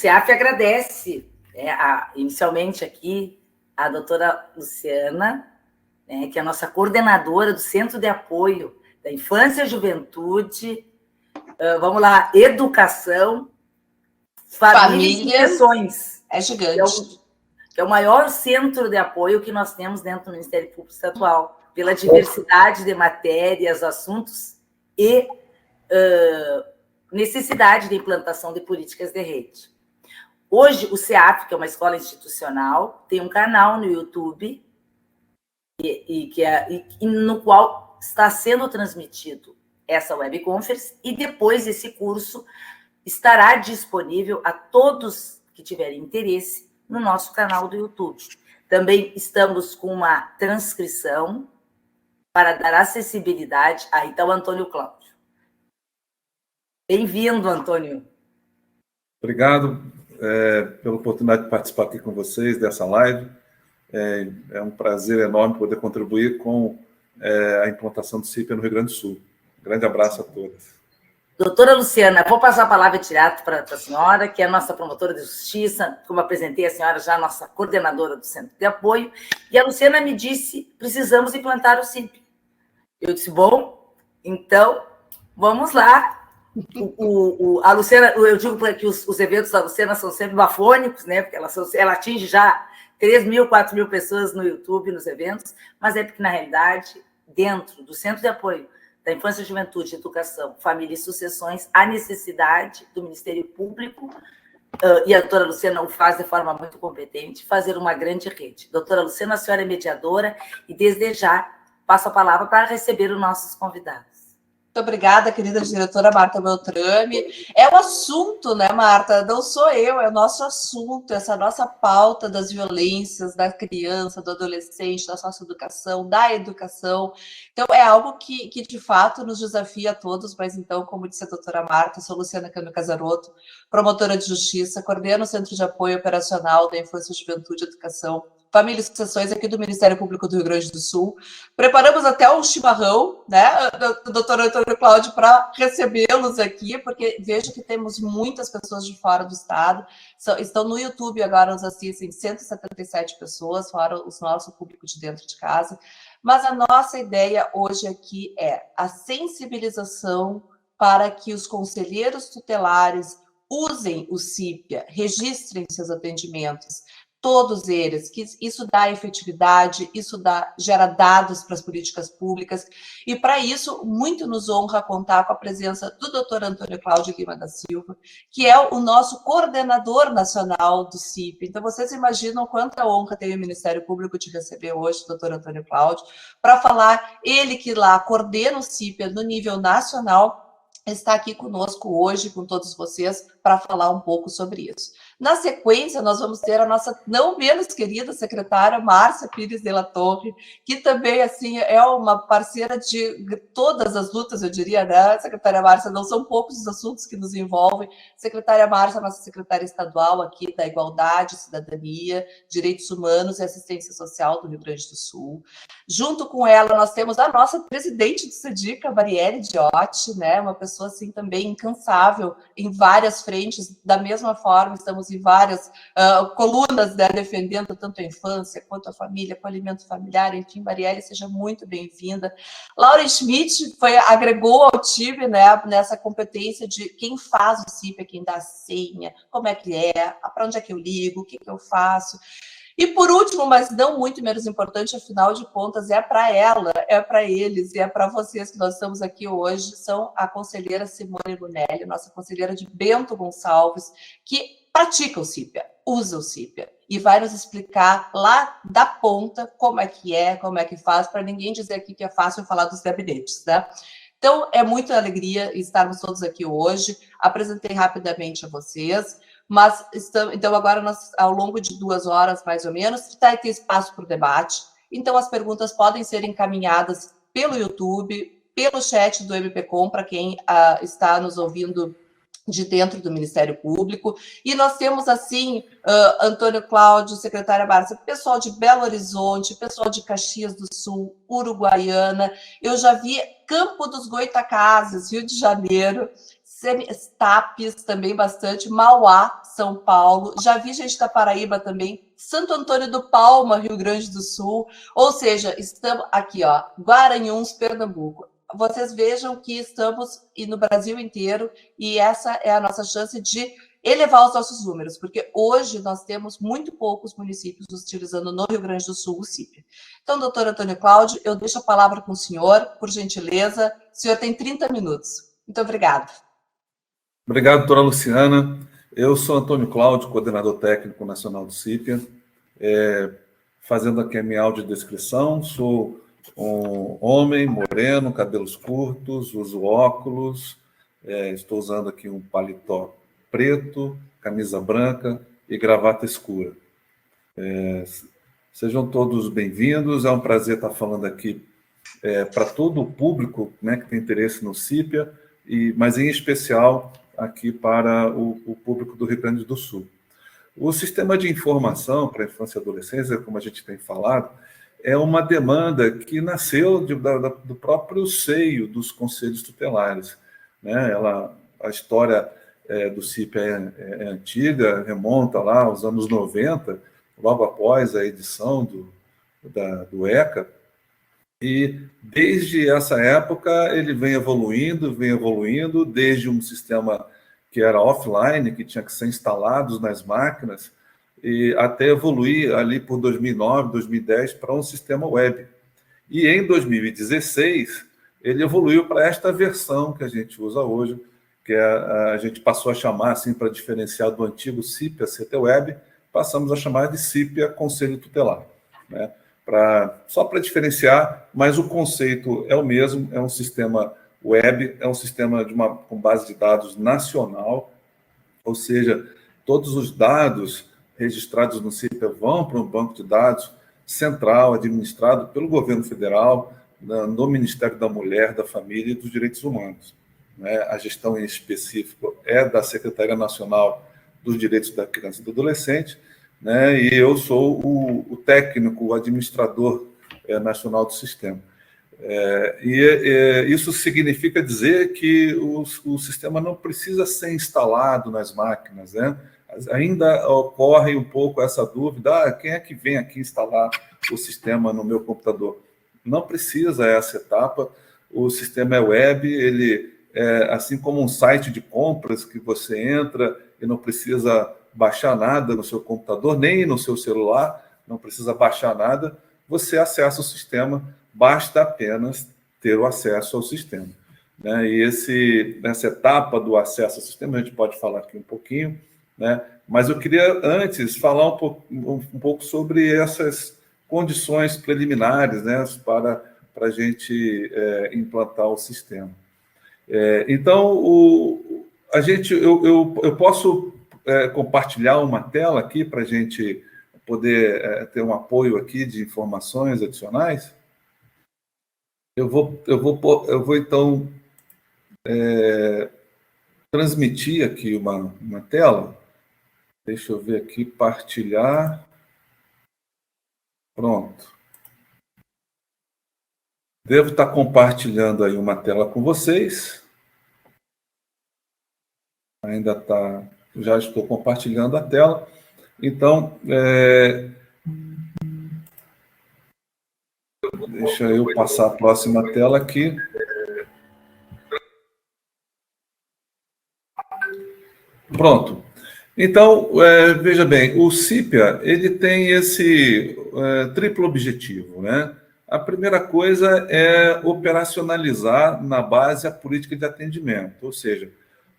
SEAF agradece, inicialmente aqui, a doutora Luciana, né, que é a nossa coordenadora do Centro de Apoio da Infância e Juventude, vamos lá, Educação, Família e Sucessões. É gigante. Que é o maior centro de apoio que nós temos dentro do Ministério Público Estadual, pela diversidade de matérias, assuntos e necessidade de implantação de políticas de rede. Hoje, o SEAF, que é uma escola institucional, tem um canal no YouTube no qual está sendo transmitido essa webconference, e depois esse curso estará disponível a todos que tiverem interesse no nosso canal do YouTube. Também estamos com uma transcrição para dar acessibilidade. Aí está o Antônio Cláudio. Bem-vindo, Antônio. Obrigado pela oportunidade de participar aqui com vocês dessa live. É um prazer enorme poder contribuir com a implantação do CIP no Rio Grande do Sul. Um grande abraço a todos. Doutora Luciana, vou passar a palavra direto para a senhora, que é a nossa promotora de justiça, como apresentei a senhora já, nossa coordenadora do Centro de Apoio, e a Luciana me disse, precisamos implantar o CIP. Eu disse, bom, então, vamos lá. A Luciana, eu digo que os eventos da Luciana são sempre bafônicos, né? Porque ela atinge já 3.000, 4.000 pessoas no YouTube, nos eventos, mas é porque, na realidade, dentro do Centro de Apoio da Infância, Juventude, Educação, Família e Sucessões, há necessidade do Ministério Público, e a doutora Luciana o faz de forma muito competente, fazer uma grande rede. Doutora Luciana, a senhora é mediadora, e desde já passo a palavra para receber os nossos convidados. Muito obrigada, querida diretora Marta Beltrame. É o assunto, né, Marta? Não sou eu, é o nosso assunto, essa nossa pauta das violências da criança, do adolescente, da socioeducação, da educação. Então, é algo que de fato nos desafia a todos, mas então, como disse a doutora Marta, sou Luciana Cano Casaroto, promotora de justiça, coordeno o Centro de Apoio Operacional da Infância, Juventude e Educação, Família e Sucessões aqui do Ministério Público do Rio Grande do Sul. Preparamos até um chimarrão, né, do doutor Antônio Cláudio, para recebê-los aqui, porque vejo que temos muitas pessoas de fora do estado. Estão no YouTube agora, nos assistem 177 pessoas, fora o nosso público de dentro de casa. Mas a nossa ideia hoje aqui é a sensibilização para que os conselheiros tutelares usem o CIPIA, registrem seus atendimentos, todos eles, que isso dá efetividade, isso gera dados para as políticas públicas, e para isso muito nos honra contar com a presença do Dr. Antônio Cláudio Lima da Silva, que é o nosso coordenador nacional do CIP. Então, vocês imaginam quanta honra tem o Ministério Público de receber hoje o Dr. Antônio Cláudio, para falar, ele que lá coordena o CIP no nível nacional, está aqui conosco hoje, com todos vocês, para falar um pouco sobre isso. Na sequência, nós vamos ter a nossa não menos querida secretária, Márcia Pires de la Torre, que também, assim, é uma parceira de todas as lutas, eu diria, né, secretária Márcia? Não são poucos os assuntos que nos envolvem. Secretária Márcia, nossa secretária estadual aqui da Igualdade, Cidadania, Direitos Humanos e Assistência Social do Rio Grande do Sul. Junto com ela, nós temos a nossa presidente do CEDICA, Marielle Diotti, né, uma pessoa, assim, também incansável em várias frentes. Da mesma forma, estamos em várias colunas, né, defendendo tanto a infância quanto a família, com o alimento familiar. Enfim, Marielle, seja muito bem-vinda. Laura Schmidt agregou ao time, né, nessa competência de quem faz o CIP, quem dá a senha, como é que é, para onde é que eu ligo, o que eu faço. E por último, mas não muito menos importante, afinal de contas, é para ela, é para eles e é para vocês que nós estamos aqui hoje, são a conselheira Simone Lunelli, nossa conselheira de Bento Gonçalves, que pratica o CIPIA, usa o CIPIA, e vai nos explicar lá da ponta como é que faz, para ninguém dizer aqui que é fácil falar dos gabinetes, né? Então, é muita alegria estarmos todos aqui hoje. Apresentei rapidamente a vocês, mas então agora nós, ao longo de 2 horas, mais ou menos, vai ter espaço para o debate. Então, as perguntas podem ser encaminhadas pelo YouTube, pelo chat do MPCom, para quem está nos ouvindo de dentro do Ministério Público, e nós temos, assim, Antônio Cláudio, secretária Márcia, pessoal de Belo Horizonte, pessoal de Caxias do Sul, Uruguaiana, eu já vi Campo dos Goitacazes, Rio de Janeiro, Tapes também bastante, Mauá, São Paulo, já vi gente da Paraíba também, Santo Antônio do Palma, Rio Grande do Sul, ou seja, estamos aqui, ó, Guaranhuns, Pernambuco. Vocês vejam que estamos no Brasil inteiro e essa é a nossa chance de elevar os nossos números, porque hoje nós temos muito poucos municípios utilizando no Rio Grande do Sul o CIP. Então, doutor Antônio Cláudio, eu deixo a palavra com o senhor, por gentileza. O senhor tem 30 minutos. Muito obrigada. Obrigado, doutora Luciana. Eu sou Antônio Cláudio, coordenador técnico nacional do CIPIA. Fazendo aqui a minha audiodescrição, sou um homem moreno, cabelos curtos, uso óculos, estou usando aqui um paletó preto, camisa branca e gravata escura. Sejam todos bem-vindos, é um prazer estar falando aqui para todo o público, né, que tem interesse no CIPIA, mas em especial aqui para o público do Rio Grande do Sul. O sistema de informação para a infância e adolescência, como a gente tem falado, é uma demanda que nasceu do próprio seio dos conselhos tutelares, né? A história do CIP é antiga, remonta lá aos anos 90, logo após a edição do ECA, e desde essa época ele vem evoluindo, desde um sistema que era offline, que tinha que ser instalado nas máquinas, e até evoluir ali por 2009, 2010 para um sistema web. E em 2016 ele evoluiu para esta versão que a gente usa hoje, que a gente passou a chamar, assim, para diferenciar do antigo CIPIA CTWeb, passamos a chamar de CIPIA Conselho Tutelar, né? Só para diferenciar, mas o conceito é o mesmo, é um sistema web, é um sistema com base de dados nacional, ou seja, todos os dados registrados no CIPIA vão para um banco de dados central, administrado pelo governo federal, no Ministério da Mulher, da Família e dos Direitos Humanos. A gestão em específico é da Secretaria Nacional dos Direitos da Criança e do Adolescente, né? E eu sou o técnico, o administrador nacional do sistema. Isso significa dizer que o sistema não precisa ser instalado nas máquinas, né? Ainda ocorre um pouco essa dúvida, quem é que vem aqui instalar o sistema no meu computador? Não precisa essa etapa, o sistema é web, ele assim como um site de compras que você entra e não precisa baixar nada no seu computador, nem no seu celular, não precisa baixar nada, você acessa o sistema, basta apenas ter o acesso ao sistema, né? E nessa etapa do acesso ao sistema, a gente pode falar aqui um pouquinho, né? Mas eu queria antes falar um pouco sobre essas condições preliminares, né, para a gente implantar o sistema. Então, eu posso compartilhar uma tela aqui para a gente poder ter um apoio aqui de informações adicionais. Eu vou então transmitir aqui uma tela. Deixa eu ver aqui, partilhar. Pronto. Devo estar compartilhando aí uma tela com vocês. Ainda está, já estou compartilhando a tela. Então, deixa eu passar a próxima tela aqui. Pronto. Então, veja bem, o CIPIA ele tem esse triplo objetivo, né? A primeira coisa é operacionalizar na base a política de atendimento, ou seja,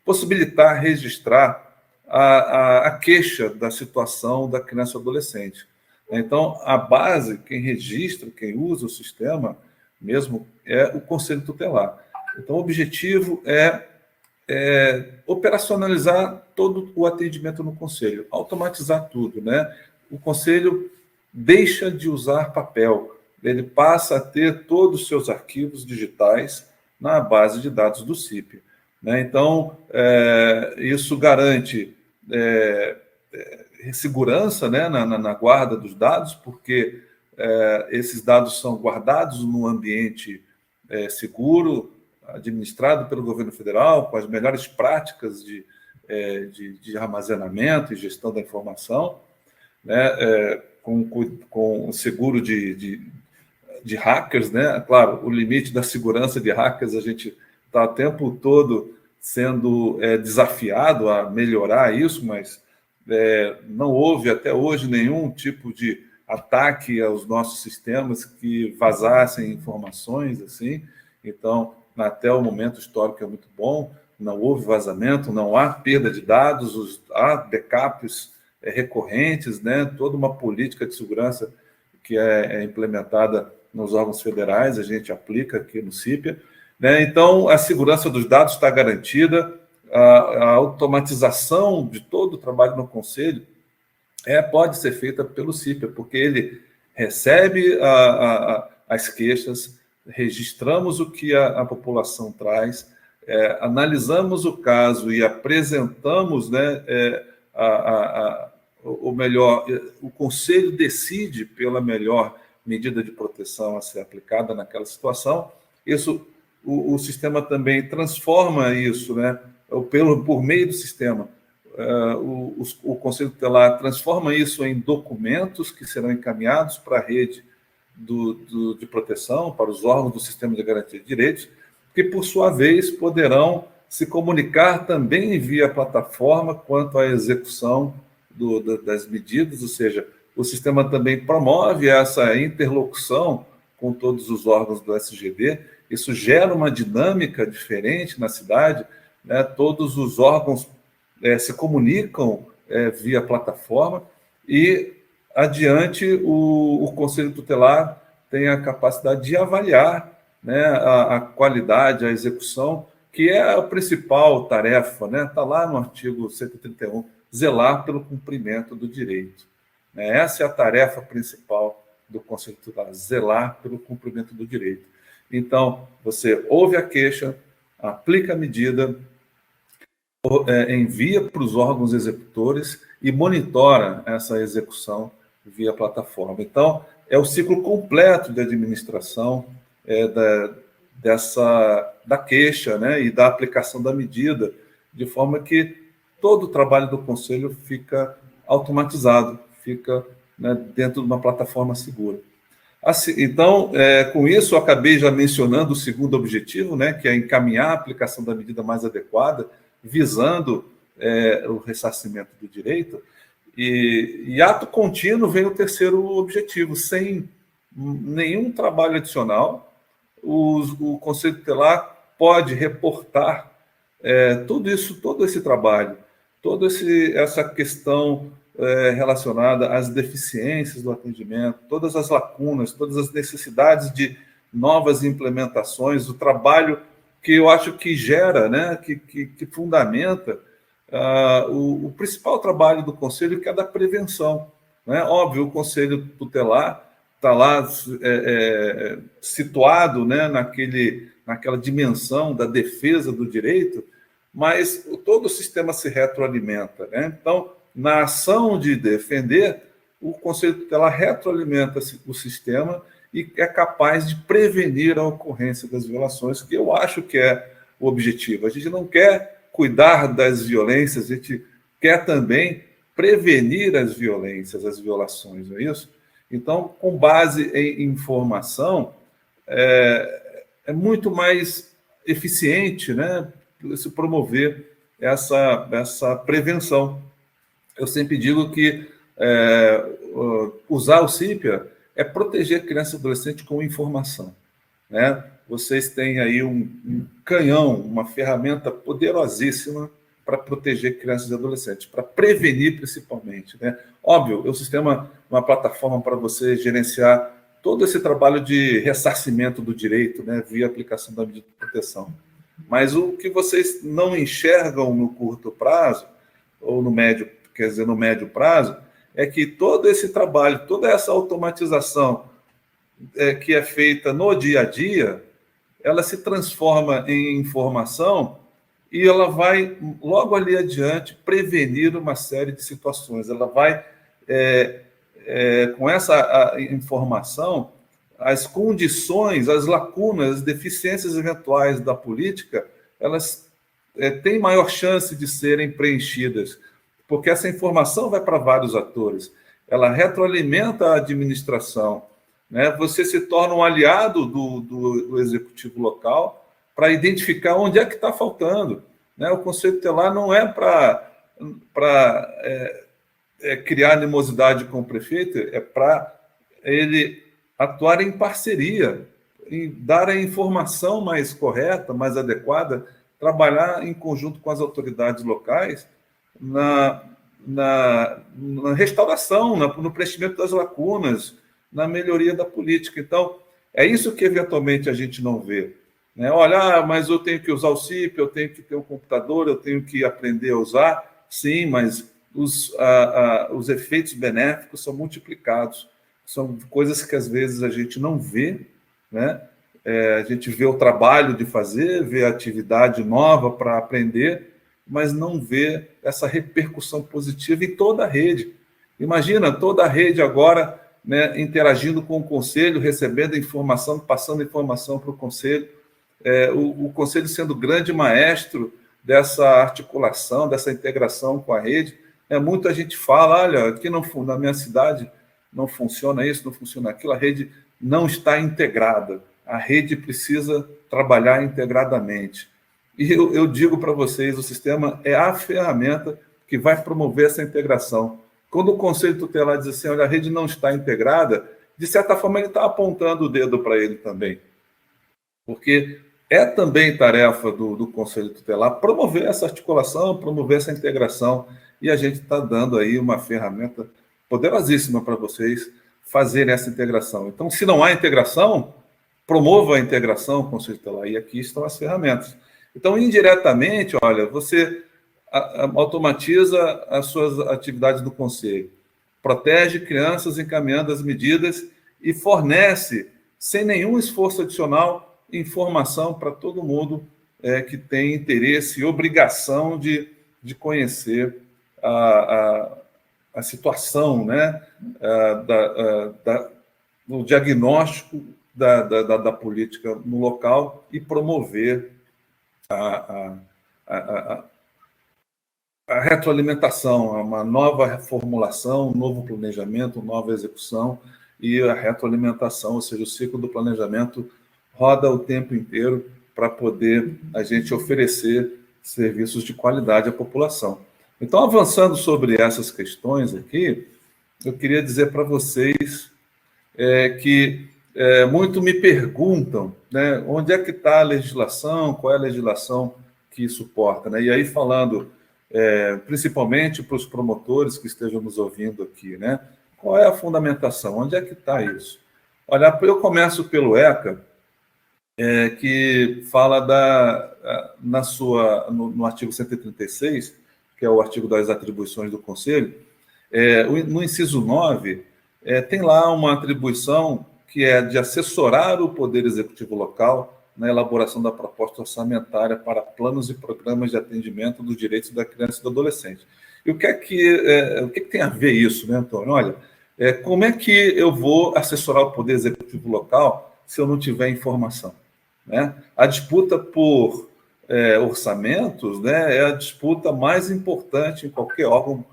possibilitar registrar a queixa da situação da criança ou adolescente. Então, a base, quem registra, quem usa o sistema mesmo, é o Conselho Tutelar. Então, o objetivo é operacionalizar todo o atendimento no Conselho, automatizar tudo, né? O Conselho deixa de usar papel, ele passa a ter todos os seus arquivos digitais na base de dados do CIP, né? Então, isso garante segurança, né, na guarda dos dados, porque esses dados são guardados num ambiente seguro, administrado pelo governo federal, com as melhores práticas de armazenamento e gestão da informação, né, com o seguro de hackers, né? Claro, o limite da segurança de hackers, a gente está o tempo todo sendo desafiado a melhorar isso, mas não houve até hoje nenhum tipo de ataque aos nossos sistemas que vazassem informações assim. Então, até o momento histórico é muito bom, não houve vazamento, não há perda de dados, há backups recorrentes, né? Toda uma política de segurança que é implementada nos órgãos federais, a gente aplica aqui no CIPIA, né? Então, a segurança dos dados está garantida, a automatização de todo o trabalho no Conselho pode ser feita pelo CIPIA, porque ele recebe as queixas, registramos o que a população traz, analisamos o caso e apresentamos, né, o Conselho decide pela melhor medida de proteção a ser aplicada naquela situação. Isso, o sistema também transforma isso, né, por meio do sistema. O Conselho Tutelar transforma isso em documentos que serão encaminhados para a rede de proteção, para os órgãos do Sistema de Garantia de Direitos, que, por sua vez, poderão se comunicar também via plataforma quanto à execução das medidas, ou seja, o sistema também promove essa interlocução com todos os órgãos do SGD. Isso gera uma dinâmica diferente na cidade, né? Todos os órgãos se comunicam via plataforma e, adiante, o Conselho Tutelar tem a capacidade de avaliar, né, a qualidade, a execução, que é a principal tarefa, né? Está lá no artigo 131, zelar pelo cumprimento do direito. Essa é a tarefa principal do Conselho Tutelar, zelar pelo cumprimento do direito. Então, você ouve a queixa, aplica a medida, envia para os órgãos executores e monitora essa execução via plataforma. Então, é o ciclo completo de administração da queixa, né, e da aplicação da medida, de forma que todo o trabalho do Conselho fica automatizado, fica, né, dentro de uma plataforma segura. Assim, então, com isso, eu acabei já mencionando o segundo objetivo, né, que é encaminhar a aplicação da medida mais adequada, visando o ressarcimento do direito, e ato contínuo vem o terceiro objetivo. Sem nenhum trabalho adicional, o Conselho Tutelar pode reportar tudo isso, todo esse trabalho, toda essa questão relacionada às deficiências do atendimento, todas as lacunas, todas as necessidades de novas implementações, o trabalho que eu acho que gera, né, que fundamenta o principal trabalho do Conselho, que é da prevenção, né? Óbvio, o Conselho Tutelar está lá situado, né, naquela dimensão da defesa do direito, mas todo o sistema se retroalimenta, né? Então, na ação de defender, o Conselho Tutelar retroalimenta o sistema e é capaz de prevenir a ocorrência das violações, que eu acho que é o objetivo. A gente não quer cuidar das violências, a gente quer também prevenir as violências, as violações, não é isso? Então, com base em informação, é muito mais eficiente, né, se promover essa prevenção. Eu sempre digo que usar o CIPIA é proteger criança e adolescente com informação, né? Vocês têm aí um canhão, uma ferramenta poderosíssima para proteger crianças e adolescentes, para prevenir principalmente, né? Óbvio, o sistema é uma plataforma para você gerenciar todo esse trabalho de ressarcimento do direito, né, via aplicação da medida de proteção. Mas o que vocês não enxergam no curto prazo, ou no médio, quer dizer, no médio prazo, é que todo esse trabalho, toda essa automatização que é feita no dia a dia, ela se transforma em informação e ela vai, logo ali adiante, prevenir uma série de situações. Ela vai, com essa informação, as condições, as lacunas, as deficiências eventuais da política, elas têm maior chance de serem preenchidas, porque essa informação vai para vários atores, ela retroalimenta a administração, né? Você se torna um aliado do executivo local para identificar onde é que está faltando, né? O Conselho Tutelar não é para criar animosidade com o prefeito, é para ele atuar em parceria, em dar a informação mais correta, mais adequada, trabalhar em conjunto com as autoridades locais na restauração, no preenchimento das lacunas, na melhoria da política. Então, é isso que eventualmente a gente não vê, né? Olha, mas eu tenho que usar o CIP, eu tenho que ter um computador, eu tenho que aprender a usar. Sim, mas os efeitos benéficos são multiplicados. São coisas que às vezes a gente não vê, né? A gente vê o trabalho de fazer, vê a atividade nova para aprender, mas não vê essa repercussão positiva em toda a rede. Imagina toda a rede agora, né, interagindo com o Conselho, recebendo informação, passando informação para o Conselho, o Conselho sendo grande maestro dessa articulação, dessa integração com a rede. Muita gente fala, olha, aqui na minha cidade não funciona isso, não funciona aquilo, a rede não está integrada, a rede precisa trabalhar integradamente. E eu digo para vocês, o sistema é a ferramenta que vai promover essa integração. Quando o Conselho Tutelar diz assim, olha, a rede não está integrada, de certa forma ele está apontando o dedo para ele também. Porque é também tarefa do Conselho Tutelar promover essa articulação, promover essa integração, e a gente está dando aí uma ferramenta poderosíssima para vocês fazerem essa integração. Então, se não há integração, promova a integração, Conselho Tutelar, e aqui estão as ferramentas. Então, indiretamente, olha, você automatiza as suas atividades do Conselho, protege crianças encaminhando as medidas e fornece, sem nenhum esforço adicional, informação para todo mundo que tem interesse e obrigação de conhecer a situação, né, do diagnóstico da política no local e promover a retroalimentação, uma nova reformulação, um novo planejamento, uma nova execução e a retroalimentação, ou seja, o ciclo do planejamento roda o tempo inteiro para poder a gente oferecer serviços de qualidade à população. Então, avançando sobre essas questões aqui, eu queria dizer para vocês que muito me perguntam, né, onde é que está a legislação, qual é a legislação que suporta, né? E aí falando principalmente para os promotores que estejam nos ouvindo aqui, né? Qual é a fundamentação? Onde é que está isso? Olha, eu começo pelo ECA, que fala no artigo 136, que é o artigo das atribuições do Conselho, no inciso 9, tem lá uma atribuição que é de assessorar o Poder Executivo local na elaboração da proposta orçamentária para planos e programas de atendimento dos direitos da criança e do adolescente. E o que tem a ver isso, né, Antônio? Olha, como é que eu vou assessorar o Poder Executivo local se eu não tiver informação, né? A disputa por orçamentos, né, é a disputa mais importante em qualquer órgão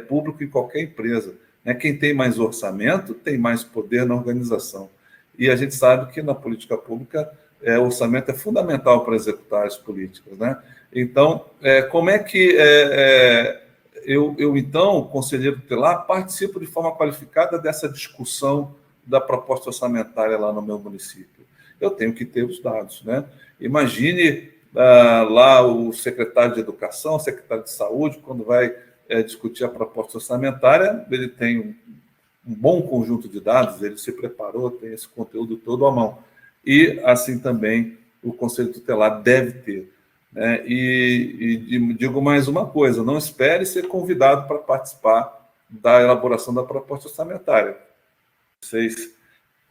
público, em qualquer empresa, né? Quem tem mais orçamento tem mais poder na organização. E a gente sabe que na política pública o orçamento é fundamental para executar as políticas, né? Então, como é que eu, então, conselheiro tutelar, participo de forma qualificada dessa discussão da proposta orçamentária lá no meu município? Eu tenho que ter os dados, né? Imagine lá o secretário de Educação, o secretário de Saúde, quando vai discutir a proposta orçamentária, ele tem um bom conjunto de dados, ele se preparou, tem esse conteúdo todo à mão. E, assim também, o Conselho Tutelar deve ter, né? E digo mais uma coisa, não espere ser convidado para participar da elaboração da proposta orçamentária. Vocês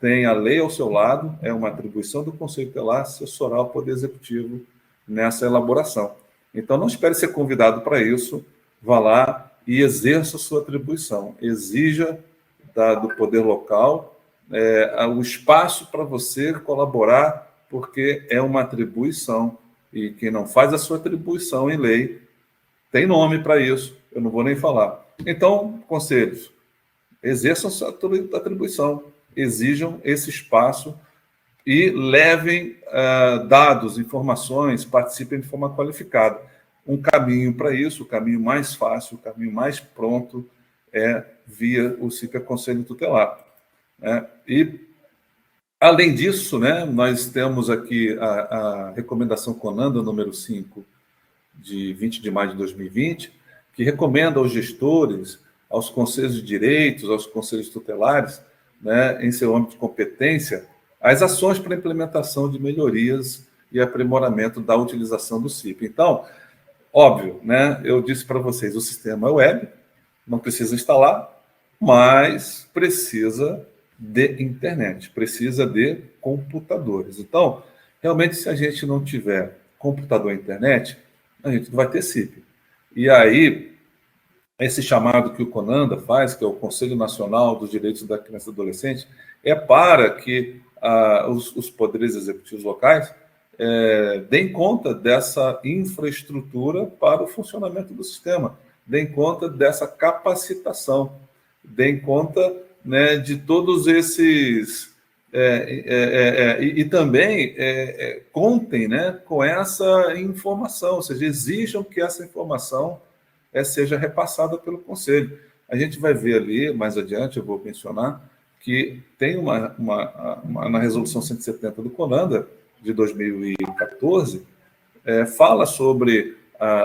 têm a lei ao seu lado, é uma atribuição do Conselho Tutelar assessorar o Poder Executivo nessa elaboração. Então, não espere ser convidado para isso, vá lá e exerça a sua atribuição, exija do poder local o espaço para você colaborar, porque é uma atribuição, e quem não faz a sua atribuição em lei tem nome para isso, eu não vou nem falar. Então, conselhos, exerçam sua atribuição, exijam esse espaço e levem dados, informações, participem de forma qualificada. Um caminho para isso, o caminho mais fácil, o caminho mais pronto é via o CIPA Conselho Tutelar. E, além disso, nós temos aqui a recomendação CONANDA número 5, de 20 de maio de 2020, que recomenda aos gestores, aos conselhos de direitos, aos conselhos tutelares, em seu âmbito de competência, as ações para a implementação de melhorias e aprimoramento da utilização do CIP. Então, óbvio, eu disse para vocês, o sistema é web, não precisa instalar, mas precisa de internet, precisa de computadores. Então, realmente, se a gente não tiver computador e internet, a gente não vai ter CIP. E aí, esse chamado que o CONANDA faz, que é o Conselho Nacional dos Direitos da Criança e do Adolescente, é para que os poderes executivos locais deem conta dessa infraestrutura para o funcionamento do sistema, deem conta dessa capacitação, deem conta de todos esses... e também contem com essa informação, ou seja, exijam que essa informação seja repassada pelo Conselho. A gente vai ver ali, mais adiante, eu vou mencionar, que tem na Resolução 170 do CONANDA, de 2014, fala sobre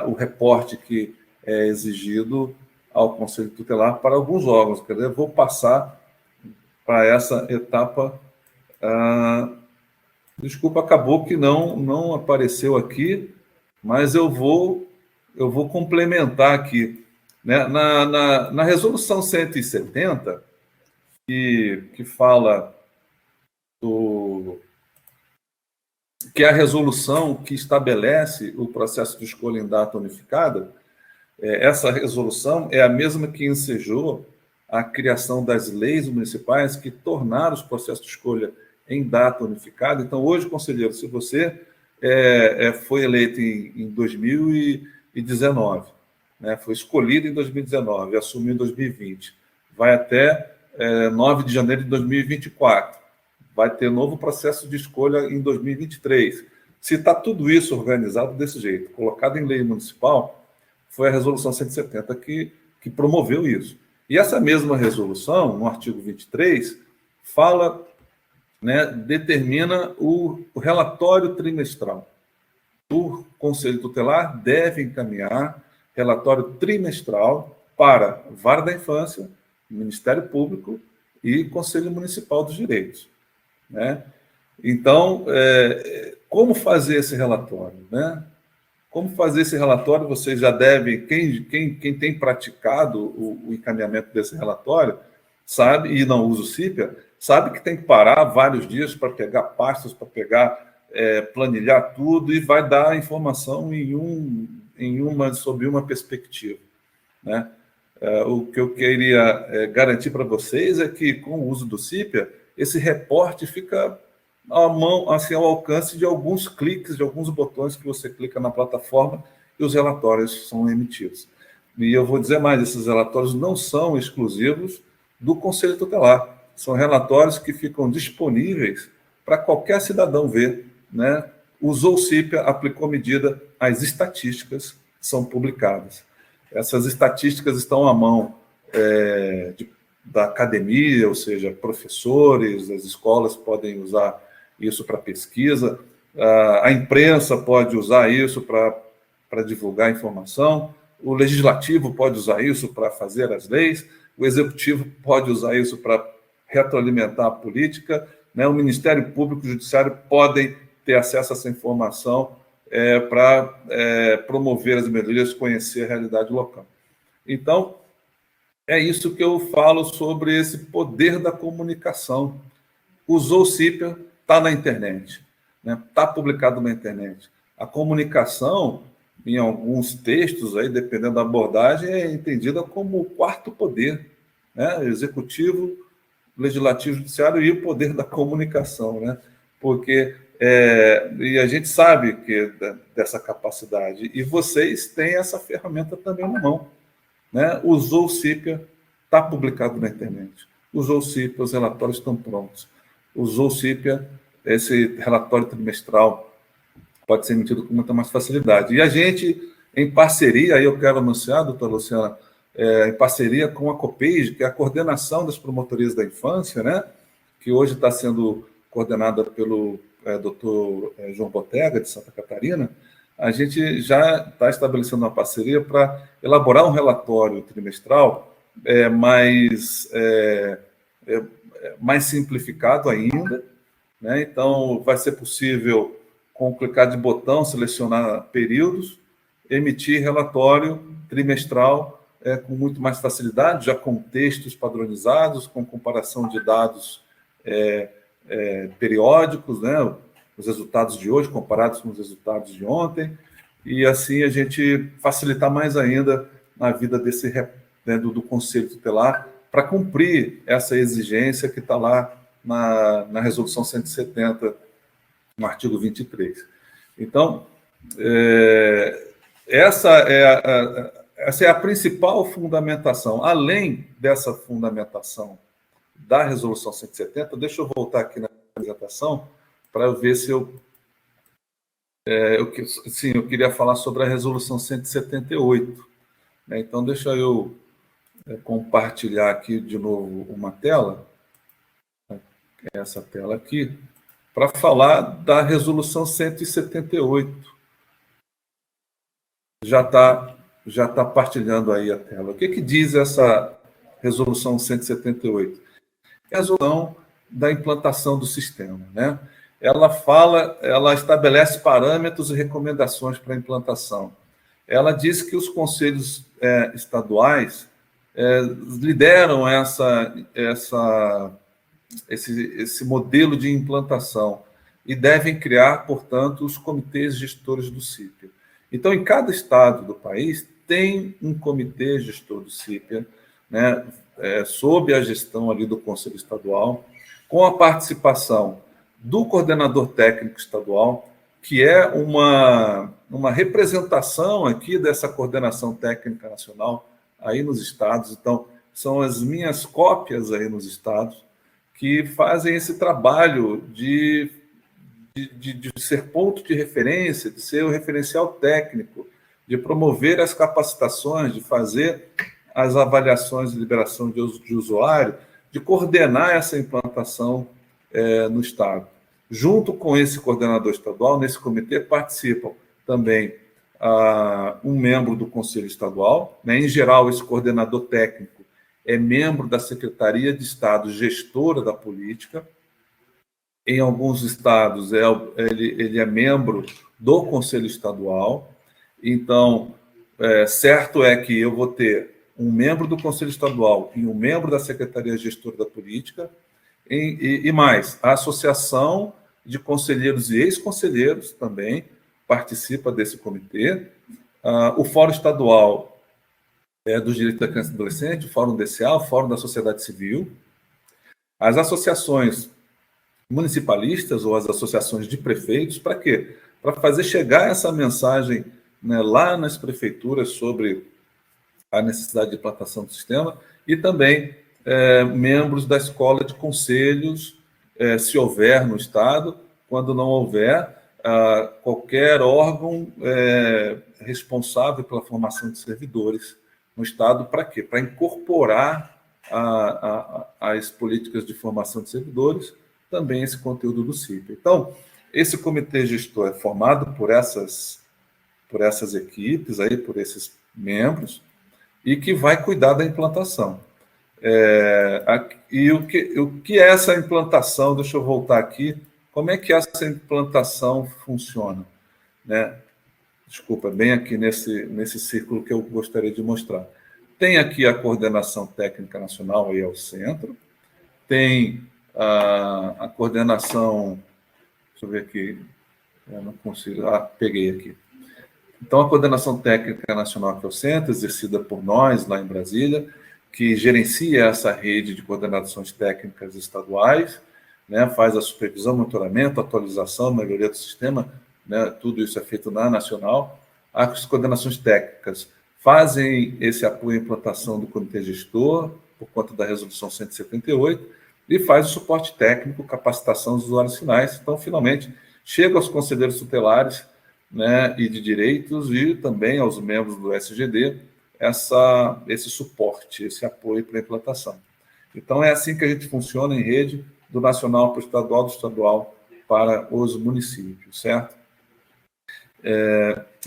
o reporte que é exigido ao Conselho Tutelar para alguns órgãos. Quer dizer, eu vou passar para essa etapa. Desculpa, acabou que não apareceu aqui, mas eu vou complementar aqui. Na Resolução 170, que fala que é a resolução que estabelece o processo de escolha em data unificada, essa resolução é a mesma que ensejou a criação das leis municipais que tornaram os processos de escolha em data unificada. Então, hoje, conselheiro, se você foi eleito em 2019, foi escolhido em 2019, assumiu em 2020, vai até 9 de janeiro de 2024, vai ter novo processo de escolha em 2023. Se está tudo isso organizado desse jeito, colocado em lei municipal, foi a Resolução 170 que promoveu isso. E essa mesma resolução, no artigo 23, fala, determina o relatório trimestral. O Conselho Tutelar deve encaminhar relatório trimestral para Vara da Infância, Ministério Público e Conselho Municipal dos Direitos. Então, como fazer esse relatório? Como fazer esse relatório? Vocês já devem, quem tem praticado o encaminhamento desse relatório, sabe, e não usa o CIPA, sabe que tem que parar vários dias para pegar pastas, para pegar, planilhar tudo, e vai dar a informação sob uma perspectiva. O que eu queria garantir para vocês é que, com o uso do CIPA, esse reporte fica à mão, assim, ao alcance de alguns cliques, de alguns botões que você clica na plataforma e os relatórios são emitidos. E eu vou dizer mais, esses relatórios não são exclusivos do Conselho Tutelar, são relatórios que ficam disponíveis para qualquer cidadão ver, Usou o CIPA, aplicou medida, as estatísticas são publicadas. Essas estatísticas estão à mão da academia, ou seja, professores, as escolas podem usar isso para pesquisa, a imprensa pode usar isso para divulgar informação, o legislativo pode usar isso para fazer as leis, o executivo pode usar isso para retroalimentar a política, o Ministério Público e o Judiciário podem ter acesso a essa informação para promover as melhorias, conhecer a realidade local. Então, é isso que eu falo sobre esse poder da comunicação. Usou o CIPA, está na internet, está publicado na internet. A comunicação, em alguns textos, aí, dependendo da abordagem, é entendida como o quarto poder, executivo, legislativo, judiciário e o poder da comunicação, né? Porque e a gente sabe que dessa capacidade, e vocês têm essa ferramenta também na mão, né? Usou o CIPIA, está publicado na internet. Usou o CIPIA, os relatórios estão prontos. Usou o CIPIA, esse relatório trimestral pode ser emitido com muita mais facilidade. E a gente, em parceria, aí eu quero anunciar, doutora Luciana, em parceria com a COPEIG, que é a Coordenação das Promotorias da Infância, né? Que hoje está sendo coordenada pelo doutor João Botega, de Santa Catarina, a gente já está estabelecendo uma parceria para elaborar um relatório trimestral mais simplificado ainda, né? Então, vai ser possível, com clicar de botão, selecionar períodos, emitir relatório trimestral com muito mais facilidade, já com textos padronizados, com comparação de dados periódicos, né? Os resultados de hoje comparados com os resultados de ontem, e assim a gente facilitar mais ainda na vida do Conselho Tutelar para cumprir essa exigência que está lá na Resolução 170, no artigo 23. Então, essa é a principal fundamentação. Além dessa fundamentação da Resolução 170, deixa eu voltar aqui na apresentação para eu ver se eu queria falar sobre a Resolução 178. Né? Então, deixa eu compartilhar aqui de novo uma tela, essa tela aqui, para falar da Resolução 178. Já está partilhando aí a tela. O que diz essa Resolução 178? É a resolução da implantação do sistema, né? Ela estabelece parâmetros e recomendações para a implantação. Ela diz que os conselhos estaduais lideram esse modelo de implantação e devem criar, portanto, os comitês gestores do CIPIA. Então, em cada estado do país, tem um comitê gestor do CIPIA, né, sob a gestão ali do Conselho Estadual, com a participação do coordenador técnico estadual, que é uma representação aqui dessa coordenação técnica nacional aí nos estados. Então, são as minhas cópias aí nos estados que fazem esse trabalho de ser ponto de referência, de ser o referencial técnico, de promover as capacitações, de fazer as avaliações de liberação de usuário, de coordenar essa implantação no Estado. Junto com esse coordenador estadual, nesse comitê participam também um membro do Conselho Estadual, né? Em geral, esse coordenador técnico é membro da Secretaria de Estado gestora da política. Em alguns estados, ele é membro do Conselho Estadual. Então, certo é que eu vou ter um membro do Conselho Estadual e um membro da Secretaria Gestora da Política, e mais, a Associação de Conselheiros e Ex-Conselheiros também participa desse comitê, o Fórum Estadual dos Direitos da Criança e do Adolescente, o Fórum DCA, o Fórum da Sociedade Civil, as associações municipalistas ou as associações de prefeitos, para quê? Para fazer chegar essa mensagem, né, lá nas prefeituras sobre a necessidade de implantação do sistema, e também membros da escola de conselhos, se houver no Estado. Quando não houver, qualquer órgão responsável pela formação de servidores no Estado. Para quê? Para incorporar as políticas de formação de servidores também esse conteúdo do CIPIA. Então, esse comitê gestor é formado por essas equipes, aí, por esses membros, e que vai cuidar da implantação. E o que é essa implantação? Deixa eu voltar aqui. Como é que essa implantação funciona? Né? Desculpa, bem aqui nesse círculo que eu gostaria de mostrar. Tem aqui a coordenação técnica nacional, aí ao centro. Tem a coordenação... Deixa eu ver aqui. Eu não consigo... peguei aqui. Então, a coordenação técnica nacional, que é o centro, exercida por nós, lá em Brasília. que gerencia essa rede de coordenações técnicas estaduais, né, faz a supervisão, monitoramento, atualização, melhoria do sistema, né, tudo isso é feito na nacional. As coordenações técnicas fazem esse apoio à implantação do comitê gestor, por conta da resolução 178, e faz o suporte técnico, capacitação dos usuários finais. Então, finalmente, chega aos conselheiros tutelares, né, e de direitos, e também aos membros do SGD, esse suporte, esse apoio para a implantação. Então, é assim que a gente funciona em rede, do nacional para o estadual, do estadual para os municípios, certo?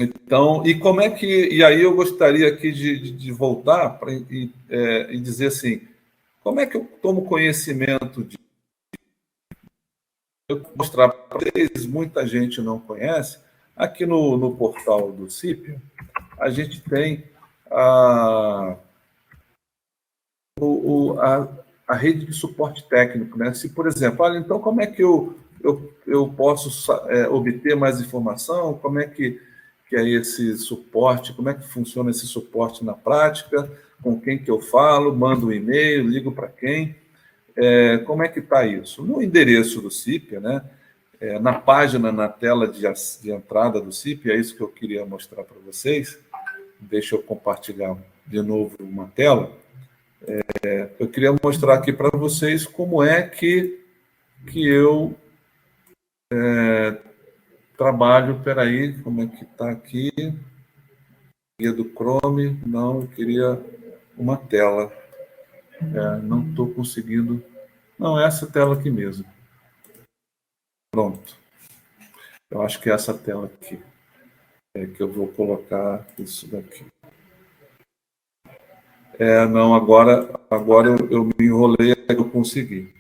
Então, e como é que... E aí eu gostaria aqui de voltar e dizer assim, como é que eu tomo conhecimento de... Eu vou mostrar para vocês, muita gente não conhece, aqui no portal do CIP, a gente tem a rede de suporte técnico, né? Se, por exemplo, olha, então como é que eu posso obter mais informação? Como é que é esse suporte? Como é que funciona esse suporte na prática? Com quem que eu falo? Mando um e-mail? Ligo para quem? Como é que está isso? No endereço do CIP, né? Na página, na tela de entrada do CIP, é isso que eu queria mostrar para vocês. Deixa eu compartilhar de novo uma tela. Eu queria mostrar aqui para vocês como é que eu trabalho. Peraí, como é que está aqui? Guia do Chrome. Não, eu queria uma tela. Não estou conseguindo. Não, é essa tela aqui mesmo. Pronto. Eu acho que é essa tela aqui. Que eu vou colocar isso daqui. Não, agora eu me enrolei, eu consegui.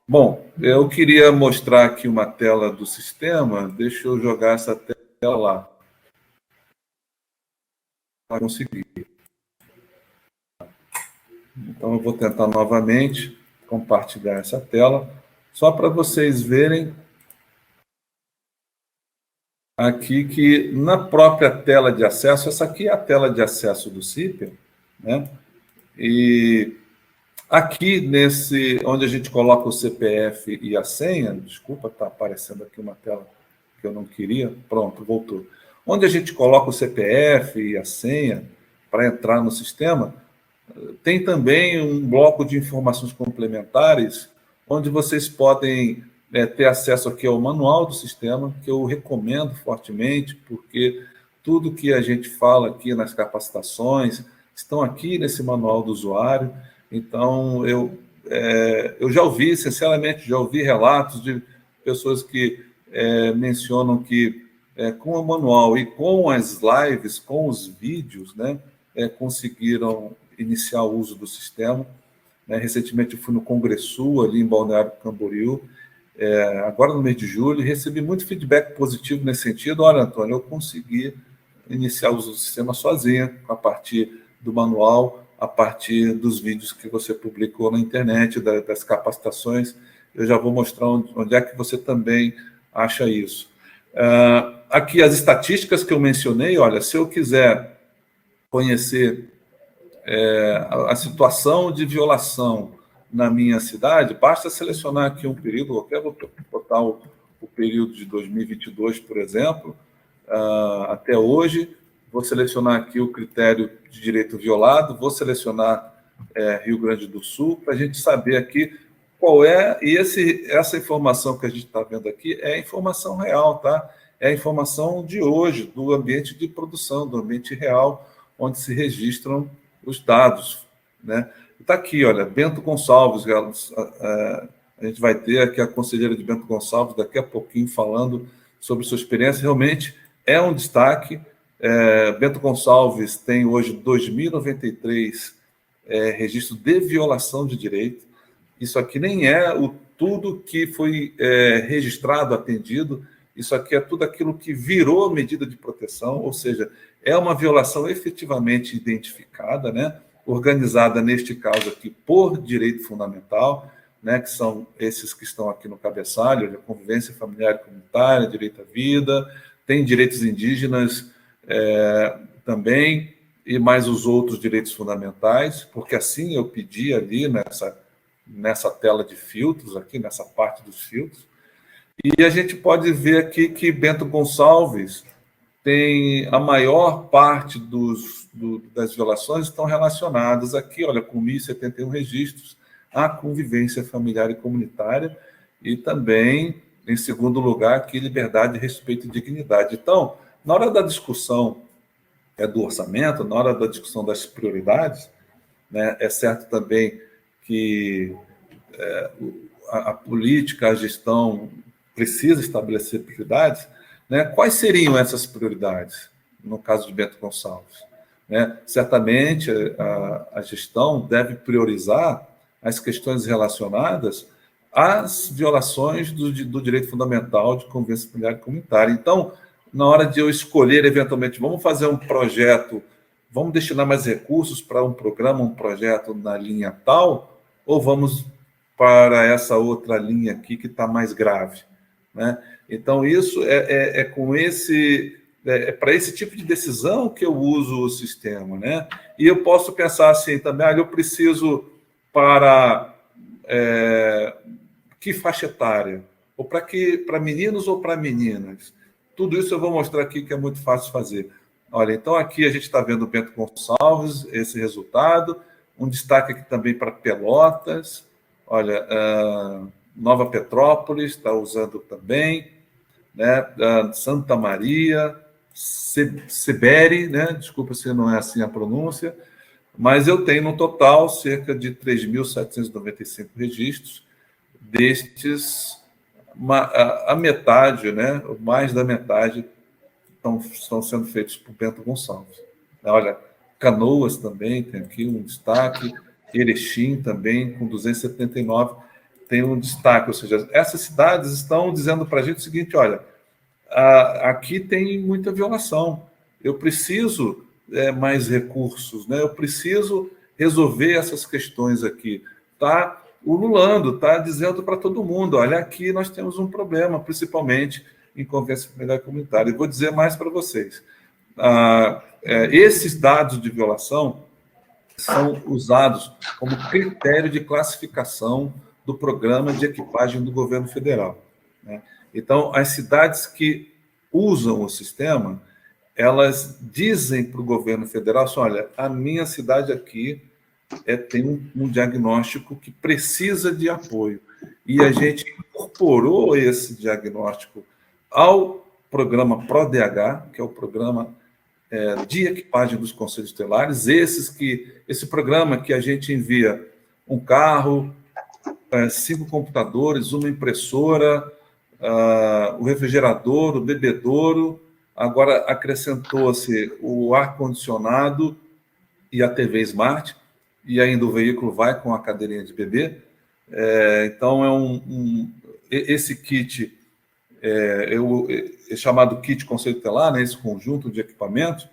Bom, eu queria mostrar aqui uma tela do sistema. Deixa eu jogar essa tela lá. Para conseguir. Então, eu vou tentar novamente compartilhar essa tela, só para vocês verem aqui que na própria tela de acesso, essa aqui é a tela de acesso do CIP, né? E aqui onde a gente coloca o CPF e a senha, desculpa, está aparecendo aqui uma tela que eu não queria, pronto, voltou. Onde a gente coloca o CPF e a senha para entrar no sistema, tem também um bloco de informações complementares, onde vocês podem ter acesso aqui ao manual do sistema, que eu recomendo fortemente, porque tudo que a gente fala aqui nas capacitações estão aqui nesse manual do usuário. Então, eu já ouvi, sinceramente, relatos de pessoas que mencionam que com o manual e com as lives, com os vídeos, né, conseguiram iniciar o uso do sistema. Recentemente eu fui no Congressul, ali em Balneário Camboriú, agora no mês de julho, e recebi muito feedback positivo nesse sentido. Olha, Antônio, eu consegui iniciar o uso do sistema sozinha, a partir do manual, a partir dos vídeos que você publicou na internet, das capacitações. Eu já vou mostrar onde é que você também acha isso. Aqui as estatísticas que eu mencionei. Olha, se eu quiser conhecer a situação de violação na minha cidade, basta selecionar aqui um período, qualquer, vou botar o período de 2022, por exemplo, até hoje, vou selecionar aqui o critério de direito violado, vou selecionar Rio Grande do Sul, para a gente saber aqui qual é, e essa informação que a gente está vendo aqui é a informação real, tá? É a informação de hoje, do ambiente de produção, do ambiente real, onde se registram os dados, né? Está aqui, olha, Bento Gonçalves, a gente vai ter aqui a conselheira de Bento Gonçalves daqui a pouquinho falando sobre sua experiência. Realmente é um destaque. Bento Gonçalves tem hoje 2.093 registros de violação de direito. Isso aqui nem é tudo que foi registrado, atendido. Isso aqui é tudo aquilo que virou medida de proteção, ou seja, é uma violação efetivamente identificada, né? Organizada, neste caso aqui, por direito fundamental, né? Que são esses que estão aqui no cabeçalho, a convivência familiar e comunitária, direito à vida, tem direitos indígenas também, e mais os outros direitos fundamentais, porque assim eu pedi ali nessa tela de filtros, aqui nessa parte dos filtros, e a gente pode ver aqui que Bento Gonçalves tem a maior parte das violações estão relacionadas aqui, olha, com 1.071 registros, à convivência familiar e comunitária, e também, em segundo lugar, aqui, liberdade, respeito e dignidade. Então, na hora da discussão do orçamento, na hora da discussão das prioridades, né, é certo também que a política, a gestão precisa estabelecer prioridades, né? Quais seriam essas prioridades, no caso de Bento Gonçalves? Né? Certamente, a gestão deve priorizar as questões relacionadas às violações do direito fundamental de convivência familiar e comunitária. Então, na hora de eu escolher, eventualmente, vamos fazer um projeto, vamos destinar mais recursos para um programa, um projeto na linha tal, ou vamos para essa outra linha aqui que está mais grave, né? Então, isso para esse tipo de decisão que eu uso o sistema, né? E eu posso pensar assim também, eu preciso para que faixa etária? Ou para meninos ou para meninas? Tudo isso eu vou mostrar aqui que é muito fácil fazer. Olha, então aqui a gente está vendo o Bento Gonçalves, esse resultado, um destaque aqui também para Pelotas, olha, Nova Petrópolis está usando também, né? Santa Maria, Seberi, né? Desculpa se não é assim a pronúncia, mas eu tenho no total cerca de 3.795 registros, destes, a metade, né? Mais da metade estão sendo feitos por Bento Gonçalves. Olha, Canoas também tem aqui um destaque, Erechim também, com 279, tem um destaque, ou seja, essas cidades estão dizendo para a gente o seguinte, olha, aqui tem muita violação, eu preciso mais recursos, né? Eu preciso resolver essas questões aqui. Está ululando, está dizendo para todo mundo, olha, aqui nós temos um problema, principalmente em convivência familiar comunitária. E vou dizer mais para vocês. Esses dados de violação são usados como critério de classificação do programa de equipagem do governo federal, né? Então, as cidades que usam o sistema, elas dizem para o governo federal assim, olha, a minha cidade aqui tem um diagnóstico que precisa de apoio. E a gente incorporou esse diagnóstico ao programa ProDH, que é o programa de equipagem dos conselhos tutelares, esse programa que a gente envia um carro, 5 computadores, uma impressora, o refrigerador, o bebedouro, agora acrescentou-se o ar-condicionado e a TV Smart, e ainda o veículo vai com a cadeirinha de bebê. Então, esse kit é chamado kit conselho tutelar, né, esse conjunto de equipamentos,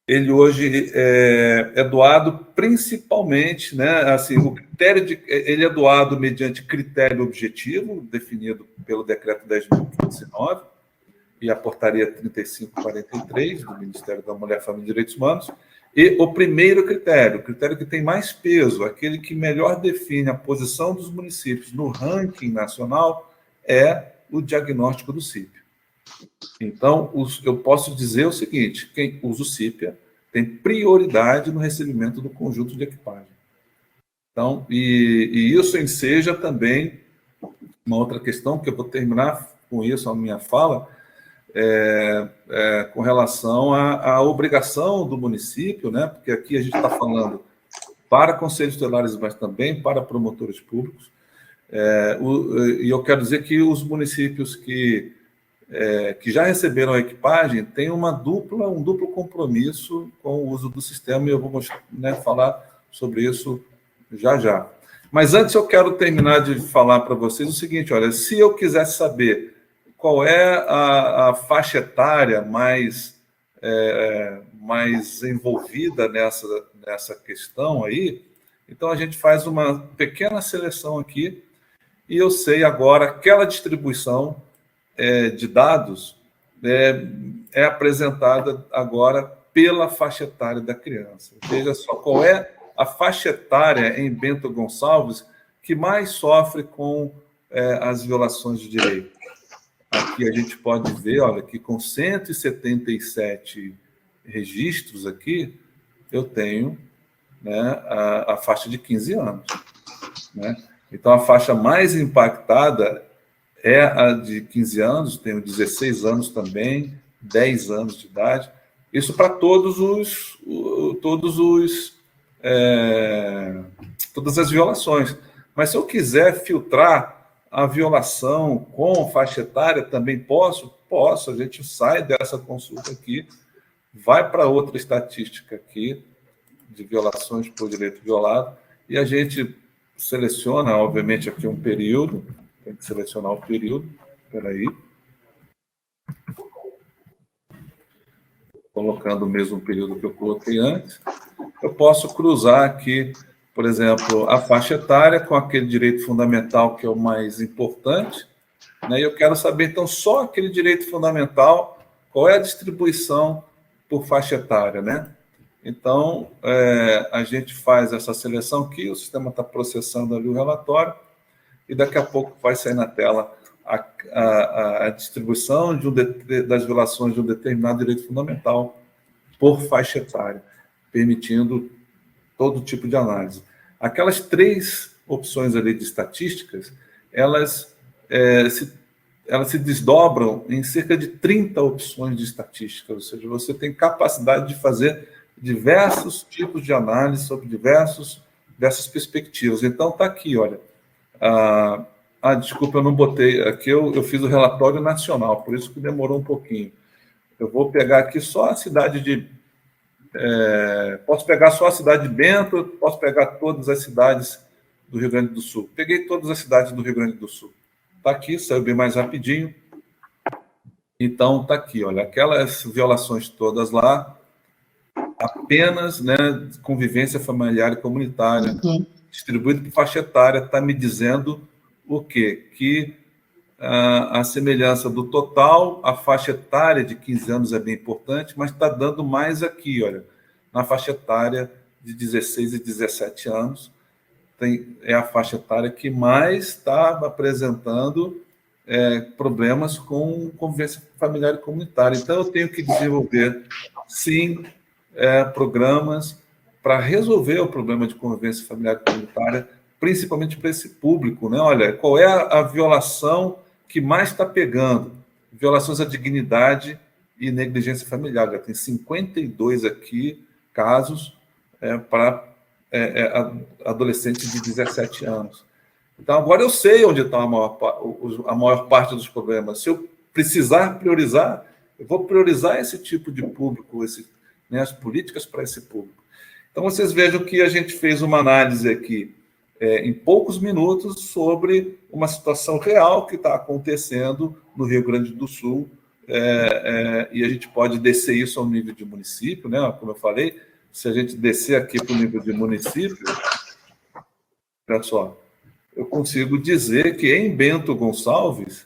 ele hoje é doado principalmente, né, assim, ele é doado mediante critério objetivo, definido pelo decreto 10.509 e a portaria 3543 do Ministério da Mulher, Família e Direitos Humanos, e o primeiro critério, o critério que tem mais peso, aquele que melhor define a posição dos municípios no ranking nacional, é o diagnóstico do CIPIA. Então, eu posso dizer o seguinte, quem usa o CIPIA tem prioridade no recebimento do conjunto de equipagem. Então, e isso enseja também uma outra questão, que eu vou terminar com isso a minha fala, com relação à obrigação do município, né? Porque aqui a gente está falando para conselhos tutelares, mas também para promotores públicos, e eu quero dizer que os municípios que já receberam a equipagem têm um duplo compromisso com o uso do sistema, e eu vou falar sobre isso já. Mas antes eu quero terminar de falar para vocês o seguinte, olha, se eu quisesse saber qual é a faixa etária mais envolvida nessa questão aí, então a gente faz uma pequena seleção aqui, e eu sei agora aquela distribuição de dados é apresentada agora pela faixa etária da criança. Veja só, qual é a faixa etária em Bento Gonçalves que mais sofre com as violações de direito? Aqui a gente pode ver, olha, que com 177 registros aqui, eu tenho, né, a faixa de 15 anos. Né? Então, a faixa mais impactada é a de 15 anos, tenho 16 anos também, 10 anos de idade. Isso para todas as violações. Mas se eu quiser filtrar a violação com faixa etária, também posso? Posso. A gente sai dessa consulta aqui, vai para outra estatística aqui, de violações por direito violado, e a gente seleciona, obviamente, aqui um período, tem que selecionar o período, espera aí. Colocando o mesmo período que eu coloquei antes, eu posso cruzar aqui, por exemplo, a faixa etária com aquele direito fundamental que é o mais importante, né? E eu quero saber, então, só aquele direito fundamental, qual é a distribuição por faixa etária, né? Então, a gente faz essa seleção aqui, o sistema está processando ali o relatório, e daqui a pouco vai sair na tela a distribuição das violações de um determinado direito fundamental por faixa etária, permitindo todo tipo de análise. Aquelas 3 opções ali de estatísticas, elas se desdobram em cerca de 30 opções de estatística, ou seja, você tem capacidade de fazer diversos tipos de análise sobre diversas perspectivas. Então, está aqui, olha. Desculpa, eu não botei. Aqui eu fiz o relatório nacional, por isso que demorou um pouquinho. Eu vou pegar aqui só a cidade de... posso pegar só a cidade de Bento, posso pegar todas as cidades do Rio Grande do Sul. Peguei todas as cidades do Rio Grande do Sul. Está aqui, saiu bem mais rapidinho. Então, está aqui, olha, aquelas violações todas lá, apenas, né, convivência familiar e comunitária, distribuído por faixa etária, está me dizendo o quê? Que a semelhança do total, a faixa etária de 15 anos é bem importante, mas está dando mais aqui, olha, na faixa etária de 16 e 17 anos, é a faixa etária que mais está apresentando problemas com convivência familiar e comunitária. Então, eu tenho que desenvolver, sim, programas para resolver o problema de convivência familiar e comunitária, principalmente para esse público, né? Olha, qual é a violação que mais está pegando? Violações à dignidade e negligência familiar. Já tem 52 aqui casos para adolescentes de 17 anos. Então, agora eu sei onde está a maior parte dos problemas. Se eu precisar priorizar, eu vou priorizar esse tipo de público, as políticas para esse público. Então, vocês vejam que a gente fez uma análise aqui em poucos minutos sobre uma situação real que está acontecendo no Rio Grande do Sul, e a gente pode descer isso ao nível de município, né? Como eu falei, se a gente descer aqui para o nível de município, olha só, eu consigo dizer que em Bento Gonçalves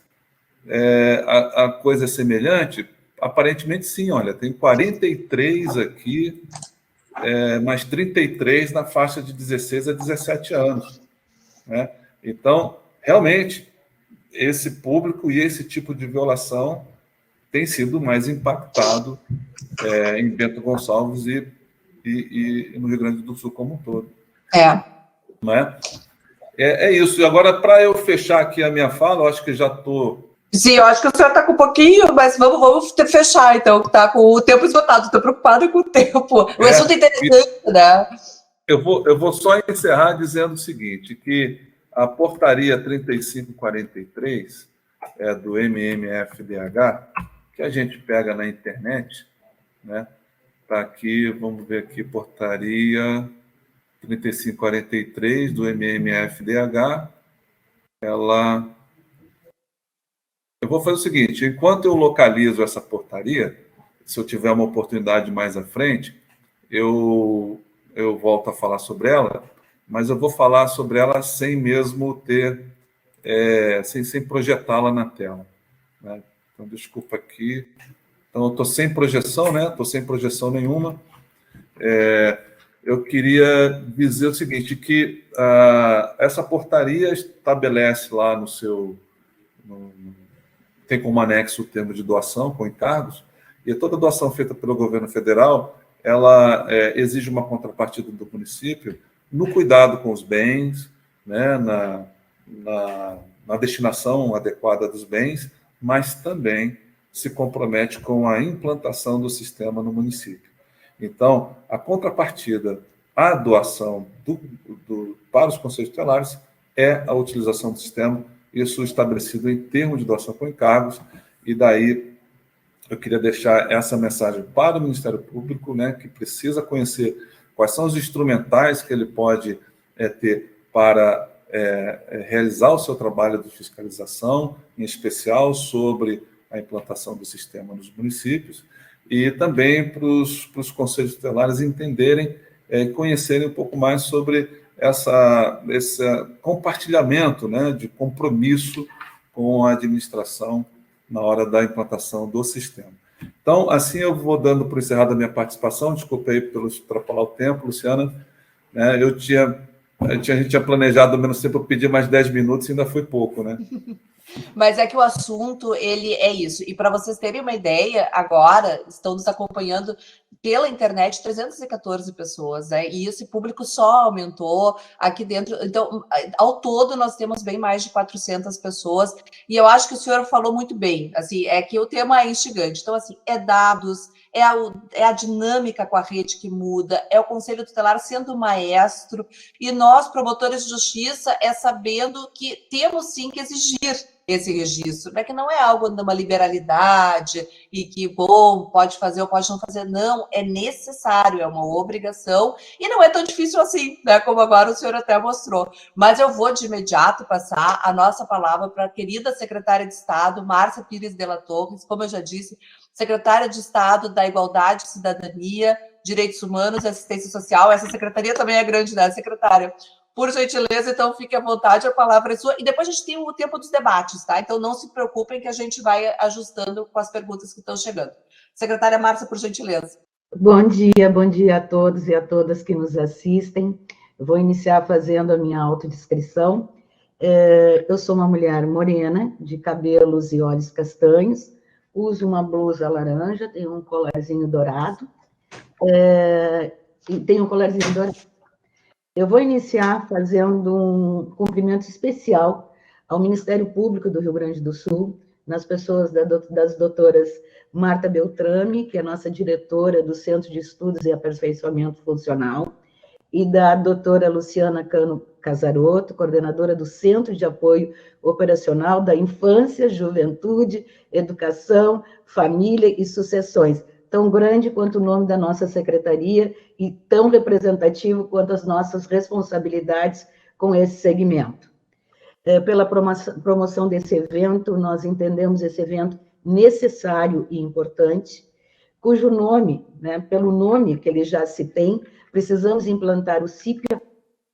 a coisa é semelhante. Aparentemente, sim, olha, tem 43 aqui, mais 33 na faixa de 16 a 17 anos. Né? Então, realmente, esse público e esse tipo de violação tem sido mais impactado em Bento Gonçalves e no Rio Grande do Sul como um todo. Né? É isso. E agora, para eu fechar aqui a minha fala, eu acho que já estou... Sim, eu acho que o senhor está com um pouquinho, mas vamos fechar, então, que está com o tempo esgotado. Estou preocupada com o tempo. O assunto é interessante, né? Eu vou só encerrar dizendo o seguinte, que a portaria 3543 do MMFDH, que a gente pega na internet, né? Está aqui, vamos ver aqui, portaria 3543 do MMFDH, ela... Eu vou fazer o seguinte, enquanto eu localizo essa portaria, se eu tiver uma oportunidade mais à frente, eu volto a falar sobre ela, mas eu vou falar sobre ela sem mesmo ter, sem projetá-la na tela. Né? Então, desculpa aqui, Então, eu estou sem projeção, né? Estou sem projeção nenhuma. Eu queria dizer o seguinte, que essa portaria estabelece lá no seu... tem como anexo o termo de doação com encargos, e toda doação feita pelo governo federal, ela exige uma contrapartida do município no cuidado com os bens, né, na destinação adequada dos bens, mas também se compromete com a implantação do sistema no município. Então, a contrapartida à doação para os conselhos tutelares é a utilização do sistema, isso estabelecido em termos de doação com encargos, e daí eu queria deixar essa mensagem para o Ministério Público, né, que precisa conhecer quais são os instrumentais que ele pode ter para realizar o seu trabalho de fiscalização, em especial sobre a implantação do sistema nos municípios, e também para os conselhos tutelares entenderem e conhecerem um pouco mais sobre esse compartilhamento, né, de compromisso com a administração na hora da implantação do sistema. Então, assim eu vou dando por encerrada a minha participação, desculpe aí pelo extrapolar o tempo, Luciana, né, a gente tinha planejado ao menos tempo, eu pedi mais 10 minutos e ainda foi pouco, né? Mas é que o assunto, ele é isso. E para vocês terem uma ideia, agora estão nos acompanhando pela internet 314 pessoas, né? E esse público só aumentou aqui dentro. Então, ao todo, nós temos bem mais de 400 pessoas. E eu acho que o senhor falou muito bem. Assim, é que o tema é instigante. Então, assim, dados, é a dinâmica com a rede que muda, é o Conselho Tutelar sendo maestro, e nós, promotores de justiça, sabendo que temos sim que exigir esse registro, né? Que não é algo de uma liberalidade e que, bom, pode fazer ou pode não fazer, não, é necessário, é uma obrigação, e não é tão difícil assim, né? Como agora o senhor até mostrou. Mas eu vou de imediato passar a nossa palavra para a querida secretária de Estado, Márcia Pires de la Torres, como eu já disse, secretária de Estado da Igualdade, Cidadania, Direitos Humanos e Assistência Social. Essa secretaria também é grande, né, secretária? Por gentileza, então fique à vontade, a palavra é sua. E depois a gente tem o tempo dos debates, tá? Então não se preocupem que a gente vai ajustando com as perguntas que estão chegando. Secretária Márcia, por gentileza. Bom dia a todos e a todas que nos assistem. Eu vou iniciar fazendo a minha autodescrição. Eu sou uma mulher morena, de cabelos e olhos castanhos, uso uma blusa laranja, tenho um colarzinho dourado, Eu vou iniciar fazendo um cumprimento especial ao Ministério Público do Rio Grande do Sul, nas pessoas das doutoras Marta Beltrame, que é nossa diretora do Centro de Estudos e Aperfeiçoamento Funcional, e da doutora Luciana Cano Casarotto, coordenadora do Centro de Apoio Operacional da Infância, Juventude, Educação, Família e Sucessões, tão grande quanto o nome da nossa secretaria e tão representativo quanto as nossas responsabilidades com esse segmento. Pela promoção desse evento, nós entendemos esse evento necessário e importante, cujo nome, né, pelo nome que ele já se tem, precisamos implantar o CIPIA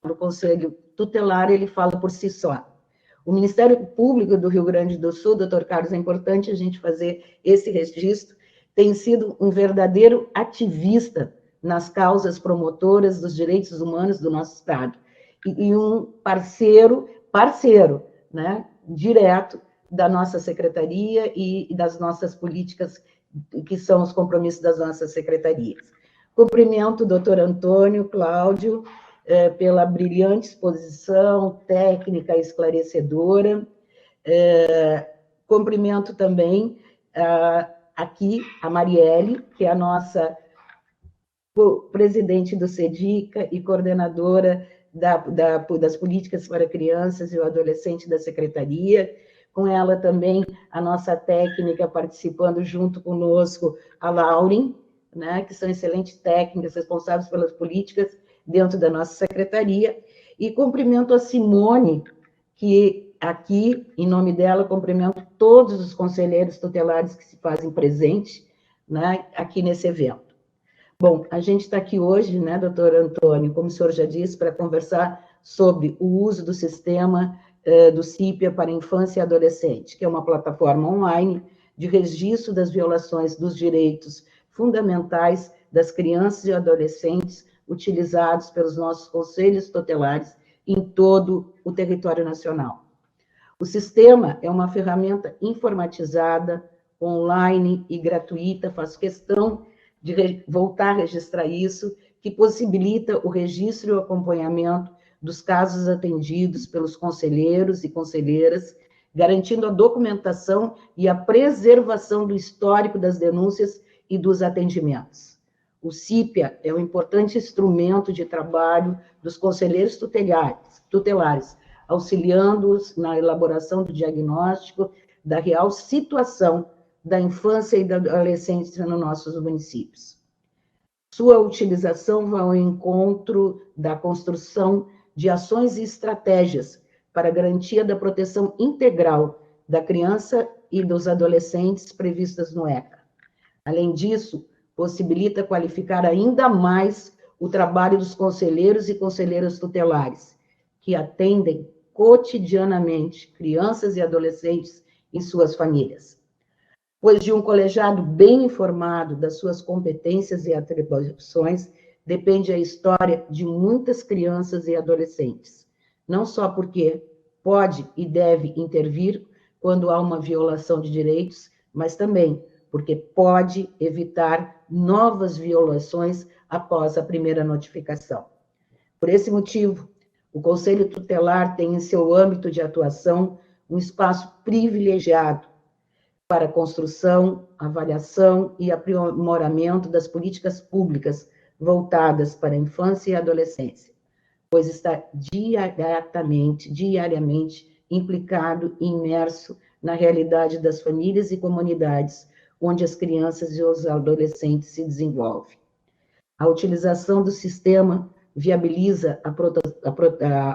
no Conselho Tutelar, ele fala por si só. O Ministério Público do Rio Grande do Sul, doutor Carlos, é importante a gente fazer esse registro, tem sido um verdadeiro ativista nas causas promotoras dos direitos humanos do nosso Estado, e um parceiro, né, direto da nossa secretaria e das nossas políticas, que são os compromissos das nossas secretarias. Cumprimento o doutor Antônio Cláudio pela brilhante exposição técnica esclarecedora. Cumprimento também aqui a Marielle, que é a nossa presidente do CEDICA e coordenadora das políticas para crianças e o adolescente da Secretaria. Com ela também a nossa técnica participando junto conosco, a Lauren, né, que são excelentes técnicas responsáveis pelas políticas dentro da nossa secretaria. E cumprimento a Simone, que aqui, em nome dela, cumprimento todos os conselheiros tutelares que se fazem presente, né, aqui nesse evento. Bom, a gente está aqui hoje, né, doutor Antônio, como o senhor já disse, para conversar sobre o uso do sistema do CIPIA para infância e adolescente, que é uma plataforma online de registro das violações dos direitos fundamentais das crianças e adolescentes utilizados pelos nossos conselhos tutelares em todo o território nacional. O sistema é uma ferramenta informatizada, online e gratuita, faço questão de voltar a registrar isso, que possibilita o registro e o acompanhamento dos casos atendidos pelos conselheiros e conselheiras, garantindo a documentação e a preservação do histórico das denúncias e dos atendimentos. O CIPIA é um importante instrumento de trabalho dos conselheiros tutelares, auxiliando-os na elaboração do diagnóstico da real situação da infância e da adolescência nos nossos municípios. Sua utilização vai ao encontro da construção de ações e estratégias para a garantia da proteção integral da criança e dos adolescentes previstas no ECA. Além disso, possibilita qualificar ainda mais o trabalho dos conselheiros e conselheiras tutelares, que atendem cotidianamente crianças e adolescentes e suas famílias. Pois de um colegiado bem informado das suas competências e atribuições depende a história de muitas crianças e adolescentes, não só porque pode e deve intervir quando há uma violação de direitos, mas também porque pode evitar novas violações após a primeira notificação. Por esse motivo, o Conselho Tutelar tem em seu âmbito de atuação um espaço privilegiado para a construção, avaliação e aprimoramento das políticas públicas voltadas para a infância e adolescência, pois está diariamente implicado e imerso na realidade das famílias e comunidades onde as crianças e os adolescentes se desenvolvem. A utilização do sistema viabiliza a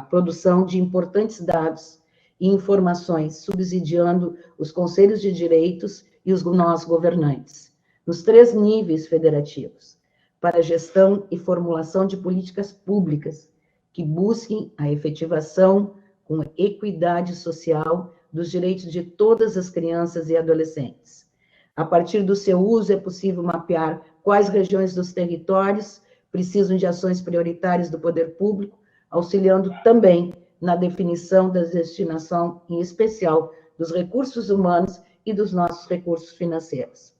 produção de importantes dados e informações, subsidiando os conselhos de direitos e os nossos governantes, nos 3 níveis federativos, para a gestão e formulação de políticas públicas que busquem a efetivação com equidade social dos direitos de todas as crianças e adolescentes. A partir do seu uso, é possível mapear quais regiões dos territórios precisam de ações prioritárias do poder público, auxiliando também na definição da destinação, em especial, dos recursos humanos e dos nossos recursos financeiros.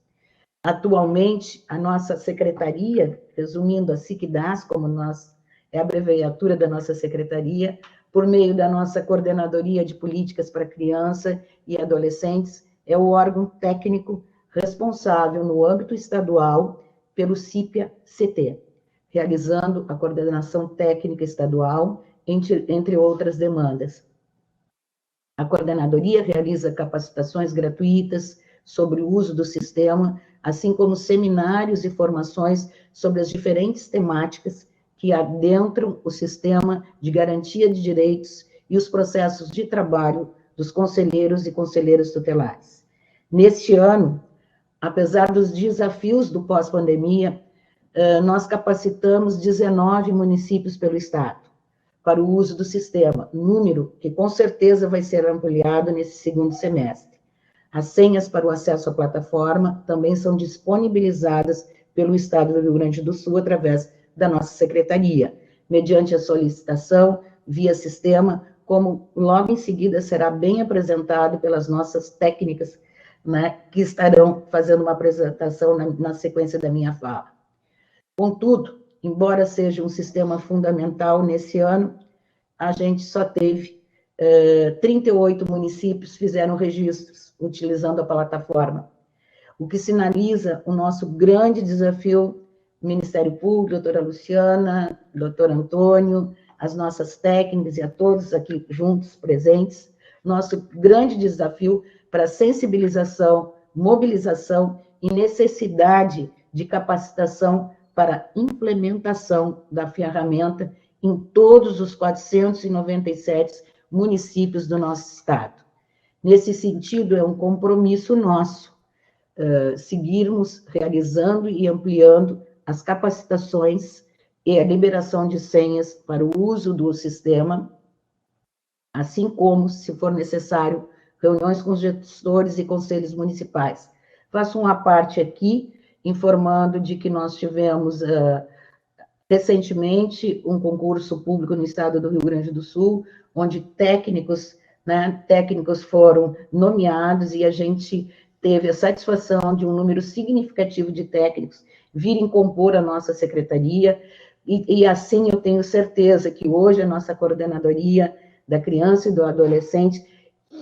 Atualmente, a nossa secretaria, resumindo a SICDAS, como é a abreviatura da nossa secretaria, por meio da nossa Coordenadoria de Políticas para Criança e Adolescentes, é o órgão técnico responsável no âmbito estadual pelo CIPIA-CT, realizando a coordenação técnica estadual, entre outras demandas. A coordenadoria realiza capacitações gratuitas sobre o uso do sistema, assim como seminários e formações sobre as diferentes temáticas que adentram o sistema de garantia de direitos e os processos de trabalho dos conselheiros e conselheiras tutelares. Neste ano, apesar dos desafios do pós-pandemia, nós capacitamos 19 municípios pelo Estado para o uso do sistema, número que com certeza vai ser ampliado nesse segundo semestre. As senhas para o acesso à plataforma também são disponibilizadas pelo Estado do Rio Grande do Sul através da nossa secretaria, mediante a solicitação via sistema, como logo em seguida será bem apresentado pelas nossas técnicas, né, que estarão fazendo uma apresentação na sequência da minha fala. Contudo, embora seja um sistema fundamental nesse ano, a gente só teve 38 municípios fizeram registros utilizando a plataforma, o que sinaliza o nosso grande desafio, Ministério Público, doutora Luciana, doutor Antônio, as nossas técnicas e a todos aqui juntos presentes, nosso grande desafio para sensibilização, mobilização e necessidade de capacitação para implementação da ferramenta em todos os 497 municípios do nosso estado. Nesse sentido, é um compromisso nosso seguirmos realizando e ampliando as capacitações e a liberação de senhas para o uso do sistema, assim como, se for necessário, reuniões com os gestores e conselhos municipais, Faço uma parte aqui, informando de que nós tivemos recentemente um concurso público no estado do Rio Grande do Sul, onde técnicos foram nomeados e a gente teve a satisfação de um número significativo de técnicos virem compor a nossa secretaria, e assim eu tenho certeza que hoje a nossa coordenadoria da criança e do adolescente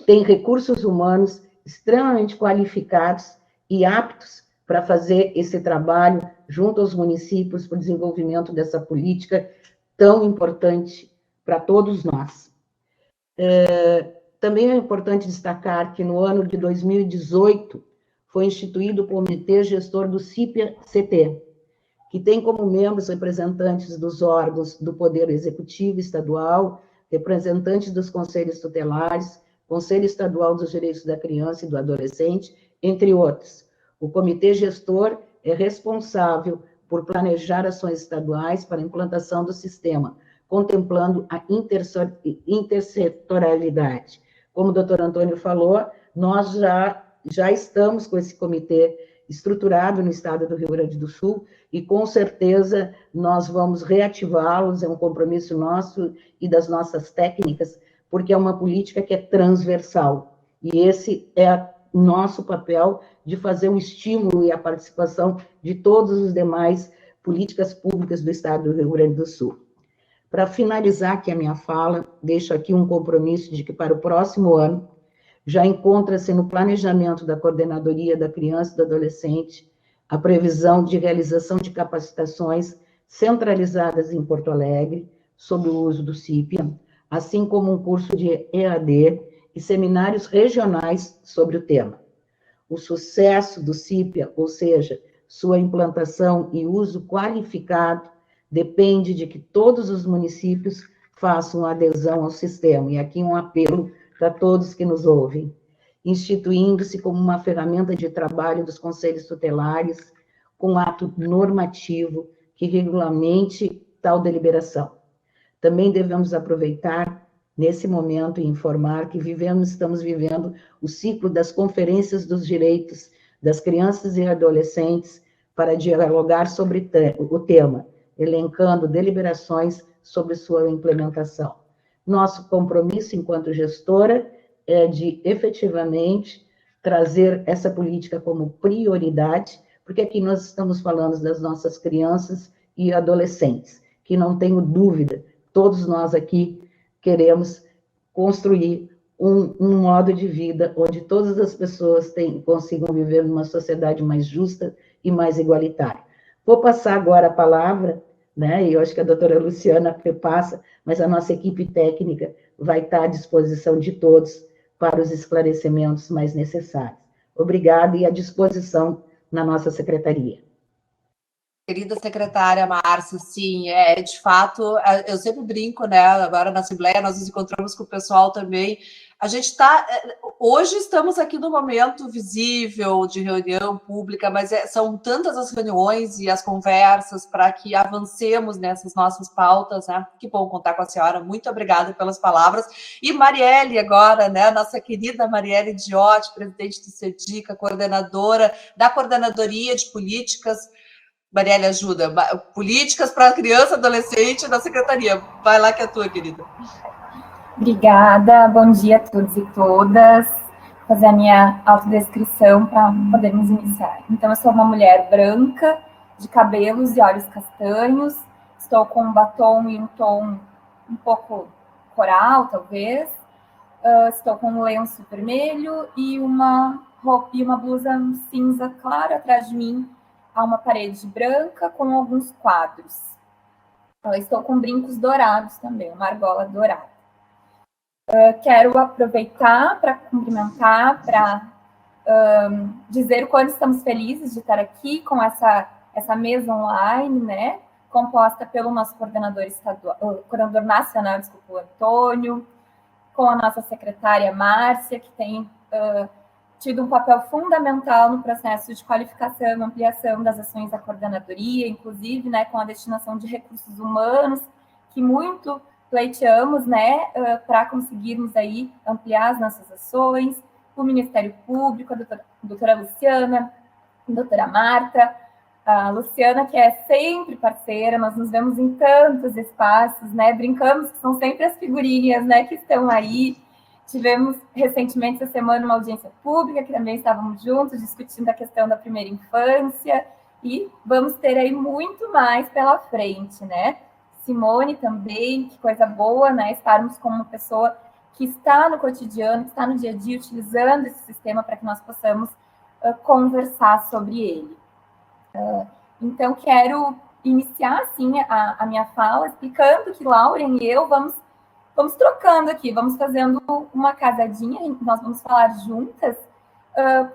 tem recursos humanos extremamente qualificados e aptos para fazer esse trabalho junto aos municípios para o desenvolvimento dessa política tão importante para todos nós. Também é importante destacar que no ano de 2018 foi instituído o Comitê Gestor do CIPIA-CT, que tem como membros representantes dos órgãos do Poder Executivo Estadual, representantes dos conselhos tutelares, Conselho Estadual dos Direitos da Criança e do Adolescente, entre outros. O Comitê Gestor é responsável por planejar ações estaduais para a implantação do sistema, contemplando a intersetorialidade. Como o doutor Antônio falou, nós já estamos com esse comitê estruturado no estado do Rio Grande do Sul e, com certeza, nós vamos reativá-los, é um compromisso nosso e das nossas técnicas, porque é uma política que é transversal. E esse é o nosso papel de fazer o estímulo e a participação de todas as demais políticas públicas do estado do Rio Grande do Sul. Para finalizar aqui a minha fala, deixo aqui um compromisso de que para o próximo ano já encontra-se no planejamento da Coordenadoria da Criança e do Adolescente a previsão de realização de capacitações centralizadas em Porto Alegre sobre o uso do CIPIA, assim como um curso de EAD e seminários regionais sobre o tema. O sucesso do CIPIA, ou seja, sua implantação e uso qualificado, depende de que todos os municípios façam adesão ao sistema. E aqui um apelo para todos que nos ouvem, instituindo-se como uma ferramenta de trabalho dos conselhos tutelares, com ato normativo que regulamente tal deliberação. Também devemos aproveitar, nesse momento, e informar que estamos vivendo o ciclo das conferências dos direitos das crianças e adolescentes para dialogar sobre o tema, elencando deliberações sobre sua implementação. Nosso compromisso, enquanto gestora, é de, efetivamente, trazer essa política como prioridade, porque aqui nós estamos falando das nossas crianças e adolescentes, que não tenho dúvida, todos nós aqui queremos construir um modo de vida onde todas as pessoas consigam viver numa sociedade mais justa e mais igualitária. Vou passar agora a palavra, né? E eu acho que a doutora Luciana passa, mas a nossa equipe técnica vai estar à disposição de todos para os esclarecimentos mais necessários. Obrigada e à disposição na nossa secretaria. Querida secretária Márcia, sim, de fato, eu sempre brinco, né, agora na Assembleia nós nos encontramos com o pessoal também, a gente hoje estamos aqui no momento visível de reunião pública, mas são tantas as reuniões e as conversas para que avancemos nessas nossas pautas, né, que bom contar com a senhora, muito obrigada pelas palavras, e Marielle agora, né, nossa querida Marielle Diotti, presidente do CEDICA, coordenadora da Coordenadoria de Políticas. Marielle, ajuda. Políticas para criança e adolescente da secretaria. Vai lá que é tua, querida. Obrigada. Bom dia a todos e todas. Vou fazer a minha autodescrição para podermos iniciar. Então, eu sou uma mulher branca, de cabelos e olhos castanhos. Estou com um batom e um tom um pouco coral, talvez. Estou com um lenço vermelho e uma roupa e uma blusa cinza clara atrás de mim. Há uma parede branca com alguns quadros. Estou com brincos dourados também, uma argola dourada. Quero aproveitar para cumprimentar, para dizer o quanto estamos felizes de estar aqui com essa mesa online, né, composta pelo nosso coordenador nacional, o Antônio, com a nossa secretária Márcia, que tem tido um papel fundamental no processo de qualificação e ampliação das ações da coordenadoria, inclusive, né, com a destinação de recursos humanos, que muito pleiteamos, né, para conseguirmos aí ampliar as nossas ações, o Ministério Público, a doutora Luciana, doutora Marta, a Luciana, que é sempre parceira, nós nos vemos em tantos espaços, né? Brincamos que são sempre as figurinhas, né, que estão aí. Tivemos recentemente essa semana uma audiência pública, que também estávamos juntos discutindo a questão da primeira infância, e vamos ter aí muito mais pela frente, né? Simone também, que coisa boa, né? Estarmos como uma pessoa que está no cotidiano, que está no dia a dia, utilizando esse sistema para que nós possamos conversar sobre ele. Então, quero iniciar, assim, a minha fala explicando que Lauren e eu vamos trocando aqui, vamos fazendo uma casadinha, nós vamos falar juntas,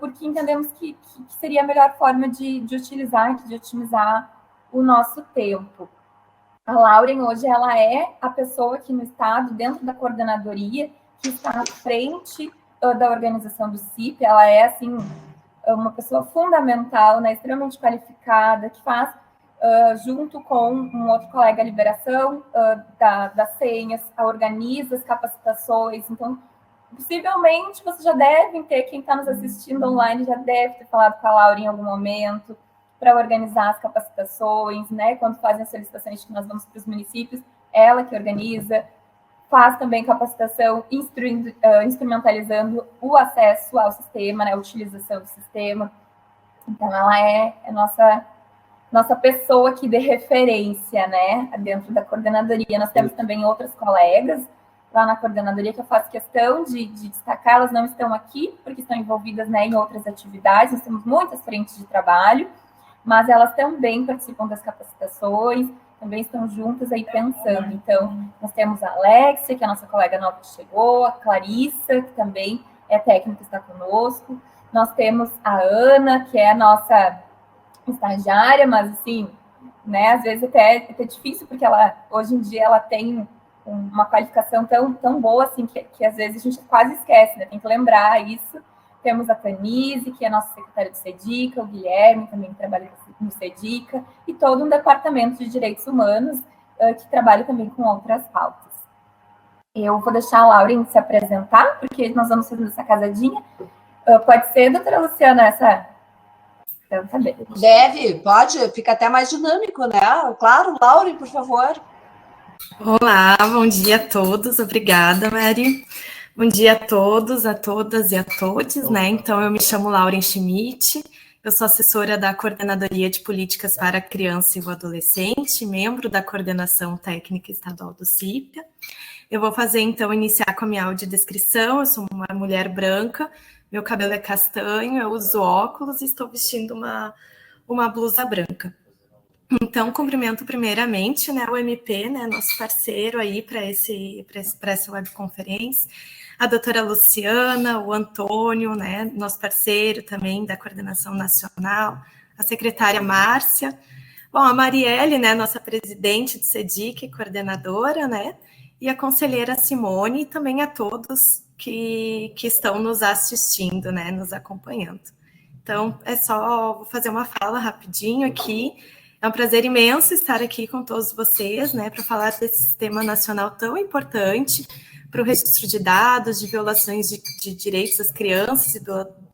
porque entendemos que seria a melhor forma de utilizar, de otimizar o nosso tempo. A Lauren, hoje, ela é a pessoa aqui no Estado, dentro da coordenadoria, que está à frente da organização do CIP. Ela é, assim, uma pessoa fundamental, né, extremamente qualificada, que faz, junto com um outro colega, a liberação das senhas, organiza as capacitações. Então, possivelmente, vocês já devem ter, quem está nos assistindo online, já deve ter falado com a Laura em algum momento, para organizar as capacitações, né, quando fazem as solicitações que nós vamos para os municípios, ela que organiza, faz também capacitação, instrumentalizando o acesso ao sistema, né, a utilização do sistema. Então, ela é nossa pessoa aqui de referência, né, dentro da coordenadoria. Nós temos também outras colegas lá na coordenadoria que eu faço questão de destacar. Elas não estão aqui porque estão envolvidas, né, em outras atividades. Nós temos muitas frentes de trabalho, mas elas também participam das capacitações, também estão juntas aí pensando. Então, nós temos a Alexia, que é a nossa colega nova que chegou, a Clarissa, que também é técnica, está conosco. Nós temos a Ana, que é a nossa estagiária, mas assim, né, às vezes até difícil, porque ela, hoje em dia, ela tem uma qualificação tão boa, assim, que às vezes a gente quase esquece, né, tem que lembrar isso. Temos a Tanise, que é a nossa secretária do SEDICA, o Guilherme, também que trabalha no SEDICA, e todo um departamento de direitos humanos que trabalha também com outras pautas. Eu vou deixar a Lauren se apresentar, porque nós vamos fazer essa casadinha. Pode ser, doutora Luciana, essa... Então, tá bem. Deve, pode, fica até mais dinâmico, né? Claro, Lauren, por favor. Olá, bom dia a todos, obrigada, Mary. Bom dia a todos, a todas e a todos, né? Então, eu me chamo Lauren Schmidt, eu sou assessora da Coordenadoria de Políticas para a Criança e o Adolescente, membro da Coordenação Técnica Estadual do CIPA. Eu vou fazer, então, iniciar com a minha audiodescrição. Eu sou uma mulher branca, meu cabelo é castanho, eu uso óculos e estou vestindo uma blusa branca. Então, cumprimento primeiramente, né, o MP, né, nosso parceiro aí para essa webconferência, a doutora Luciana, o Antônio, né, nosso parceiro também da Coordenação Nacional, a secretária Márcia, bom, a Marielle, né, nossa presidente do SEDIC, coordenadora, né, e a conselheira Simone, e também a todos que estão nos assistindo, né, nos acompanhando. Então, vou fazer uma fala rapidinho aqui. É um prazer imenso estar aqui com todos vocês, né, para falar desse sistema nacional tão importante para o registro de dados, de violações de direitos das crianças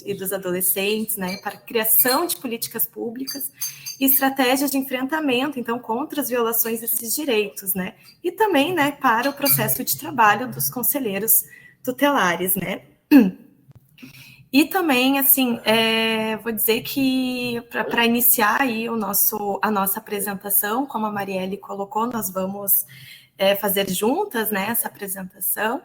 e dos adolescentes, né, para a criação de políticas públicas e estratégias de enfrentamento, então, contra as violações desses direitos, né, e também, né, para o processo de trabalho dos conselheiros tutelares, né. E também, assim, vou dizer que, para iniciar aí a nossa apresentação, como a Marielle colocou, nós vamos fazer juntas, né, essa apresentação.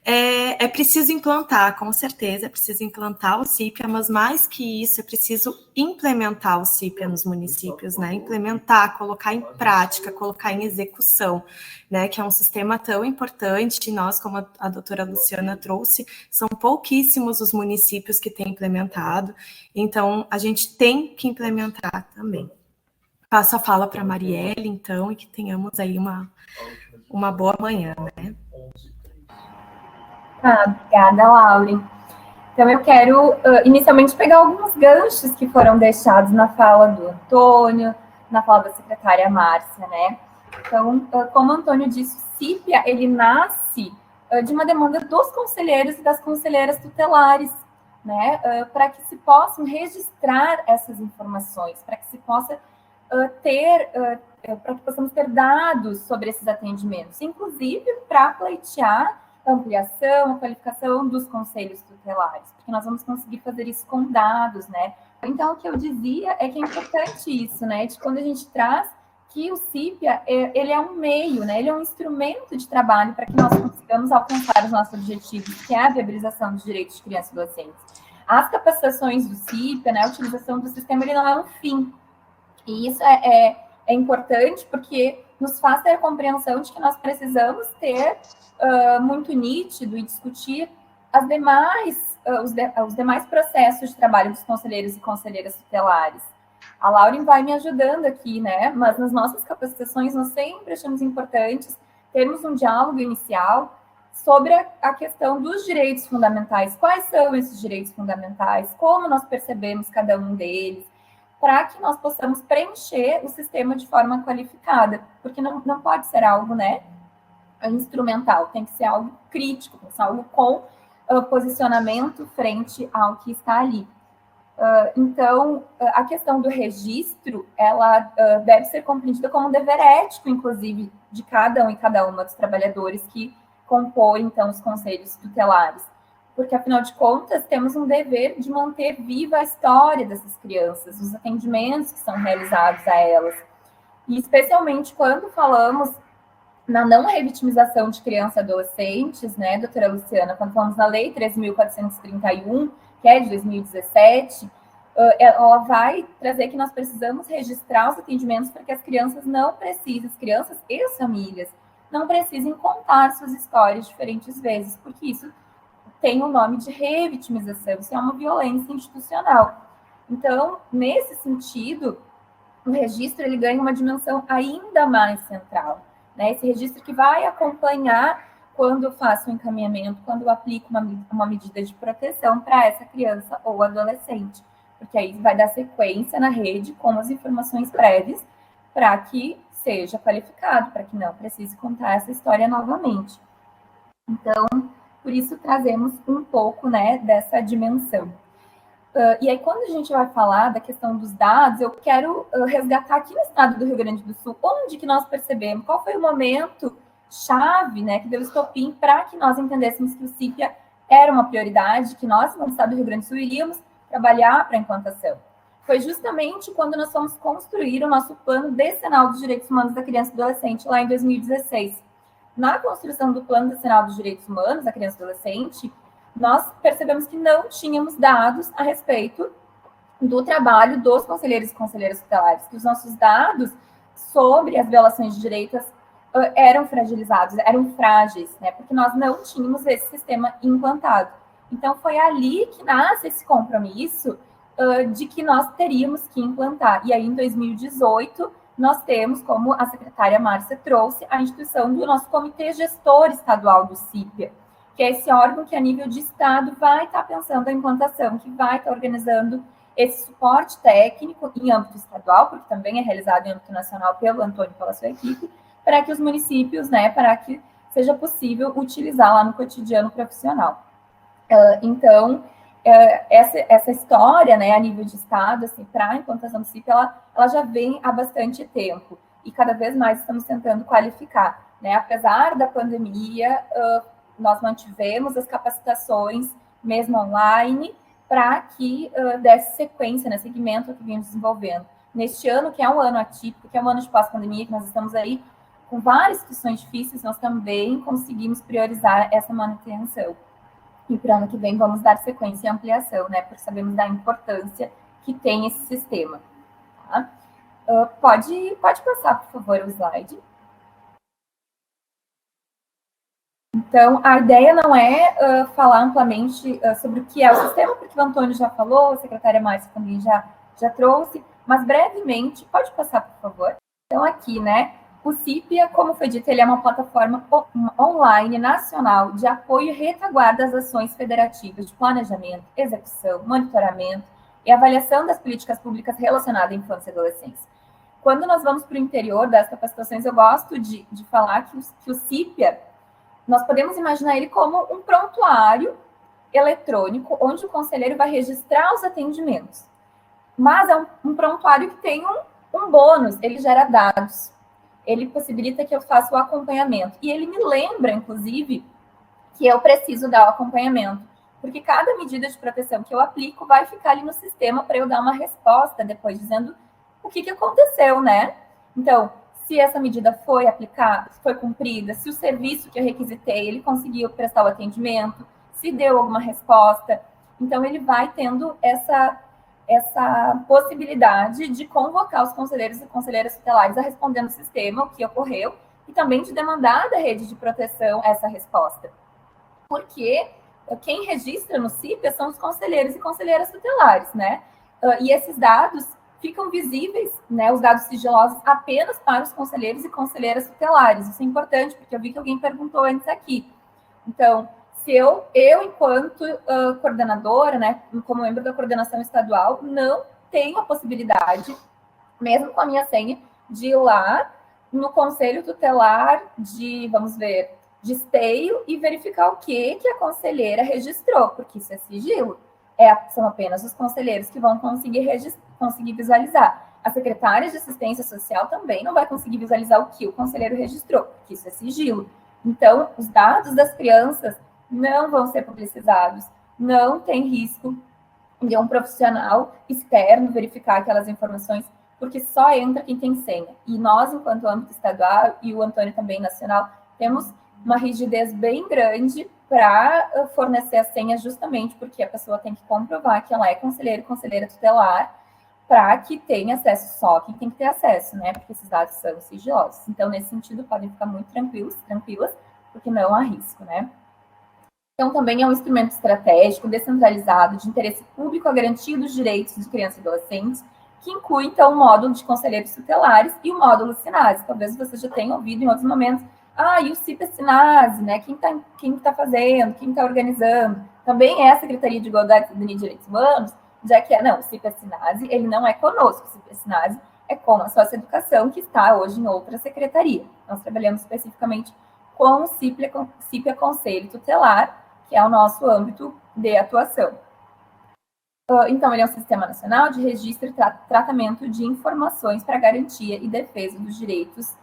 É preciso implantar, com certeza, é preciso implantar o CIPA, mas mais que isso, é preciso implementar o CIPA nos municípios, né, implementar, colocar em prática, colocar em execução, né, que é um sistema tão importante, e nós, como a doutora Luciana trouxe, são pouquíssimos os municípios que têm implementado, então a gente tem que implementar também. Passo a fala para a Marielle, então, e que tenhamos aí uma boa manhã, né? Obrigada, Lauren. Então, eu quero, inicialmente, pegar alguns ganchos que foram deixados na fala do Antônio, na fala da secretária Márcia, né? Então, como o Antônio disse, o CIPA, ele nasce de uma demanda dos conselheiros e das conselheiras tutelares, né, para que se possam registrar essas informações, para que se possa para que possamos ter dados sobre esses atendimentos, inclusive para pleitear a ampliação, a qualificação dos conselhos tutelares, porque nós vamos conseguir fazer isso com dados, né? Então, o que eu dizia é que é importante isso, né, de quando a gente traz que o CIPIA, ele é um meio, né, ele é um instrumento de trabalho para que nós consigamos alcançar os nossos objetivos, que é a viabilização dos direitos de crianças e adolescentes. As capacitações do CIPIA, né, a utilização do sistema, ele não é um fim. E isso é importante porque nos faz ter a compreensão de que nós precisamos ter muito nítido e discutir os demais processos de trabalho dos conselheiros e conselheiras tutelares. A Lauren vai me ajudando aqui, né? Mas nas nossas capacitações nós sempre achamos importantes termos um diálogo inicial sobre a questão dos direitos fundamentais. Quais são esses direitos fundamentais? Como nós percebemos cada um deles? Para que nós possamos preencher o sistema de forma qualificada. Porque não pode ser algo, né, instrumental. Tem que ser algo crítico, tem que ser algo com posicionamento frente ao que está ali. Então, a questão do registro, ela deve ser compreendida como um dever ético, inclusive, de cada um e cada uma dos trabalhadores que compõem, então, os conselhos tutelares. Porque, afinal de contas, temos um dever de manter viva a história dessas crianças, os atendimentos que são realizados a elas. E, especialmente, quando falamos na não revitimização de crianças e adolescentes, né, doutora Luciana, quando falamos na Lei 13.431, que é de 2017, ela vai trazer que nós precisamos registrar os atendimentos para que as crianças as crianças e as famílias, não precisem contar suas histórias diferentes vezes, porque isso tem o nome de revitimização, isso é uma violência institucional. Então, nesse sentido, o registro ele ganha uma dimensão ainda mais central, né? Esse registro que vai acompanhar quando eu faço um encaminhamento, quando eu aplico uma medida de proteção para essa criança ou adolescente, porque aí vai dar sequência na rede com as informações prévias para que seja qualificado, para que não precise contar essa história novamente. Então, por isso trazemos um pouco, né, dessa dimensão. E aí, quando a gente vai falar da questão dos dados, eu quero resgatar aqui no estado do Rio Grande do Sul, onde que nós percebemos, qual foi o momento chave, né, que deu estopim para que nós entendêssemos que o CIPIA era uma prioridade, que nós, no estado do Rio Grande do Sul, iríamos trabalhar para a implantação. Foi justamente quando nós fomos construir o nosso Plano Decenal dos Direitos Humanos da Criança e do Adolescente, lá em 2016. Na construção do Plano Decenal dos Direitos Humanos da Criança e do Adolescente, nós percebemos que não tínhamos dados a respeito do trabalho dos conselheiros e conselheiras tutelares, que os nossos dados sobre as violações de direitos eram fragilizados, eram frágeis, né? Porque nós não tínhamos esse sistema implantado. Então, foi ali que nasce esse compromisso de que nós teríamos que implantar. E aí, em 2018, nós temos, como a secretária Márcia trouxe, a instituição do nosso Comitê Gestor Estadual do CIPIA, que é esse órgão que, a nível de Estado, vai estar pensando a implantação, que vai estar organizando esse suporte técnico em âmbito estadual, porque também é realizado em âmbito nacional pelo Antônio e pela sua equipe, para que os municípios, né, para que seja possível utilizar lá no cotidiano profissional. Então, essa história, né, a nível de Estado, assim, para a implantação do CIPIA, ela já vem há bastante tempo, e cada vez mais estamos tentando qualificar, né, apesar da pandemia, nós mantivemos as capacitações, mesmo online, para que desse sequência, né, segmento que vimos desenvolvendo. Neste ano, que é um ano atípico, que é um ano de pós-pandemia, que nós estamos aí com várias questões difíceis, nós também conseguimos priorizar essa manutenção. E para o ano que vem vamos dar sequência e ampliação, né, porque sabemos da importância que tem esse sistema. Tá? Pode passar, por favor, o slide. Então, a ideia não é falar amplamente sobre o que é o sistema, porque o Antônio já falou, a secretária Márcia também já trouxe, mas brevemente, pode passar, por favor. Então, aqui, né, o CIPIA, como foi dito, ele é uma plataforma online nacional de apoio e retaguarda às ações federativas de planejamento, execução, monitoramento e avaliação das políticas públicas relacionadas à infância e adolescência. Quando nós vamos para o interior das capacitações, eu gosto de falar que o CIPIA, nós podemos imaginar ele como um prontuário eletrônico, onde o conselheiro vai registrar os atendimentos. Mas é um prontuário que tem um bônus, ele gera dados. Ele possibilita que eu faça o acompanhamento. E ele me lembra, inclusive, que eu preciso dar o acompanhamento. Porque cada medida de proteção que eu aplico vai ficar ali no sistema para eu dar uma resposta depois, dizendo o que aconteceu, né? Então, se essa medida foi aplicada, se foi cumprida, se o serviço que eu requisitei, ele conseguiu prestar o atendimento, se deu alguma resposta. Então, ele vai tendo essa possibilidade de convocar os conselheiros e conselheiras tutelares a responder no sistema o que ocorreu e também de demandar da rede de proteção essa resposta. Porque quem registra no CIPA são os conselheiros e conselheiras tutelares, né? E esses dados ficam visíveis, né, os dados sigilosos, apenas para os conselheiros e conselheiras tutelares. Isso é importante, porque eu vi que alguém perguntou antes aqui. Então, se eu enquanto coordenadora, né, como membro da coordenação estadual, não tenho a possibilidade, mesmo com a minha senha, de ir lá no conselho tutelar de, vamos ver, de esteio e verificar o que a conselheira registrou, porque isso é sigilo. São apenas os conselheiros que vão conseguir visualizar. A secretária de assistência social também não vai conseguir visualizar o que o conselheiro registrou, porque isso é sigilo. Então, os dados das crianças não vão ser publicizados, não tem risco de um profissional externo verificar aquelas informações, porque só entra quem tem senha. E nós, enquanto âmbito estadual, e o Antônio também nacional, temos uma rigidez bem grande para fornecer a senha, justamente porque a pessoa tem que comprovar que ela é conselheiro e conselheira tutelar para que tenha acesso, só quem tem que ter acesso, né? Porque esses dados são sigilosos. Então, nesse sentido, podem ficar muito tranquilas, porque não há risco, né? Então, também é um instrumento estratégico, descentralizado, de interesse público à garantia dos direitos de crianças e adolescentes, que inclui, então, o módulo de conselheiros tutelares e o módulo SINASE. Talvez você já tenha ouvido em outros momentos. E o CIPA SINASE, né? Quem tá fazendo, quem está organizando. Também é a Secretaria de Igualdade, Cidadania e Direitos Humanos, já que o CIPA SINASE, ele não é conosco, o CIPA SINASE é com a Socioeducação, que está hoje em outra secretaria. Nós trabalhamos especificamente com o CIPA Conselho Tutelar, que é o nosso âmbito de atuação. Então, ele é um sistema nacional de registro e tratamento de informações para garantia e defesa dos direitos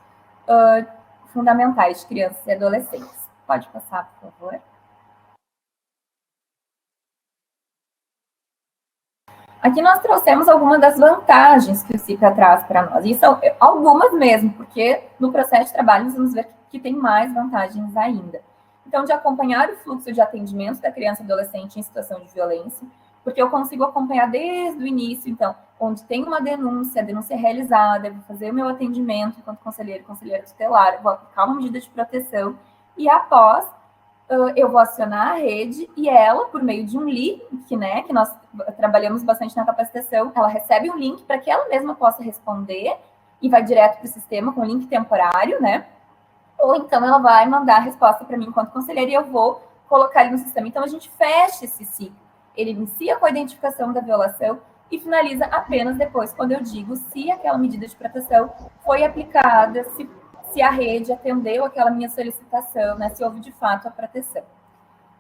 fundamentais de crianças e adolescentes. Pode passar, por favor. Aqui nós trouxemos algumas das vantagens que o CIPA traz para nós. E são algumas mesmo, porque no processo de trabalho nós vamos ver que tem mais vantagens ainda. Então, de acompanhar o fluxo de atendimento da criança e adolescente em situação de violência, porque eu consigo acompanhar desde o início, então, onde tem uma denúncia, a denúncia é realizada, eu vou fazer o meu atendimento enquanto conselheiro e conselheira tutelar, vou aplicar uma medida de proteção, e após, eu vou acionar a rede, e ela, por meio de um link, que nós trabalhamos bastante na capacitação, ela recebe um link para que ela mesma possa responder, e vai direto para o sistema com link temporário, né? Ou então ela vai mandar a resposta para mim enquanto conselheira e eu vou colocar ele no sistema. Então, a gente fecha esse ciclo. Ele inicia com a identificação da violação e finaliza apenas depois, quando eu digo se aquela medida de proteção foi aplicada, se a rede atendeu aquela minha solicitação, né, se houve de fato a proteção.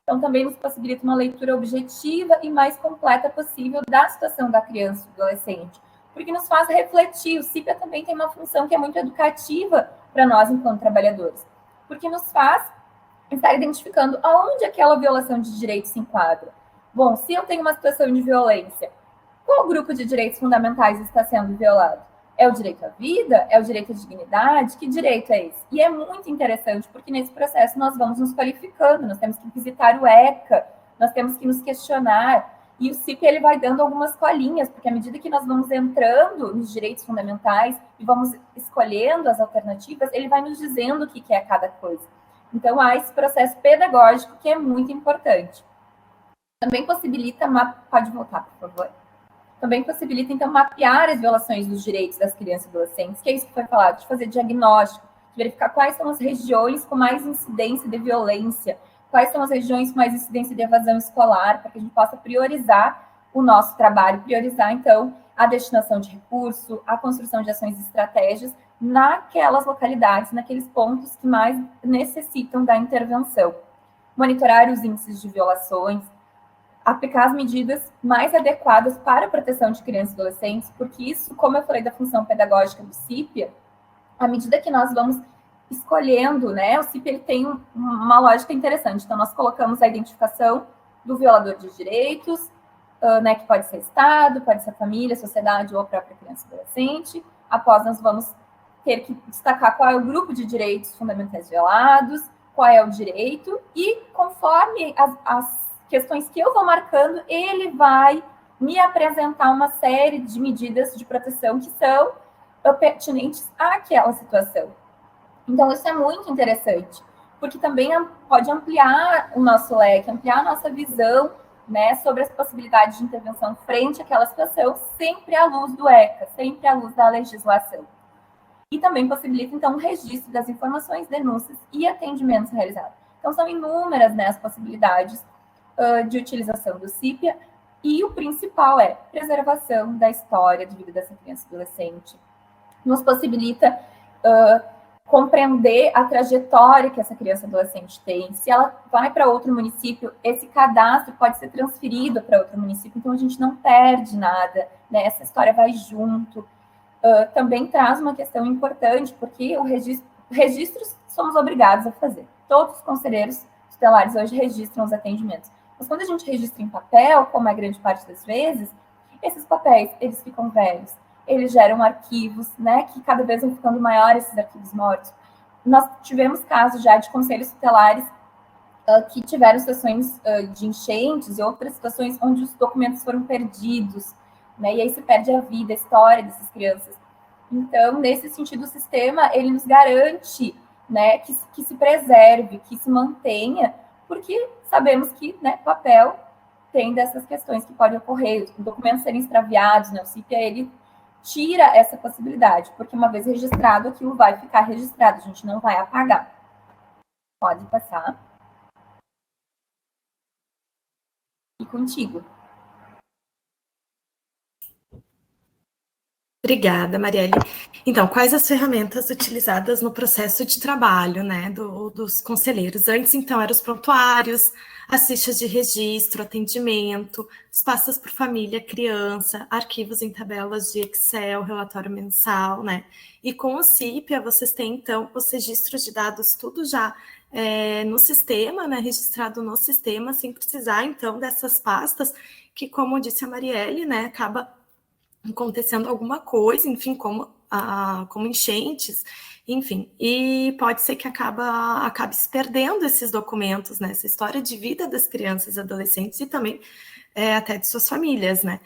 Então, também nos possibilita uma leitura objetiva e mais completa possível da situação da criança e do adolescente, porque nos faz refletir. O CIPA também tem uma função que é muito educativa para nós enquanto trabalhadores, porque nos faz estar identificando aonde aquela violação de direitos se enquadra. Bom, se eu tenho uma situação de violência, qual grupo de direitos fundamentais está sendo violado? É o direito à vida? É o direito à dignidade? Que direito é esse? E é muito interessante, porque nesse processo nós vamos nos qualificando, nós temos que visitar o ECA, nós temos que nos questionar, e o CIPA ele vai dando algumas colinhas, porque à medida que nós vamos entrando nos direitos fundamentais e vamos escolhendo as alternativas, ele vai nos dizendo o que é cada coisa. Então, há esse processo pedagógico que é muito importante. Também possibilita, pode voltar, por favor. Também possibilita, então, mapear as violações dos direitos das crianças e adolescentes, que é isso que foi falado, de fazer diagnóstico, de verificar quais são as regiões com mais incidência de violência, quais são as regiões com mais incidência de evasão escolar, para que a gente possa priorizar o nosso trabalho, priorizar, então, a destinação de recurso, a construção de ações e estratégias naquelas localidades, naqueles pontos que mais necessitam da intervenção. Monitorar os índices de violações, aplicar as medidas mais adequadas para a proteção de crianças e adolescentes, porque isso, como eu falei da função pedagógica do CIPIA, à medida que nós vamos escolhendo, né, o CIPIA ele tem uma lógica interessante. Então, nós colocamos a identificação do violador de direitos, né, que pode ser Estado, pode ser família, sociedade ou a própria criança e adolescente. Após, nós vamos ter que destacar qual é o grupo de direitos fundamentais violados, qual é o direito, e conforme as questões que eu vou marcando, ele vai me apresentar uma série de medidas de proteção que são pertinentes àquela situação. Então, isso é muito interessante, porque também pode ampliar o nosso leque, ampliar a nossa visão, né, sobre as possibilidades de intervenção frente àquela situação, sempre à luz do ECA, sempre à luz da legislação. E também possibilita, então, o registro das informações, denúncias e atendimentos realizados. Então, são inúmeras, né, as possibilidades de utilização do CIPIA, e o principal é preservação da história de vida dessa criança e adolescente. Nos possibilita compreender a trajetória que essa criança e adolescente tem. Se ela vai para outro município, esse cadastro pode ser transferido para outro município, então a gente não perde nada, né? Essa história vai junto. Também traz uma questão importante, porque registros somos obrigados a fazer. Todos os conselheiros tutelares hoje registram os atendimentos. Mas quando a gente registra em papel, como é grande parte das vezes, esses papéis, eles ficam velhos. Eles geram arquivos, né, que cada vez vão ficando maiores, esses arquivos mortos. Nós tivemos casos já de conselhos tutelares que tiveram situações de enchentes e outras situações onde os documentos foram perdidos, né, e aí se perde a vida, a história dessas crianças. Então, nesse sentido, o sistema, ele nos garante, né, que se preserve, que se mantenha, porque sabemos que, né, papel tem dessas questões que podem ocorrer, documentos serem extraviados, né, o CIPIA, ele tira essa possibilidade, porque uma vez registrado, aquilo vai ficar registrado, a gente não vai apagar. Pode passar. E contigo. Obrigada, Marielle. Então, quais as ferramentas utilizadas no processo de trabalho, né, dos conselheiros? Antes, então, eram os prontuários, as fichas de registro, atendimento, as pastas por família, criança, arquivos em tabelas de Excel, relatório mensal, né? E com o CIPIA, vocês têm, então, os registros de dados, tudo já no sistema, né, registrado no sistema, sem precisar, então, dessas pastas, que, como disse a Marielle, né, acaba acontecendo alguma coisa, enfim, como enchentes, enfim, e pode ser que acabe se perdendo esses documentos, né, essa história de vida das crianças e adolescentes e também até de suas famílias, né.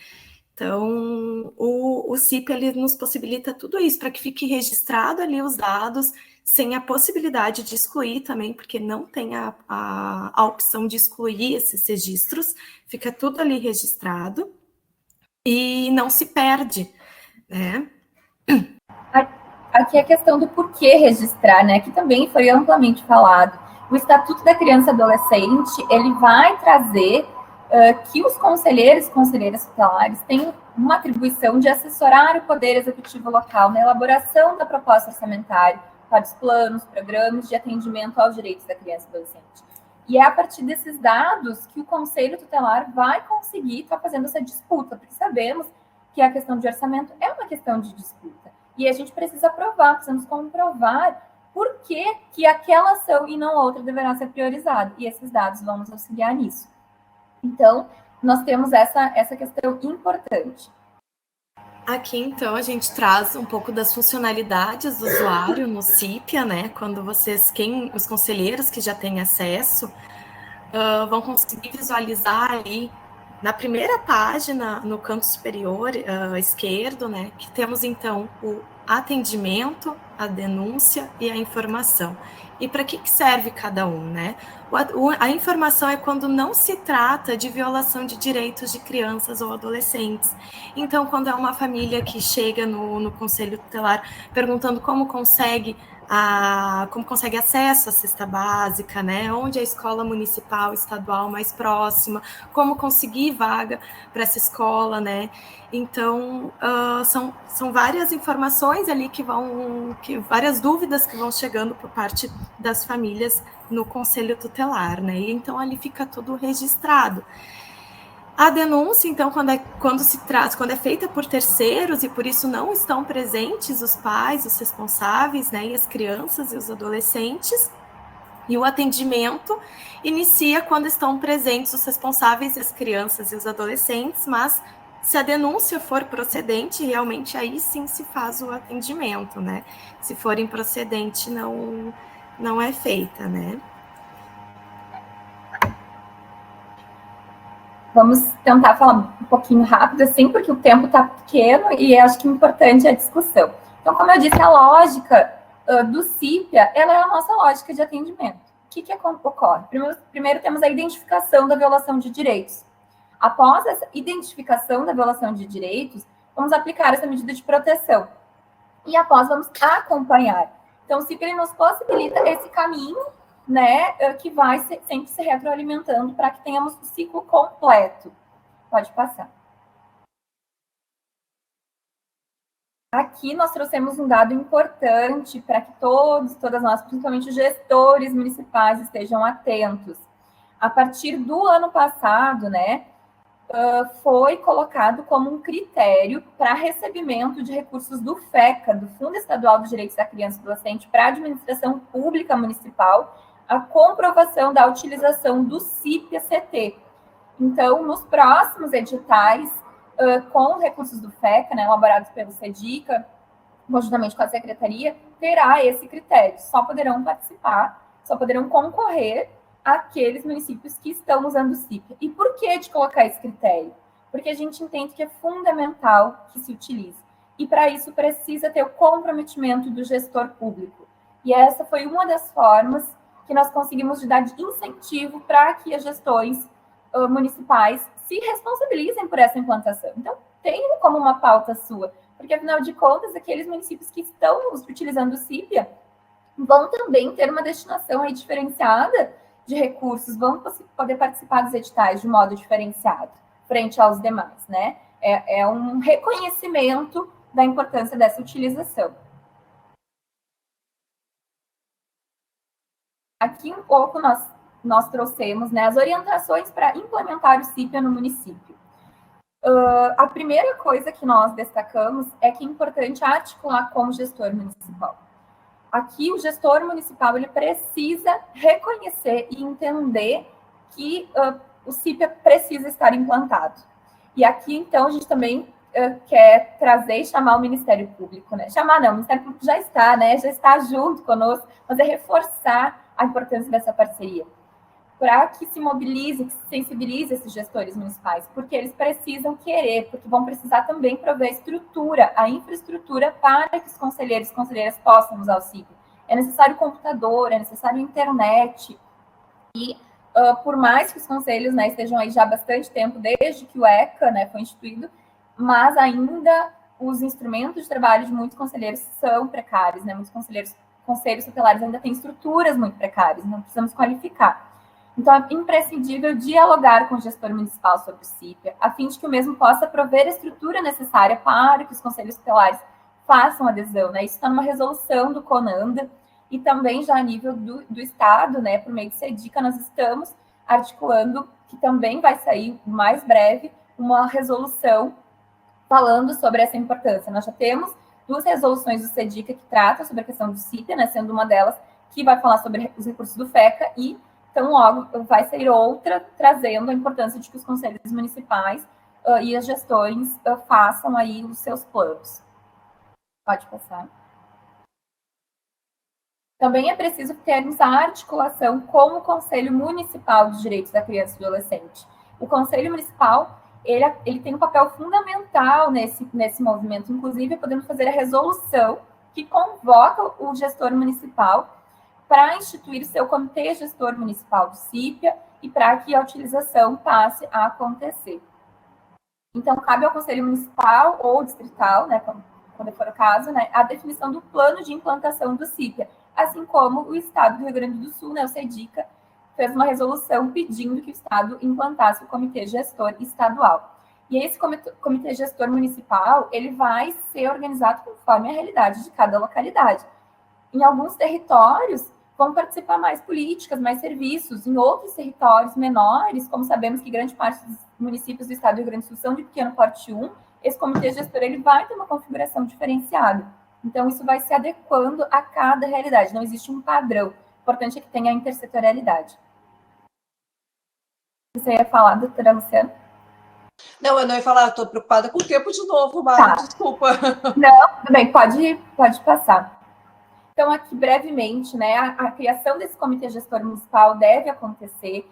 Então, o CIP, ele nos possibilita tudo isso, para que fique registrado ali os dados, sem a possibilidade de excluir também, porque não tem a opção de excluir esses registros, fica tudo ali registrado, e não se perde, né? Aqui a questão do porquê registrar, né, que também foi amplamente falado. O Estatuto da Criança e Adolescente, ele vai trazer que os conselheiros e conselheiras tutelares têm uma atribuição de assessorar o Poder Executivo local na elaboração da proposta orçamentária para os planos, programas de atendimento aos direitos da criança e adolescente. E é a partir desses dados que o Conselho Tutelar vai conseguir estar fazendo essa disputa, porque sabemos que a questão de orçamento é uma questão de disputa. E a gente precisa provar, precisamos comprovar por que aquela ação e não outra deverá ser priorizada. E esses dados vão nos auxiliar nisso. Então, nós temos essa questão importante. Aqui, então, a gente traz um pouco das funcionalidades do usuário no CIPIA, né? Quando os conselheiros que já têm acesso, vão conseguir visualizar aí, na primeira página, no canto superior esquerdo, né? Que temos, então, o atendimento, a denúncia e a informação. E para que serve cada um, né? A informação é quando não se trata de violação de direitos de crianças ou adolescentes. Então, quando é uma família que chega no Conselho Tutelar perguntando como consegue acesso à cesta básica, né? Onde é a escola municipal, estadual mais próxima, como conseguir vaga para essa escola, né? Então, são várias informações ali várias dúvidas que vão chegando por parte das famílias no Conselho Tutelar, né? E então ali fica tudo registrado. A denúncia, então, quando é feita por terceiros e por isso não estão presentes os pais, os responsáveis, né, e as crianças e os adolescentes, e o atendimento inicia quando estão presentes os responsáveis, as crianças e os adolescentes, mas se a denúncia for procedente, realmente aí sim se faz o atendimento, né? Se for improcedente, não é feita, né? Vamos tentar falar um pouquinho rápido, assim, porque o tempo está pequeno e acho que é importante a discussão. Então, como eu disse, a lógica do CIPIA, ela é a nossa lógica de atendimento. O que ocorre? Primeiro temos a identificação da violação de direitos. Após essa identificação da violação de direitos, vamos aplicar essa medida de proteção. E após, vamos acompanhar. Então, o CIPIA nos possibilita esse caminho, né, que vai sempre se retroalimentando para que tenhamos o ciclo completo. Pode passar. Aqui nós trouxemos um dado importante para que todas nós, principalmente os gestores municipais, estejam atentos. A partir do ano passado, né, foi colocado como um critério para recebimento de recursos do FECA, do Fundo Estadual dos Direitos da Criança e do Adolescente, para a administração pública municipal, a comprovação da utilização do CIPIA-CT. Então, nos próximos editais, com recursos do FECA, né, elaborados pelo SEDICA, conjuntamente com a Secretaria, terá esse critério. Só poderão participar, só poderão concorrer aqueles municípios que estão usando o CIPIA. E por que de colocar esse critério? Porque a gente entende que é fundamental que se utilize. E para isso precisa ter o comprometimento do gestor público. E essa foi uma das formas que nós conseguimos dar de incentivo para que as gestões municipais se responsabilizem por essa implantação. Então, tenham como uma pauta sua, porque, afinal de contas, aqueles municípios que estão utilizando o CIPIA vão também ter uma destinação aí diferenciada de recursos, vão poder participar dos editais de modo diferenciado, frente aos demais, né? É um reconhecimento da importância dessa utilização. Aqui um pouco nós trouxemos, né, as orientações para implementar o CIPIA no município. A primeira coisa que nós destacamos é que é importante articular com o gestor municipal. Aqui o gestor municipal ele precisa reconhecer e entender que o CIPIA precisa estar implantado. E aqui, então, a gente também quer trazer e chamar o Ministério Público, né? Chamar não, o Ministério Público já está, né? Já está junto conosco, mas é reforçar a importância dessa parceria, para que se mobilize, que se sensibilize esses gestores municipais, porque eles precisam querer, porque vão precisar também prover a estrutura, a infraestrutura para que os conselheiros e conselheiras possam usar o CIPIA. É necessário computador, é necessário internet, e por mais que os conselhos, né, estejam aí já há bastante tempo, desde que o ECA, né, foi instituído, mas ainda os instrumentos de trabalho de muitos conselheiros são precários, né, muitos conselhos tutelares ainda têm estruturas muito precárias, não precisamos qualificar. Então, é imprescindível dialogar com o gestor municipal sobre o CIPIA, a fim de que o mesmo possa prover a estrutura necessária para que os conselhos tutelares façam adesão, né? Isso está numa resolução do CONANDA, e também já a nível do Estado, né, por meio de SEDICA, nós estamos articulando, que também vai sair mais breve, uma resolução falando sobre essa importância. Nós já temos 2 resoluções do SEDICA que tratam sobre a questão do CIPIA, né, sendo uma delas que vai falar sobre os recursos do FECA, e então logo vai sair outra trazendo a importância de que os conselhos municipais e as gestões façam aí os seus planos. Pode passar. Também é preciso termos a articulação com o Conselho Municipal dos Direitos da Criança e do Adolescente. O Conselho Municipal, ele tem um papel fundamental nesse movimento, inclusive podemos fazer a resolução que convoca o gestor municipal para instituir o seu comitê gestor municipal do CIPIA e para que a utilização passe a acontecer. Então, cabe ao Conselho Municipal ou distrital, né, quando for o caso, né, a definição do plano de implantação do CIPIA, assim como o Estado do Rio Grande do Sul, né, o SEDICA, fez uma resolução pedindo que o Estado implantasse o comitê gestor estadual. E esse comitê gestor municipal, ele vai ser organizado conforme a realidade de cada localidade. Em alguns territórios, vão participar mais políticas, mais serviços. Em outros territórios menores, como sabemos que grande parte municípios do estado do Rio Grande do Sul são de pequeno porte 1, esse comitê gestor ele vai ter uma configuração diferenciada. Então, isso vai se adequando a cada realidade, não existe um padrão. O importante é que tenha a intersetorialidade. Você ia falar, doutora Luciana? Não, eu não ia falar, estou preocupada com o tempo de novo, Mara, desculpa. Não, tudo bem, pode passar. Então, aqui brevemente, né, a criação desse comitê gestor municipal deve acontecer,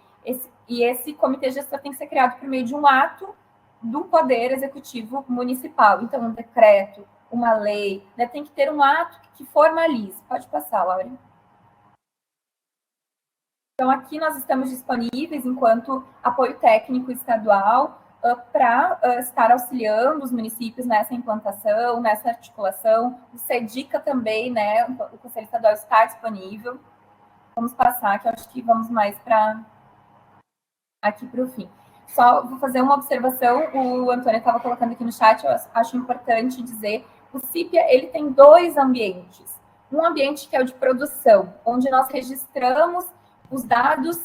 e esse comitê gestor tem que ser criado por meio de um ato do Poder Executivo Municipal. Então, um decreto, uma lei, né, tem que ter um ato que formalize. Pode passar, Laura. Então, aqui nós estamos disponíveis enquanto apoio técnico estadual para estar auxiliando os municípios nessa implantação, nessa articulação. O CEDICA também, né, o Conselho Estadual está disponível. Vamos passar, que eu acho que vamos mais para aqui para o fim. Só vou fazer uma observação, o Antônio estava colocando aqui no chat, eu acho importante dizer, o CIPIA, ele tem 2 ambientes. Um ambiente que é o de produção, onde nós registramos os dados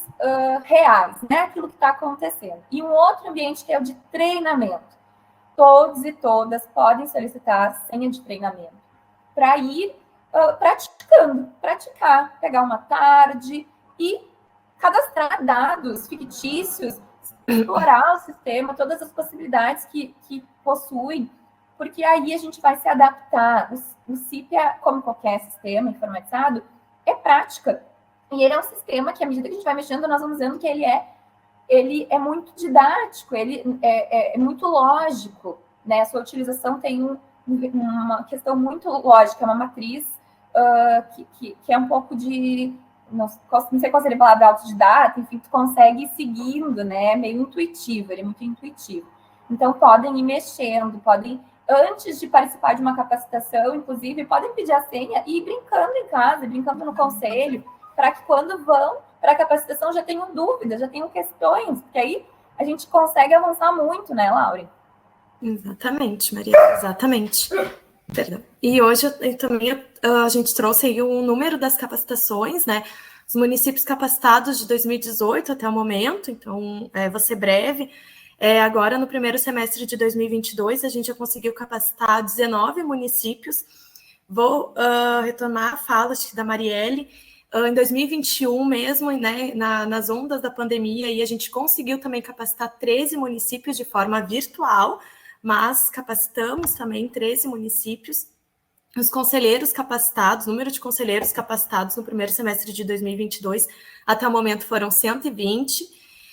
reais, né, aquilo que está acontecendo. E um outro ambiente que é o de treinamento. Todos e todas podem solicitar senha de treinamento para ir praticar, pegar uma tarde e cadastrar dados fictícios, explorar o sistema, todas as possibilidades que possui, porque aí a gente vai se adaptar. O CIPIA, como qualquer sistema informatizado, é prática. E ele é um sistema que, à medida que a gente vai mexendo, nós vamos vendo que ele é muito didático, ele é muito lógico, né? A sua utilização tem uma questão muito lógica, uma matriz que é um pouco de... Não sei qual seria a palavra, autodidata, enfim, tu consegue ir seguindo, né? É meio intuitivo, ele é muito intuitivo. Então, podem ir mexendo, podem, antes de participar de uma capacitação, inclusive, podem pedir a senha e ir brincando em casa, brincando no conselho, para que quando vão para a capacitação já tenham dúvidas, já tenham questões, porque aí a gente consegue avançar muito, né, Laura? Exatamente, Maria, exatamente. Perdão. E hoje também a gente trouxe aí o número das capacitações, né? Os municípios capacitados de 2018 até o momento, então vou ser breve. Agora, no primeiro semestre de 2022, a gente já conseguiu capacitar 19 municípios. Vou retomar a fala da Marielle. Em 2021 mesmo, né, nas ondas da pandemia, aí a gente conseguiu também capacitar 13 municípios de forma virtual, mas capacitamos também 13 municípios. Os conselheiros capacitados, o número de conselheiros capacitados no primeiro semestre de 2022, até o momento foram 120.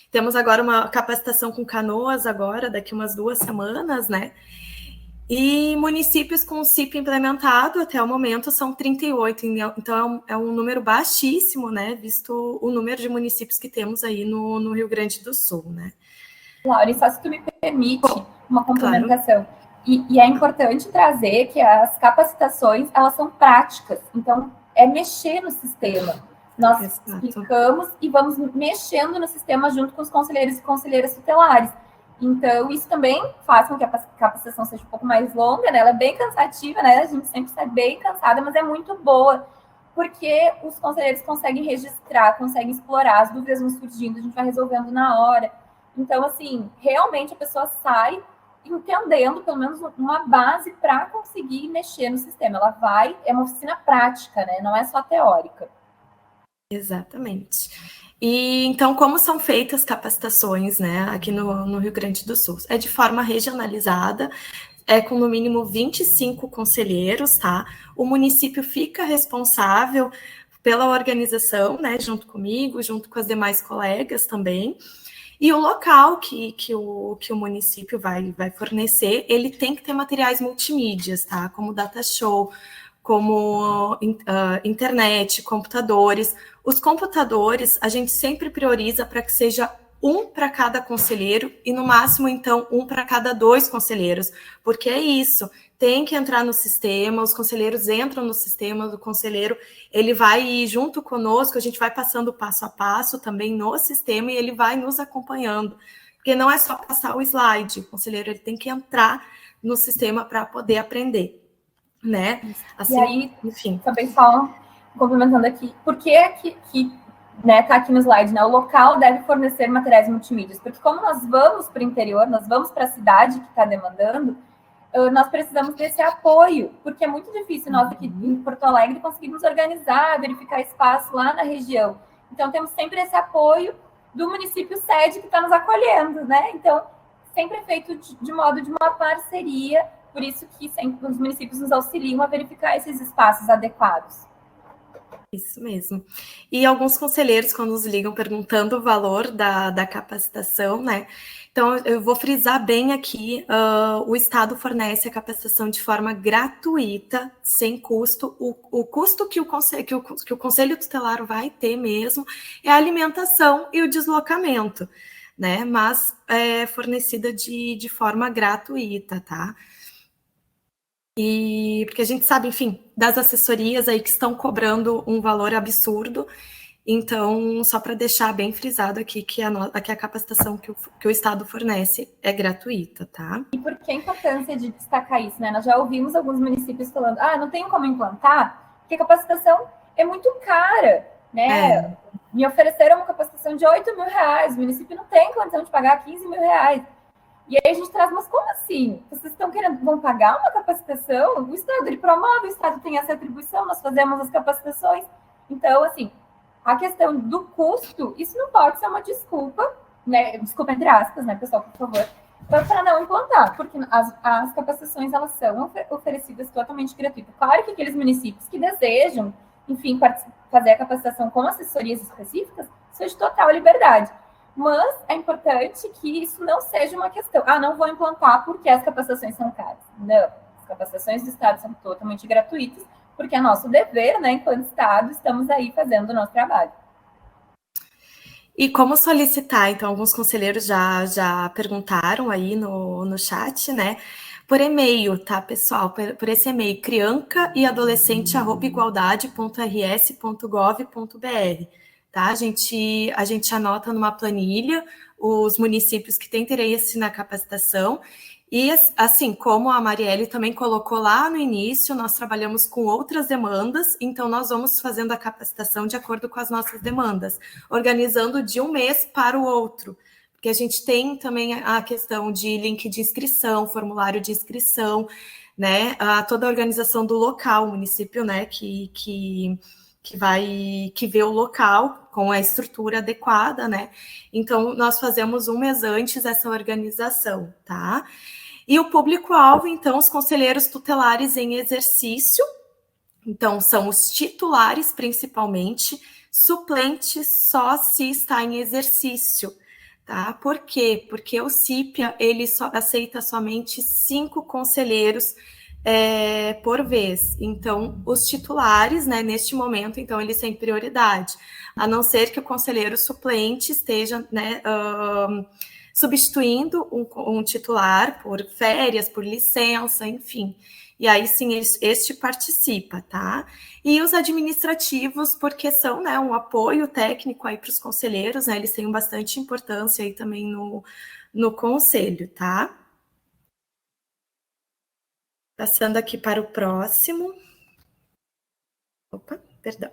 Temos agora uma capacitação com Canoas, agora, daqui umas 2 semanas, né? E municípios com o CIP implementado até o momento são 38, então é um número baixíssimo, né, visto o número de municípios que temos aí no Rio Grande do Sul, né. Laura, só se tu me permite uma complementação. Claro. E é importante trazer que as capacitações, elas são práticas, então é mexer no sistema. Nós explicamos e vamos mexendo no sistema junto com os conselheiros e conselheiras tutelares. Então, isso também faz com que a capacitação seja um pouco mais longa, né? Ela é bem cansativa, né? A gente sempre está bem cansada, mas é muito boa, porque os conselheiros conseguem registrar, conseguem explorar, as dúvidas vão surgindo, a gente vai resolvendo na hora. Então, assim, realmente a pessoa sai entendendo, pelo menos, uma base para conseguir mexer no sistema. Ela vai, é uma oficina prática, né? Não é só teórica. Exatamente. E então, como são feitas capacitações, né, aqui no Rio Grande do Sul? É de forma regionalizada, com no mínimo 25 conselheiros, tá? O município fica responsável pela organização, né, junto comigo, junto com as demais colegas também. E o local que o município vai fornecer, ele tem que ter materiais multimídias, tá? Como data show, como internet, computadores. Os computadores, a gente sempre prioriza para que seja um para cada conselheiro e, no máximo, então, um para cada 2 conselheiros, porque é isso, tem que entrar no sistema, os conselheiros entram no sistema do conselheiro, ele vai junto conosco, a gente vai passando passo a passo também no sistema e ele vai nos acompanhando, porque não é só passar o slide, o conselheiro ele tem que entrar no sistema para poder aprender, né? Assim, e aí, enfim. Também só complementando aqui, por que né, tá aqui no slide, né, o local deve fornecer materiais multimídias, porque como nós vamos para o interior, nós vamos para a cidade que está demandando, nós precisamos desse apoio, porque é muito difícil nós aqui em Porto Alegre conseguirmos organizar, verificar espaço lá na região. Então, temos sempre esse apoio do município sede que está nos acolhendo, né? Então, sempre é feito de modo de uma parceria, por isso que sempre os municípios nos auxiliam a verificar esses espaços adequados. Isso mesmo. E alguns conselheiros, quando nos ligam perguntando o valor da capacitação, né? Então, eu vou frisar bem aqui, o Estado fornece a capacitação de forma gratuita, sem custo. O custo que o Conselho Tutelar vai ter mesmo é a alimentação e o deslocamento, né? Mas é fornecida de forma gratuita, tá? E porque a gente sabe, enfim, das assessorias aí que estão cobrando um valor absurdo. Então, só para deixar bem frisado aqui que a capacitação que o Estado fornece é gratuita, tá? E por que a importância de destacar isso, né? Nós já ouvimos alguns municípios falando, não tem como implantar, porque a capacitação é muito cara, né? Me ofereceram uma capacitação de R$8.000, o município não tem condição de pagar R$15.000. E aí a gente traz, mas como assim? Vocês vão pagar uma capacitação? O Estado, ele promove, o Estado tem essa atribuição, nós fazemos as capacitações. Então, assim, a questão do custo, isso não pode ser uma desculpa, né? Desculpa entre aspas, né, pessoal, por favor, para não implantar, porque as capacitações, elas são oferecidas totalmente gratuitas. Claro que aqueles municípios que desejam, enfim, fazer a capacitação com assessorias específicas, isso é de total liberdade. Mas é importante que isso não seja uma questão, não vou implantar porque as capacitações são caras. Não, as capacitações do Estado são totalmente gratuitas, porque é nosso dever, né, enquanto Estado, estamos aí fazendo o nosso trabalho. E como solicitar? Então, alguns conselheiros já perguntaram aí no chat, né? Por e-mail, tá, pessoal? Por esse e-mail, crianca.igualdade.rs.gov.br. Tá? A gente anota numa planilha os municípios que têm interesse na capacitação e, assim, como a Marielle também colocou lá no início, nós trabalhamos com outras demandas, então nós vamos fazendo a capacitação de acordo com as nossas demandas, organizando de um mês para o outro, porque a gente tem também a questão de link de inscrição, formulário de inscrição, né, toda a organização do local, o município, né, que vê o local com a estrutura adequada, né? Então, nós fazemos um mês antes essa organização, tá? E o público-alvo, então, os conselheiros tutelares em exercício, então, são os titulares, principalmente, suplentes só se está em exercício, tá? Por quê? Porque o CIPIA, ele aceita somente 5 conselheiros por vez. Então, os titulares, né, neste momento, então, eles têm prioridade, a não ser que o conselheiro suplente esteja, né, substituindo um titular por férias, por licença, enfim. E aí, sim, este participa, tá? E os administrativos, porque são, né, um apoio técnico aí para os conselheiros, né, eles têm bastante importância aí também no conselho, tá? Passando aqui para o próximo. Opa, perdão.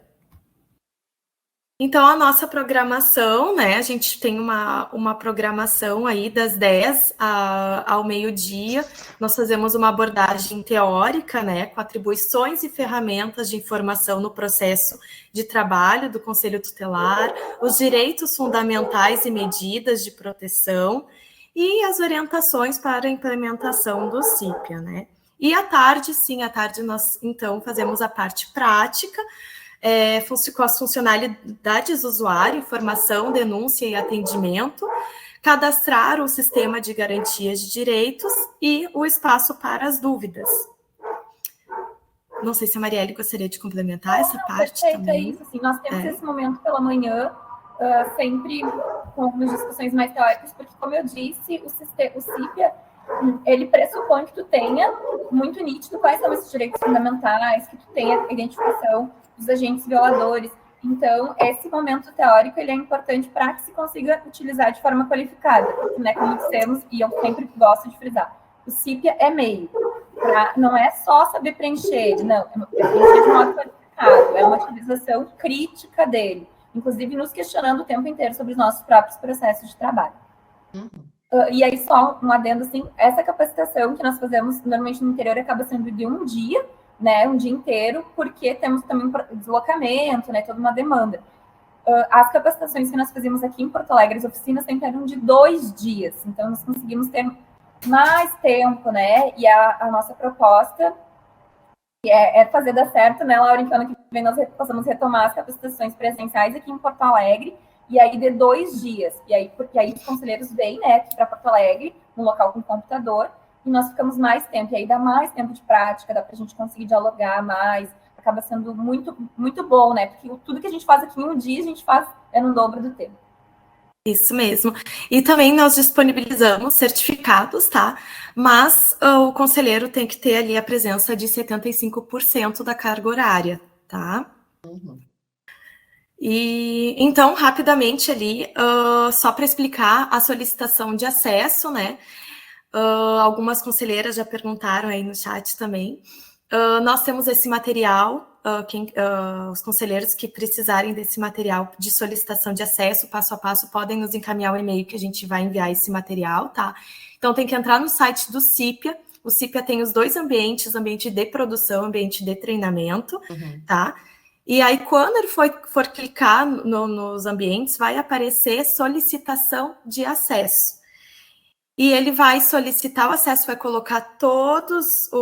Então, a nossa programação, né? A gente tem uma programação aí das 10 ao meio-dia. Nós fazemos uma abordagem teórica, né? Com atribuições e ferramentas de informação no processo de trabalho do Conselho Tutelar, os direitos fundamentais e medidas de proteção e as orientações para a implementação do CIPIA, né? E à tarde, sim, à tarde nós, então, fazemos a parte prática, com as funcionalidades do usuário, informação, denúncia e atendimento, cadastrar o sistema de garantias de direitos e o espaço para as dúvidas. Não sei se a Marielle gostaria de complementar essa parte também. É isso, assim, nós temos esse momento pela manhã, sempre com algumas discussões mais teóricas, porque, como eu disse, o CIPIA, ele pressupõe que tu tenha muito nítido quais são esses direitos fundamentais, que tu tenha a identificação dos agentes violadores. Então, esse momento teórico, ele é importante para que se consiga utilizar de forma qualificada, porque, né, como dissemos, e eu sempre gosto de frisar, o CIPIA é meio, não é só saber preencher, não, é preencher de modo qualificado, é uma utilização crítica dele. inclusive nos questionando o tempo inteiro sobre os nossos próprios processos de trabalho. E aí, só um adendo, assim, essa capacitação que nós fazemos normalmente no interior acaba sendo de um dia, né, um dia inteiro, porque temos também deslocamento, né, toda uma demanda. As capacitações que nós fazíamos aqui em Porto Alegre, as oficinas sempre eram de 2 dias, então nós conseguimos ter mais tempo, né, e a nossa proposta é fazer dar certo, né, Laura, então ano que vem nós possamos retomar as capacitações presenciais aqui em Porto Alegre, e aí de 2 dias, e aí, porque aí os conselheiros vêm, né, aqui para Porto Alegre, no local com computador, e nós ficamos mais tempo, e aí dá mais tempo de prática, dá para a gente conseguir dialogar mais, acaba sendo muito, muito bom, né, porque tudo que a gente faz aqui em um dia, a gente faz no dobro do tempo. Isso mesmo. E também nós disponibilizamos certificados, tá? Mas o conselheiro tem que ter ali a presença de 75% da carga horária, tá? E então, rapidamente ali, só para explicar a solicitação de acesso, né? Algumas conselheiras já perguntaram aí no chat também. Nós temos esse material, os conselheiros que precisarem desse material de solicitação de acesso, passo a passo, podem nos encaminhar o e-mail que a gente vai enviar esse material, tá? Então, tem que entrar no site do CIPIA. O CIPIA tem os 2 ambientes, ambiente de produção, ambiente de treinamento, tá? E aí, quando ele for clicar nos ambientes, vai aparecer solicitação de acesso. E ele vai solicitar o acesso, vai colocar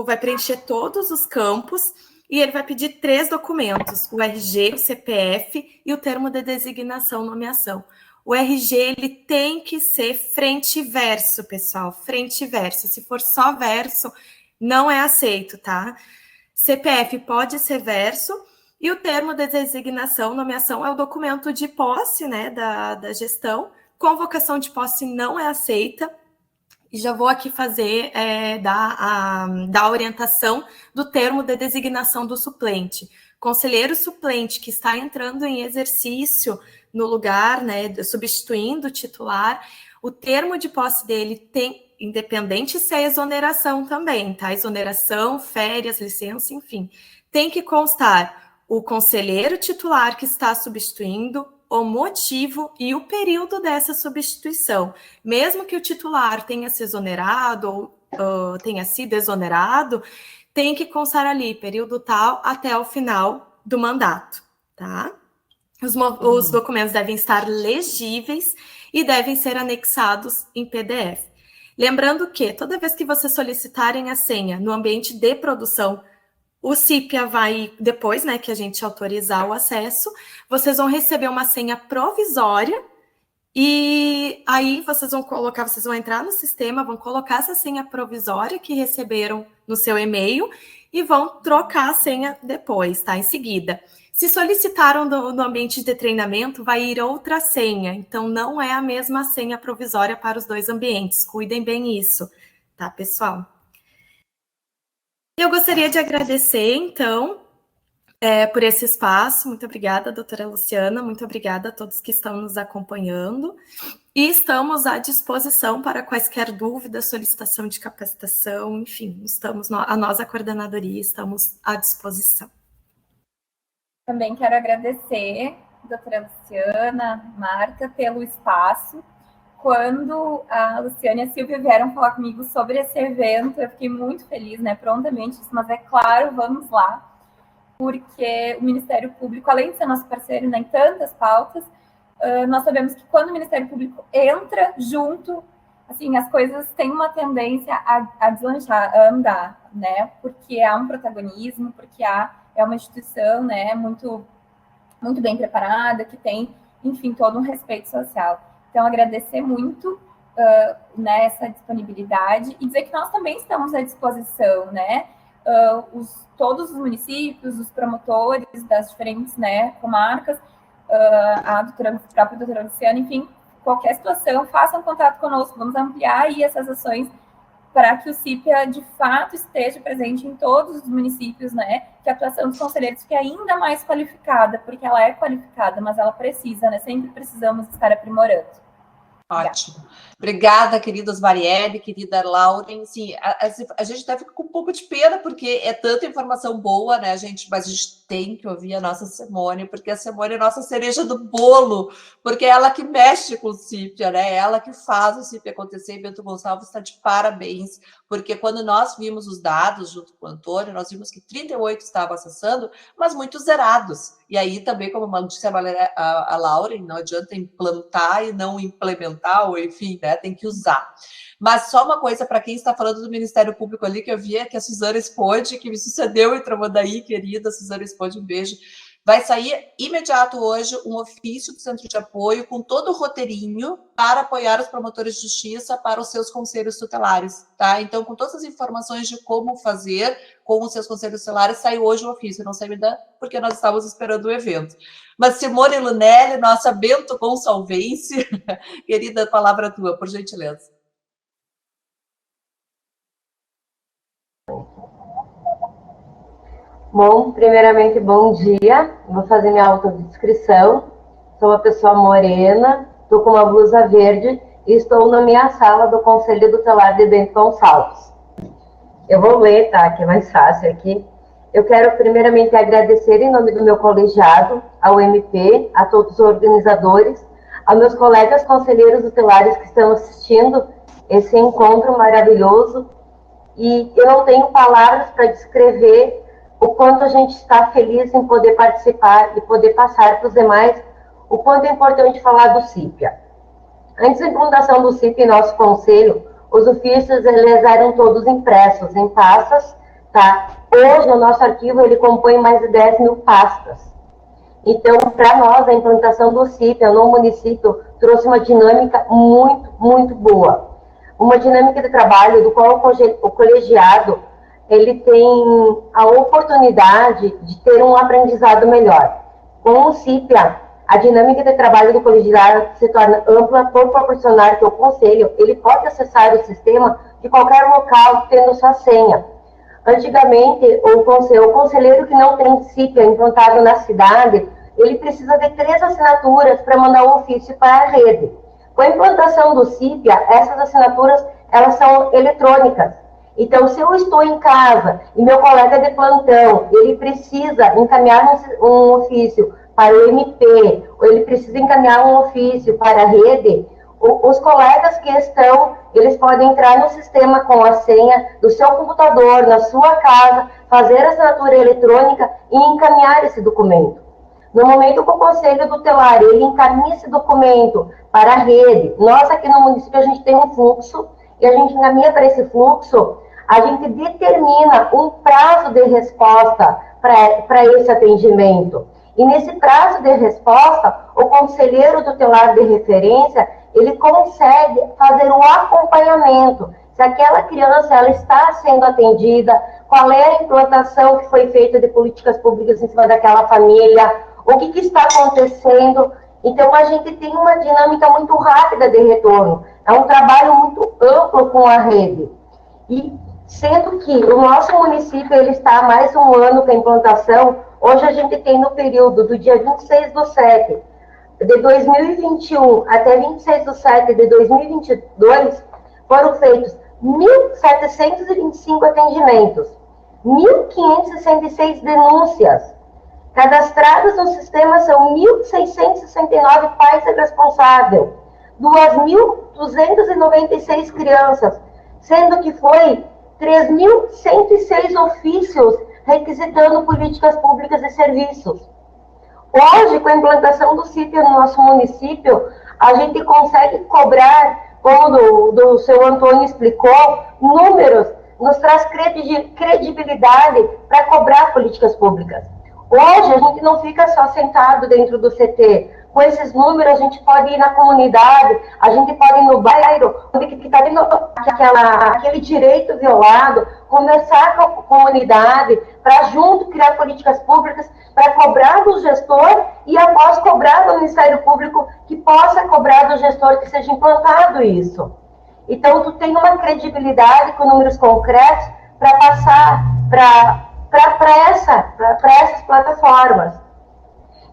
vai preencher todos os campos, e ele vai pedir 3 documentos, o RG, o CPF e o termo de designação, nomeação. O RG, ele tem que ser frente e verso, pessoal, frente e verso. Se for só verso, não é aceito, tá? CPF pode ser verso, e o termo de designação, nomeação, é o documento de posse, né, da gestão. Convocação de posse não é aceita. E já vou aqui fazer, dar a orientação do termo de designação do suplente. Conselheiro suplente que está entrando em exercício no lugar, né, substituindo o titular, o termo de posse dele tem, independente se é exoneração também, tá? Exoneração, férias, licença, enfim. Tem que constar o conselheiro titular que está substituindo, o motivo e o período dessa substituição. Mesmo que o titular tenha se exonerado ou tenha sido exonerado, tem que constar ali período tal até o final do mandato, tá? Os documentos devem estar legíveis e devem ser anexados em PDF. Lembrando que toda vez que vocês solicitarem a senha no ambiente de produção, o CIPIA vai, depois, né, que a gente autorizar o acesso, vocês vão receber uma senha provisória e aí vocês vão entrar no sistema, vão colocar essa senha provisória que receberam no seu e-mail e vão trocar a senha depois, tá? Em seguida. Se solicitaram no ambiente de treinamento, vai ir outra senha, então não é a mesma senha provisória para os 2 ambientes. Cuidem bem isso, tá, pessoal? Eu gostaria de agradecer, então, por esse espaço. Muito obrigada, doutora Luciana. Muito obrigada a todos que estão nos acompanhando. E estamos à disposição para quaisquer dúvidas, solicitação de capacitação, enfim, nós, a coordenadoria, estamos à disposição. Também quero agradecer, doutora Luciana, Marta, pelo espaço. Quando a Luciana e a Silvia vieram falar comigo sobre esse evento, eu fiquei muito feliz, né, prontamente, mas é claro, vamos lá, porque o Ministério Público, além de ser nosso parceiro, né, em tantas pautas, nós sabemos que quando o Ministério Público entra junto, assim, as coisas têm uma tendência a deslanchar, a andar, né, porque há um protagonismo, porque é uma instituição, né, muito, muito bem preparada, que tem, enfim, todo um respeito social. Então, agradecer muito essa disponibilidade e dizer que nós também estamos à disposição, né? Todos os municípios, os promotores das diferentes, né, comarcas, a própria doutora Luciana, enfim, qualquer situação, façam contato conosco, vamos ampliar aí essas ações para que o CIPIA, de fato, esteja presente em todos os municípios, né, que a atuação dos conselheiros fique ainda mais qualificada, porque ela é qualificada, mas ela precisa, né, sempre precisamos estar aprimorando. Ótimo. Obrigada, queridas Marielle, querida Lauren. Sim, a gente até fica com um pouco de pena, porque é tanta informação boa, né, gente? Mas a gente tem que ouvir a nossa Simone, porque a Simone é a nossa cereja do bolo, porque é ela que mexe com o CIPIA, né? É ela que faz o CIPIA acontecer. E Bento Gonçalves está de parabéns, porque quando nós vimos os dados junto com o Antônio, nós vimos que 38 estavam acessando, mas muitos zerados. E aí também, como disse a Lauren, não adianta implantar e não implementar, ou enfim, né, tem que usar. Mas só uma coisa para quem está falando do Ministério Público ali, que eu vi é que a Suzana Spode, que me sucedeu em Tramandaí, querida Suzana Spode, um beijo. Vai sair imediato hoje um ofício do Centro de Apoio com todo o roteirinho para apoiar os promotores de justiça para os seus conselhos tutelares, tá? Então, com todas as informações de como fazer com os seus conselhos tutelares, saiu hoje o ofício. Não sei ainda porque nós estávamos esperando o evento. Mas Simone Lunelli, nossa Bento Gonçalvense, querida, palavra tua, por gentileza. Bom, primeiramente, bom dia. Vou fazer minha autodescrição. Sou uma pessoa morena, estou com uma blusa verde e estou na minha sala do Conselho Tutelar de Bento Gonçalves. Eu vou ler, tá? Que é mais fácil aqui. Eu quero primeiramente agradecer em nome do meu colegiado, ao MP, a todos os organizadores, aos meus colegas conselheiros tutelares que estão assistindo esse encontro maravilhoso. E eu não tenho palavras para descrever o quanto a gente está feliz em poder participar e poder passar para os demais o quanto é importante falar do CIPIA. Antes da implantação do CIPIA em nosso conselho, os ofícios eles eram todos impressos em pastas, tá? Hoje, o nosso arquivo ele compõe mais de 10 mil pastas. Então, para nós, a implantação do CIPIA no município trouxe uma dinâmica muito, muito boa. Uma dinâmica de trabalho do qual o colegiado ele tem a oportunidade de ter um aprendizado melhor. Com o CIPIA, a dinâmica de trabalho do colegiado se torna ampla por proporcionar que o conselho ele pode acessar o sistema de qualquer local tendo sua senha. Antigamente, o conselheiro que não tem CIPIA implantado na cidade, ele precisa de 3 assinaturas para mandar um ofício para a rede. Com a implantação do CIPIA, essas assinaturas elas são eletrônicas. Então, se eu estou em casa e meu colega de plantão, ele precisa encaminhar um ofício para o MP, ou ele precisa encaminhar um ofício para a rede, os colegas que estão, eles podem entrar no sistema com a senha do seu computador, na sua casa, fazer a assinatura eletrônica e encaminhar esse documento. No momento que o Conselho Tutelar, ele encaminha esse documento para a rede, nós aqui no município a gente tem um fluxo, e a gente encaminha para esse fluxo, a gente determina um prazo de resposta para esse atendimento. E nesse prazo de resposta, o conselheiro tutelar de referência, ele consegue fazer um acompanhamento. Se aquela criança ela está sendo atendida, qual é a implantação que foi feita de políticas públicas em cima daquela família, o que está acontecendo. Então, a gente tem uma dinâmica muito rápida de retorno. É um trabalho muito amplo com a rede. E sendo que o nosso município ele está há mais um ano com a implantação, hoje a gente tem no período do dia 26/7 de 2021 até 26/7 de 2022, foram feitos 1.725 atendimentos, 1.566 denúncias. Cadastrados no sistema são 1.669 pais responsáveis, 2.296 crianças, sendo que foi 3.106 ofícios requisitando políticas públicas e serviços. Hoje, com a implantação do CIPIA no nosso município, a gente consegue cobrar, como o seu Antônio explicou, números, nos traz credibilidade para cobrar políticas públicas. Hoje, a gente não fica só sentado dentro do CT. Com esses números, a gente pode ir na comunidade, a gente pode ir no bairro, onde está tendo aquele direito violado, conversar com a comunidade, para junto criar políticas públicas, para cobrar do gestor e após cobrar do Ministério Público, que possa cobrar do gestor que seja implantado isso. Então, tu tem uma credibilidade com números concretos para passar para essas plataformas.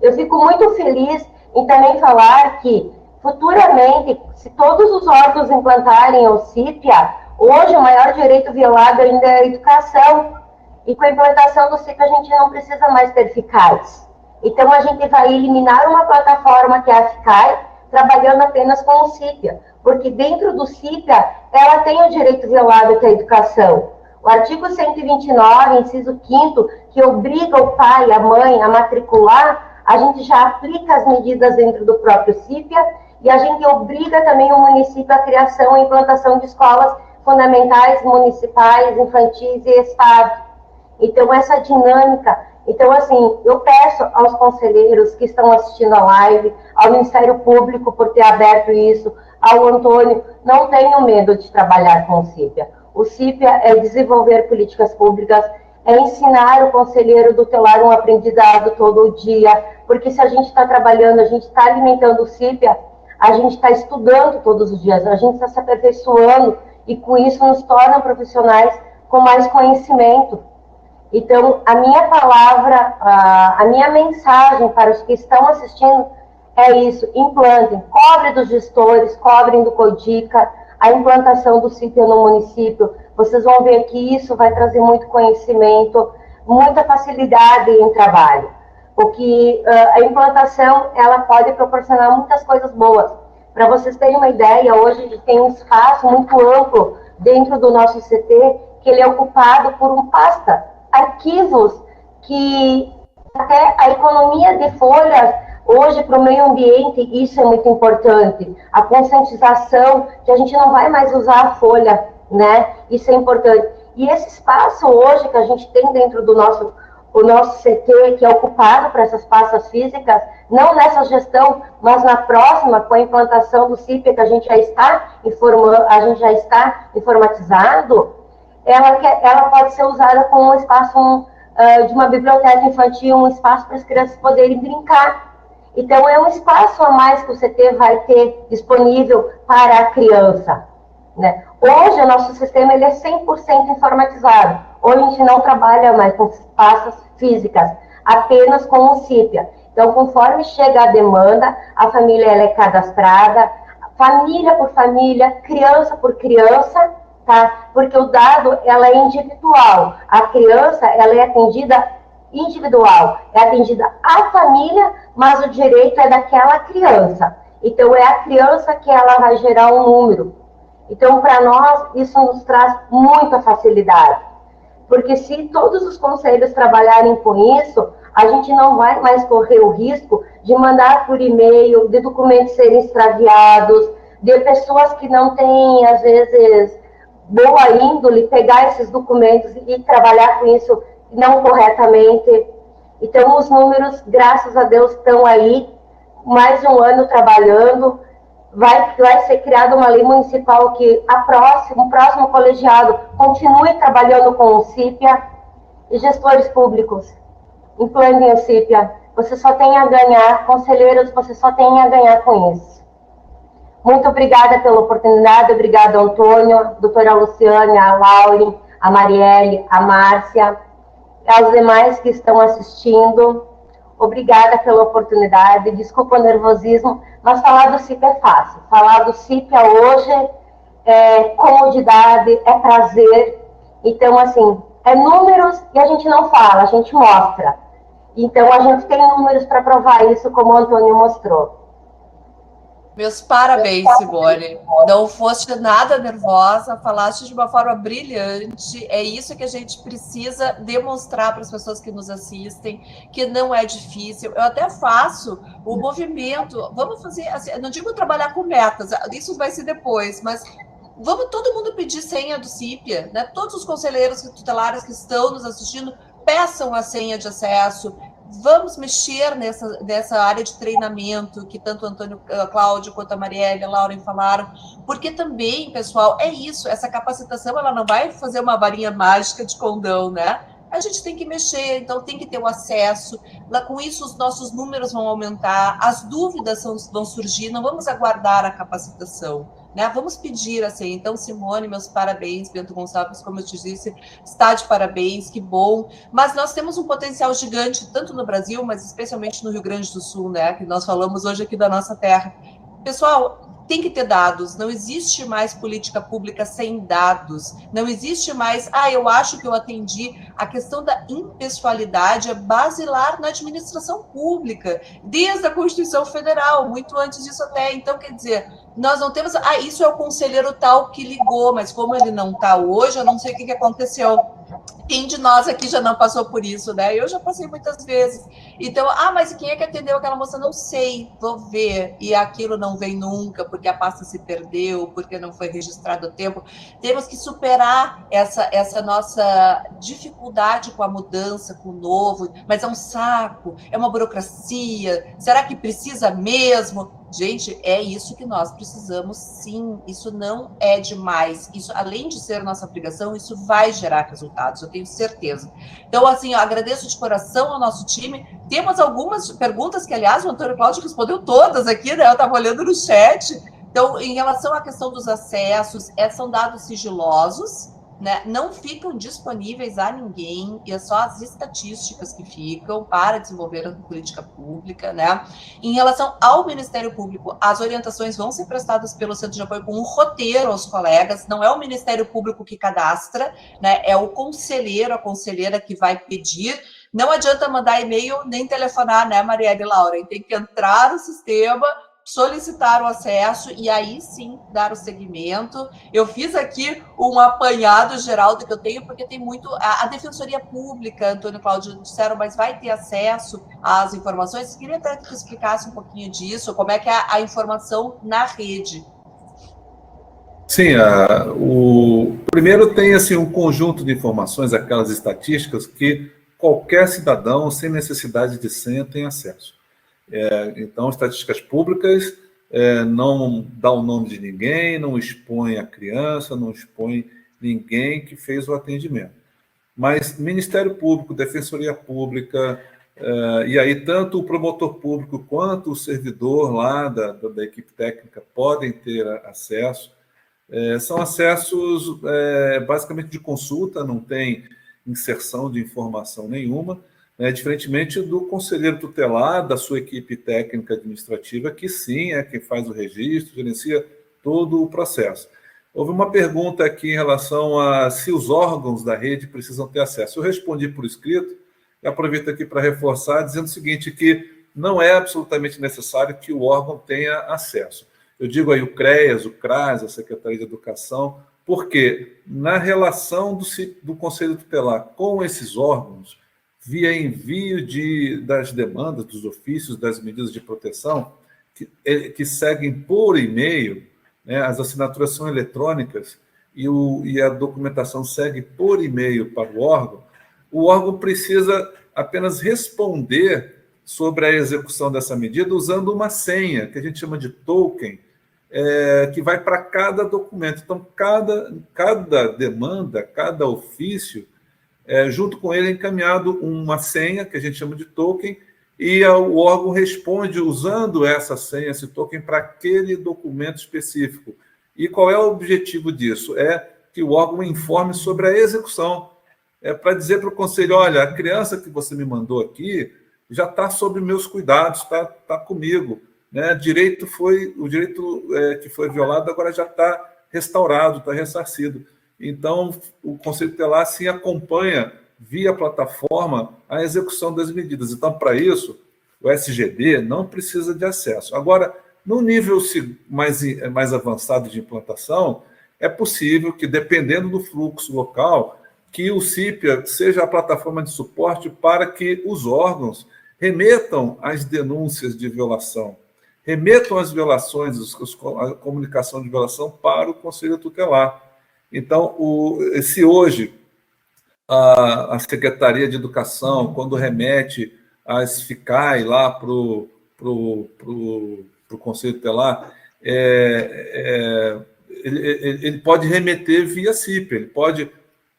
Eu fico muito feliz em também falar que futuramente, se todos os órgãos implantarem o CIPIA, hoje o maior direito violado ainda é a educação. E com a implantação do CIPIA a gente não precisa mais ter FICAIs. Então a gente vai eliminar uma plataforma que é a FICAI, trabalhando apenas com o CIPIA, porque dentro do CIPIA ela tem o direito violado que é a educação. O artigo 129, inciso 5º, que obriga o pai, a mãe a matricular, a gente já aplica as medidas dentro do próprio CIPIA e a gente obriga também o município à criação e implantação de escolas fundamentais, municipais, infantis e Estado. Então, essa dinâmica... Então, assim, eu peço aos conselheiros que estão assistindo a live, ao Ministério Público por ter aberto isso, ao Antônio, não tenham medo de trabalhar com o CIPIA. O CIPIA é desenvolver políticas públicas, é ensinar o conselheiro tutelar um aprendizado todo dia, porque se a gente está trabalhando, a gente está alimentando o CIPIA, a gente está estudando todos os dias, a gente está se aperfeiçoando e com isso nos torna profissionais com mais conhecimento. Então, a minha palavra, a minha mensagem para os que estão assistindo é isso: implantem, cobrem dos gestores, cobrem do CODICA, a implantação do CIPIA no município. Vocês vão ver que isso vai trazer muito conhecimento, muita facilidade em trabalho. Porque a implantação, ela pode proporcionar muitas coisas boas. Para vocês terem uma ideia, hoje a gente tem um espaço muito amplo dentro do nosso CT, que ele é ocupado por um pasta, arquivos, que até a economia de folhas, hoje para o meio ambiente, isso é muito importante. A conscientização, que a gente não vai mais usar a folha, né? Isso é importante. E esse espaço hoje que a gente tem dentro do nosso CT, que é ocupado para essas pastas físicas, não nessa gestão, mas na próxima, com a implantação do CIPIA, que a gente já está informatizado, ela pode ser usada como um espaço de uma biblioteca infantil, um espaço para as crianças poderem brincar. Então, é um espaço a mais que o CT vai ter disponível para a criança, né? Hoje, o nosso sistema ele é 100% informatizado. Hoje, a gente não trabalha mais com pastas físicas, apenas com o CIPIA. Então, conforme chega a demanda, a família ela é cadastrada, família por família, criança por criança, tá? Porque o dado, ela é individual. A criança, ela é atendida individual. É atendida a família, mas o direito é daquela criança. Então, é a criança que ela vai gerar um número. Então, para nós, isso nos traz muita facilidade. Porque se todos os conselhos trabalharem com isso, a gente não vai mais correr o risco de mandar por e-mail, de documentos serem extraviados, de pessoas que não têm, às vezes, boa índole, pegar esses documentos e trabalhar com isso não corretamente. Então, os números, graças a Deus, estão aí, mais de um ano trabalhando. Vai ser criada uma lei municipal que o próximo colegiado continue trabalhando com o CIPIA. E gestores públicos, implantem o CIPIA. Você só tem a ganhar, conselheiros, você só tem a ganhar com isso. Muito obrigada pela oportunidade, obrigada, Antônio, a doutora Luciane, a Lauren, a Marielle, a Márcia, aos demais que estão assistindo. Obrigada pela oportunidade, desculpa o nervosismo, mas falar do CIPIA é fácil. Falar do CIPIA hoje é comodidade, é prazer. Então, assim, é números e a gente não fala, a gente mostra. Então, a gente tem números para provar isso, como o Antônio mostrou. Meus parabéns, Simone. Não foste nada nervosa, falaste de uma forma brilhante. É isso que a gente precisa demonstrar para as pessoas que nos assistem, que não é difícil. Eu até faço o movimento. Vamos fazer, assim, não digo trabalhar com metas, isso vai ser depois, mas vamos todo mundo pedir senha do CIPIA, né? Todos os conselheiros tutelares que estão nos assistindo, peçam a senha de acesso. Vamos mexer nessa área de treinamento que tanto o Antônio Cláudio quanto a Marielle, a Lauren falaram, porque também, pessoal, é isso, essa capacitação, ela não vai fazer uma varinha mágica de condão, né? A gente tem que mexer, então tem que ter o acesso, lá com isso os nossos números vão aumentar, as dúvidas vão surgir, não vamos aguardar a capacitação, né? Vamos pedir assim. Então, Simone, meus parabéns, Bento Gonçalves, como eu te disse, está de parabéns, que bom, mas nós temos um potencial gigante, tanto no Brasil, mas especialmente no Rio Grande do Sul, né? Que nós falamos hoje aqui da nossa terra. Pessoal, tem que ter dados, não existe mais política pública sem dados, não existe mais, eu acho que eu atendi. A questão da impessoalidade é basilar na administração pública, desde a Constituição Federal, muito antes disso até. Então, quer dizer, nós não temos, isso é o conselheiro tal que ligou, mas como ele não está hoje, eu não sei o que aconteceu. Quem de nós aqui já não passou por isso, né? Eu já passei muitas vezes. Então, mas quem é que atendeu aquela moça? Não sei, vou ver. E aquilo não vem nunca, porque a pasta se perdeu, porque não foi registrado a tempo. Temos que superar essa nossa dificuldade com a mudança, com o novo. Mas é um saco, é uma burocracia. Será que precisa mesmo? Gente, é isso que nós precisamos, sim. Isso não é demais. Isso, além de ser nossa obrigação, isso vai gerar resultados, eu tenho certeza. Então, assim, eu agradeço de coração ao nosso time. Temos algumas perguntas que, aliás, o Antônio Cláudio respondeu todas aqui, né? Eu estava olhando no chat. Então, em relação à questão dos acessos, são dados sigilosos, né? Não ficam disponíveis a ninguém, e é só as estatísticas que ficam para desenvolver a política pública, né? Em relação ao Ministério Público, as orientações vão ser prestadas pelo Centro de Apoio com um roteiro aos colegas, não é o Ministério Público que cadastra, né? É o conselheiro, a conselheira que vai pedir. Não adianta mandar e-mail nem telefonar, né, Marielle e Laura? Tem que entrar no sistema, solicitar o acesso e aí sim dar o seguimento. Eu fiz aqui um apanhado geral do que eu tenho, porque tem muito... A Defensoria Pública, Antônio Cláudio, disseram, mas vai ter acesso às informações? Queria até que tu explicasse um pouquinho disso, como é que é a informação na rede. Sim, primeiro tem assim, um conjunto de informações, aquelas estatísticas que qualquer cidadão, sem necessidade de senha, tem acesso. Então, estatísticas públicas não dá o nome de ninguém, não expõe a criança, não expõe ninguém que fez o atendimento. Mas Ministério Público, Defensoria Pública, e aí tanto o promotor público quanto o servidor lá da equipe técnica podem ter acesso. São acessos basicamente de consulta, não tem inserção de informação nenhuma, diferentemente do conselheiro tutelar, da sua equipe técnica administrativa, que sim é quem faz o registro, gerencia todo o processo. Houve uma pergunta aqui em relação a se os órgãos da rede precisam ter acesso. Eu respondi por escrito, e aproveito aqui para reforçar, dizendo o seguinte, que não é absolutamente necessário que o órgão tenha acesso. Eu digo aí o CREAS, o CRAS, a Secretaria de Educação, porque na relação do Conselho Tutelar com esses órgãos, via envio das demandas, dos ofícios, das medidas de proteção, que seguem por e-mail, né, as assinaturas são eletrônicas e a documentação segue por e-mail para o órgão precisa apenas responder sobre a execução dessa medida usando uma senha, que a gente chama de token, que vai para cada documento. Então, cada demanda, cada ofício, junto com ele é encaminhado uma senha, que a gente chama de token, e o órgão responde usando essa senha, esse token, para aquele documento específico. E qual é o objetivo disso? É que o órgão informe sobre a execução. Para dizer para o conselho, olha, a criança que você me mandou aqui já está sob meus cuidados, está comigo. Né? O direito que foi violado agora já está restaurado, está ressarcido. Então, o Conselho Tutelar sim acompanha via plataforma a execução das medidas. Então, para isso, o SGD não precisa de acesso. Agora, no nível mais avançado de implantação, é possível que, dependendo do fluxo local, que o CIPIA seja a plataforma de suporte para que os órgãos remetam as denúncias de violação, remetam as violações, a comunicação de violação para o Conselho Tutelar. Então, se hoje a Secretaria de Educação, quando remete as FICAI lá para o Conselho Tutelar, ele pode remeter via CIPIA, ele pode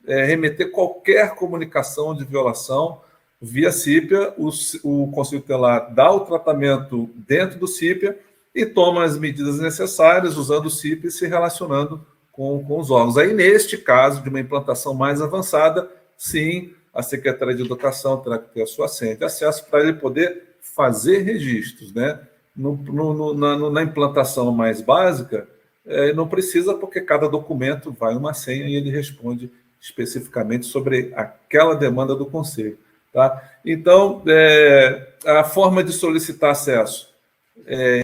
remeter qualquer comunicação de violação via CIPIA, o Conselho Tutelar dá o tratamento dentro do CIPIA e toma as medidas necessárias usando o CIPIA e se relacionando com os órgãos. Aí, neste caso, de uma implantação mais avançada, sim, a Secretaria de Educação terá que ter a sua senha de acesso para ele poder fazer registros, né? Na implantação mais básica, não precisa, porque cada documento vai uma senha e ele responde especificamente sobre aquela demanda do Conselho. Tá? Então, a forma de solicitar acesso,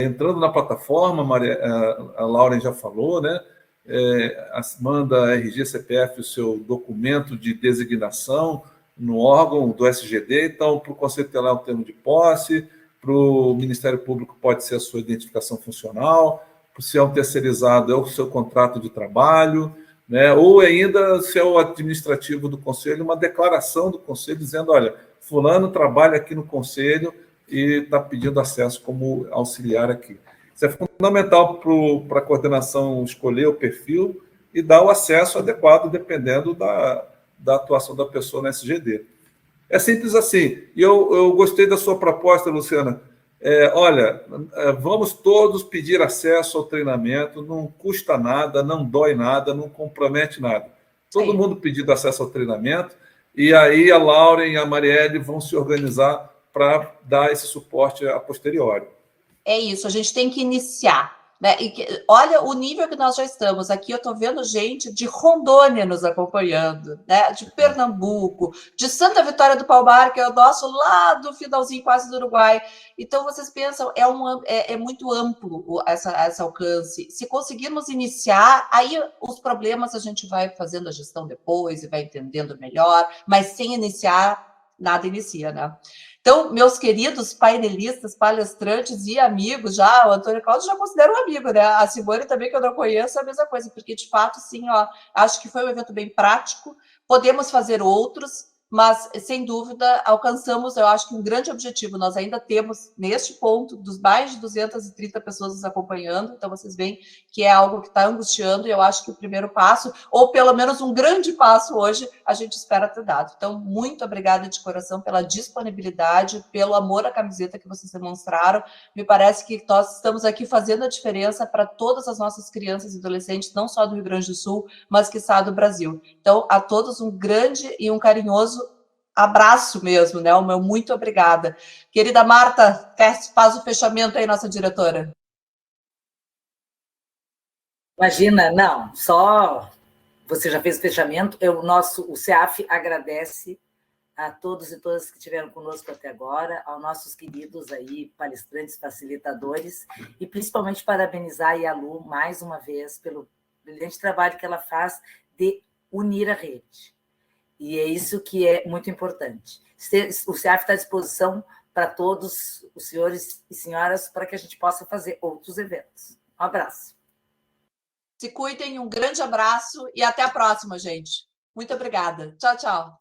entrando na plataforma, a Lauren já falou, né? Manda RG, CPF, o seu documento de designação no órgão do SGD. Então, para o Conselho Tutelar, o termo de posse, para o Ministério Público pode ser a sua identificação funcional, se é um terceirizado, é o seu contrato de trabalho, né? Ou ainda, se é o administrativo do Conselho, uma declaração do Conselho dizendo, olha, fulano trabalha aqui no Conselho e está pedindo acesso como auxiliar aqui. Isso é fundamental para a coordenação escolher o perfil e dar o acesso adequado, dependendo da atuação da pessoa na SGD. É simples assim. E eu gostei da sua proposta, Luciana. Olha, vamos todos pedir acesso ao treinamento, não custa nada, não dói nada, não compromete nada. Todo mundo pedindo acesso ao treinamento, e aí a Lauren e a Marielle vão se organizar para dar esse suporte a posteriori. É isso, a gente tem que iniciar. Né? Olha o nível que nós já estamos. Aqui eu estou vendo gente de Rondônia nos acompanhando, né? De Pernambuco, de Santa Vitória do Palmar, que é o nosso lá do finalzinho quase do Uruguai. Então, vocês pensam, é muito amplo esse alcance. Se conseguirmos iniciar, aí os problemas a gente vai fazendo a gestão depois e vai entendendo melhor, mas sem iniciar, nada inicia, né? Então, meus queridos painelistas, palestrantes e amigos, já o Antônio Cláudio já considero um amigo, né? A Simone também, que eu não conheço, é a mesma coisa, porque, de fato, sim, acho que foi um evento bem prático, podemos fazer outros, mas, sem dúvida, alcançamos, eu acho que um grande objetivo. Nós ainda temos, neste ponto, dos mais de 230 pessoas nos acompanhando, então vocês veem que é algo que está angustiando, e eu acho que o primeiro passo, ou pelo menos um grande passo hoje, a gente espera ter dado. Então, muito obrigada de coração pela disponibilidade, pelo amor à camiseta que vocês demonstraram. Me parece que nós estamos aqui fazendo a diferença para todas as nossas crianças e adolescentes, não só do Rio Grande do Sul, mas, quiçá, do Brasil. Então, a todos um grande e um carinhoso abraço mesmo, né? O meu muito obrigada. Querida Marta, faz o fechamento aí, nossa diretora. Imagina, não, só você já fez o fechamento. O CEAF agradece a todos e todas que estiveram conosco até agora, aos nossos queridos aí, palestrantes, facilitadores, e principalmente parabenizar a Yalu mais uma vez pelo brilhante trabalho que ela faz de unir a rede. E é isso que é muito importante. O CEAF está à disposição para todos os senhores e senhoras para que a gente possa fazer outros eventos. Um abraço. Se cuidem, um grande abraço e até a próxima, gente. Muito obrigada. Tchau, tchau.